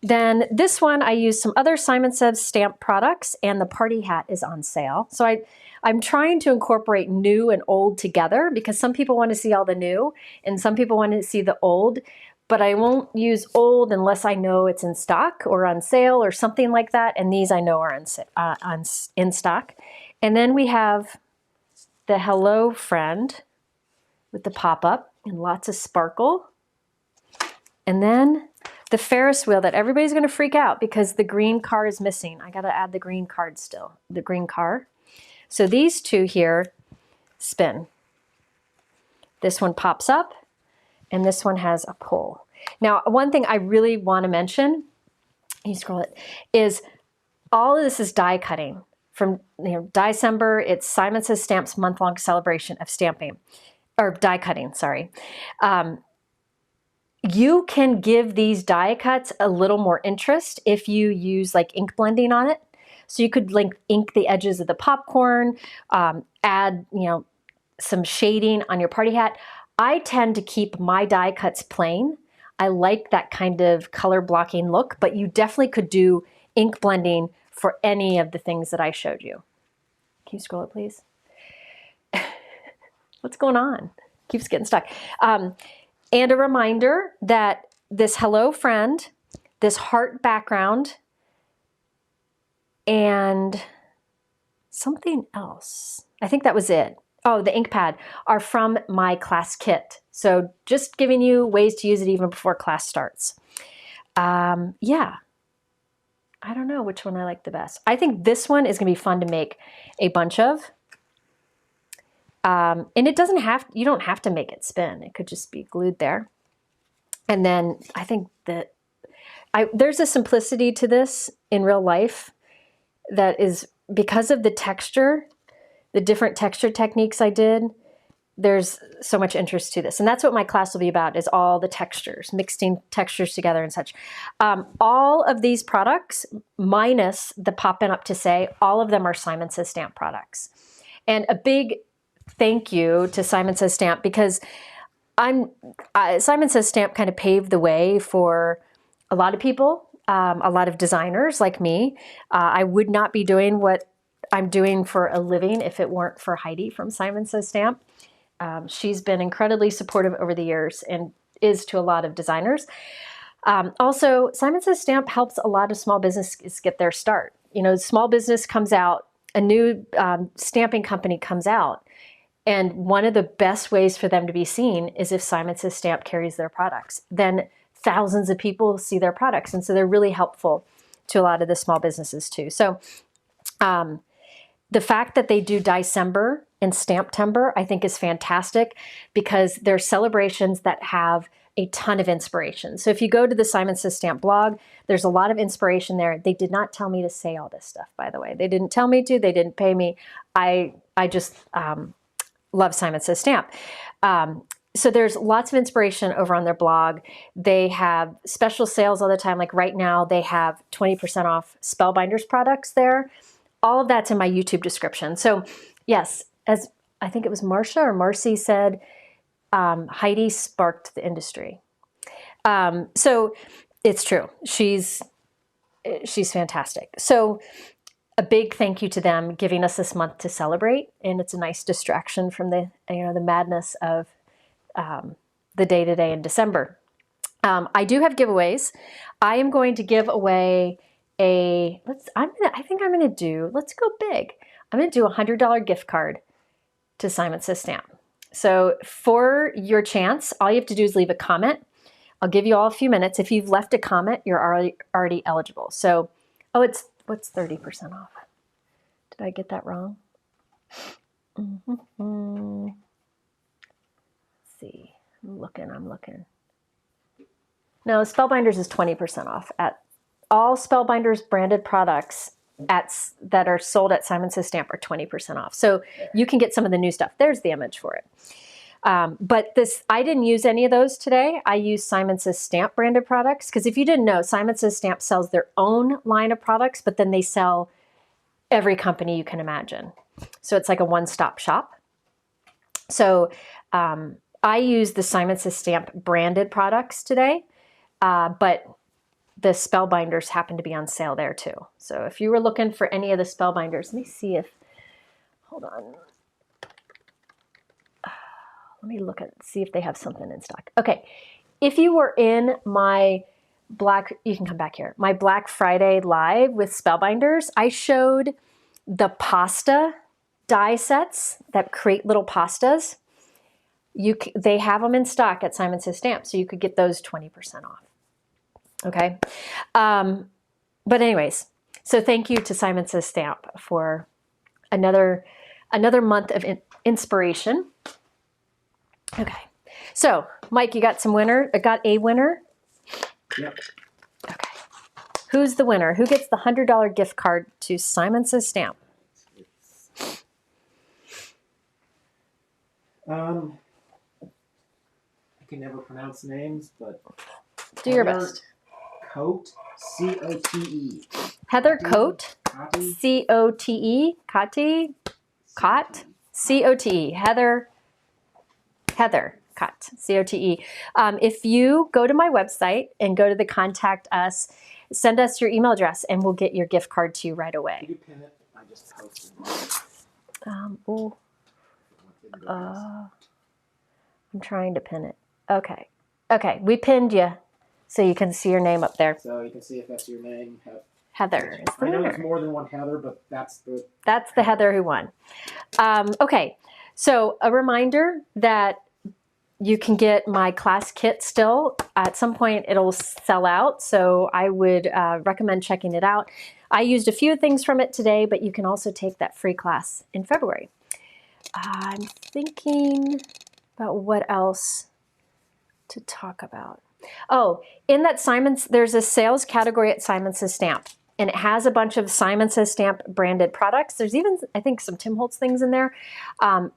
Speaker 1: Then this one, I used some other Simon Says stamp products, and the party hat is on sale. So I'm trying to incorporate new and old together because some people want to see all the new and some people want to see the old, but I won't use old unless I know it's in stock or on sale or something like that. And these I know are in stock. And then we have the Hello Friend with the pop-up and lots of sparkle. And then the Ferris wheel that everybody's going to freak out because the green car is missing. I got to add the green card still, the green car. So these two here spin. This one pops up and this one has a pull. Now, one thing I really want to mention, you scroll it, is all of this is die cutting. From December, it's Simon Says Stamps month-long celebration of stamping, or die cutting, sorry. You can give these die cuts a little more interest if you use like ink blending on it. So you could like ink the edges of the popcorn, add, some shading on your party hat. I tend to keep my die cuts plain. I like that kind of color blocking look, but you definitely could do ink blending for any of the things that I showed you. Can you scroll it, please? What's going on? Keeps getting stuck. And a reminder that this hello friend, this heart background, and something else. I think that was it. Oh, the ink pad are from my class kit. So just giving you ways to use it even before class starts. Yeah. I don't know which one I like the best. I think this one is going to be fun to make a bunch of. And it doesn't have, you don't have to make it spin. It could just be glued there. And then I think that there's a simplicity to this in real life that is because of the texture, the different texture techniques I did. There's so much interest to this. And that's what my class will be about, is all the textures, mixing textures together and such. All of these products, minus the Poppin Up to Say, all of them are Simon Says Stamp products. And a big thank you to Simon Says Stamp, because Simon Says Stamp kind of paved the way for a lot of people, a lot of designers like me. I would not be doing what I'm doing for a living if it weren't for Heidi from Simon Says Stamp. She's been incredibly supportive over the years and is to a lot of designers. Also, Simon Says Stamp helps a lot of small businesses get their start. Small business comes out, a new stamping company comes out, and one of the best ways for them to be seen is if Simon Says Stamp carries their products. Then thousands of people see their products, and so they're really helpful to a lot of the small businesses too. So the fact that they do Dicember and Stamptember, I think, is fantastic, because they're celebrations that have a ton of inspiration. So if you go to the Simon Says Stamp blog, there's a lot of inspiration there. They did not tell me to say all this stuff, by the way. They didn't tell me to. They didn't pay me. I just love Simon Says Stamp. So there's lots of inspiration over on their blog. They have special sales all the time. Like right now, they have 20% off Spellbinders products there. All of that's in my YouTube description. So yes, as I think it was Marcia or Marcy said, Heidi sparked the industry. So it's true. She's fantastic. So a big thank you to them giving us this month to celebrate, and it's a nice distraction from the the madness of the day-to-day in December. I do have giveaways. I am going to give away let's go big. I'm going to do a $100 gift card to Simon Says Stamp. So for your chance, all you have to do is leave a comment. I'll give you all a few minutes. If you've left a comment, you're already eligible. So, what's 30% off? Did I get that wrong? Let's see. I'm looking. No, Spellbinders is 20% off at all Spellbinders branded products that are sold at Simon Says Stamp are 20% off. So you can get some of the new stuff. There's the image for it. But I didn't use any of those today. I used Simon Says Stamp branded products, because if you didn't know, Simon Says Stamp sells their own line of products, but then they sell every company you can imagine. So it's like a one-stop shop. So I used the Simon Says Stamp branded products today, but the Spellbinders happen to be on sale there too. So if you were looking for any of the Spellbinders, let me see if, hold on. Let me see if they have something in stock. Okay, if you were in my you can come back here, my Black Friday live with Spellbinders, I showed the pasta die sets that create little pastas. They have them in stock at Simon Says Stamp, so you could get those 20% off. Okay, but anyways, so thank you to Simon Says Stamp for another month of inspiration. Okay, so Mike, you got a winner?
Speaker 2: Yep.
Speaker 1: Okay, who's the winner? Who gets the $100 gift card to Simon Says Stamp?
Speaker 2: I I can never pronounce names, but
Speaker 1: Do your
Speaker 2: Heather
Speaker 1: best.
Speaker 2: Cote, C-O-T-E.
Speaker 1: Heather Cote,
Speaker 2: Cote?
Speaker 1: C-O-T-E, Cote, Cot, C-O-T-E, Heather Cot, C-O-T-E. If you go to my website and go to the contact us, send us your email address and we'll get your gift card to you right away.
Speaker 2: Can you pin it? I just posted
Speaker 1: Ooh,
Speaker 2: it.
Speaker 1: I'm trying to pin it. Okay. Okay, we pinned you so you can see your name up there.
Speaker 2: So you can see if that's your name.
Speaker 1: Heather is the
Speaker 2: I know
Speaker 1: winner.
Speaker 2: there's more than one Heather, but that's the
Speaker 1: Heather who won. Okay, so a reminder that you can get my class kit still. At some point it'll sell out, so I would recommend checking it out. I used a few things from it today, but you can also take that free class in February. I'm thinking about what else to talk about. Oh, in that Simon, there's a sales category at Simon Says Stamp, and it has a bunch of Simon Says Stamp branded products. There's even, I think, some Tim Holtz things in there.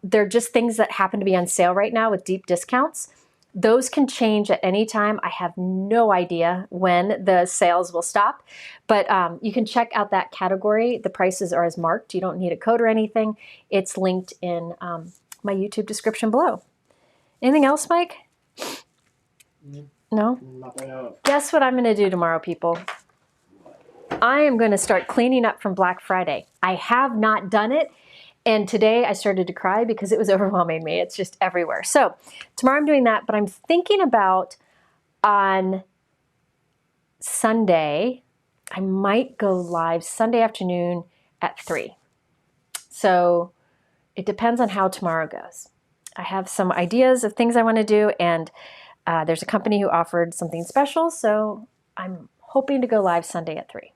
Speaker 1: They're just things that happen to be on sale right now with deep discounts. Those can change at any time. I have no idea when the sales will stop, but you can check out that category. The prices are as marked. You don't need a code or anything. It's linked in my YouTube description below. Anything else, Mike? No? Guess what I'm going to do tomorrow, people? I am going to start cleaning up from Black Friday. I have not done it, and today I started to cry because it was overwhelming me. It's just everywhere. So tomorrow I'm doing that, but I'm thinking about on Sunday, I might go live Sunday afternoon at 3. So it depends on how tomorrow goes. I have some ideas of things I want to do, and there's a company who offered something special, so I'm hoping to go live Sunday at 3.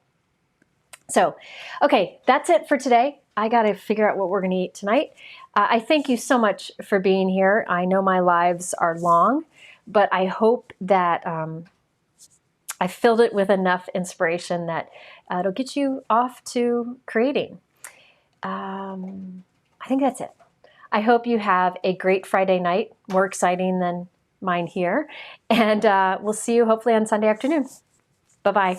Speaker 1: So, okay, that's it for today. I got to figure out what we're going to eat tonight. I thank you so much for being here. I know my lives are long, but I hope that I filled it with enough inspiration that it'll get you off to creating. I think that's it. I hope you have a great Friday night, more exciting than mine here. And we'll see you hopefully on Sunday afternoon. Bye-bye.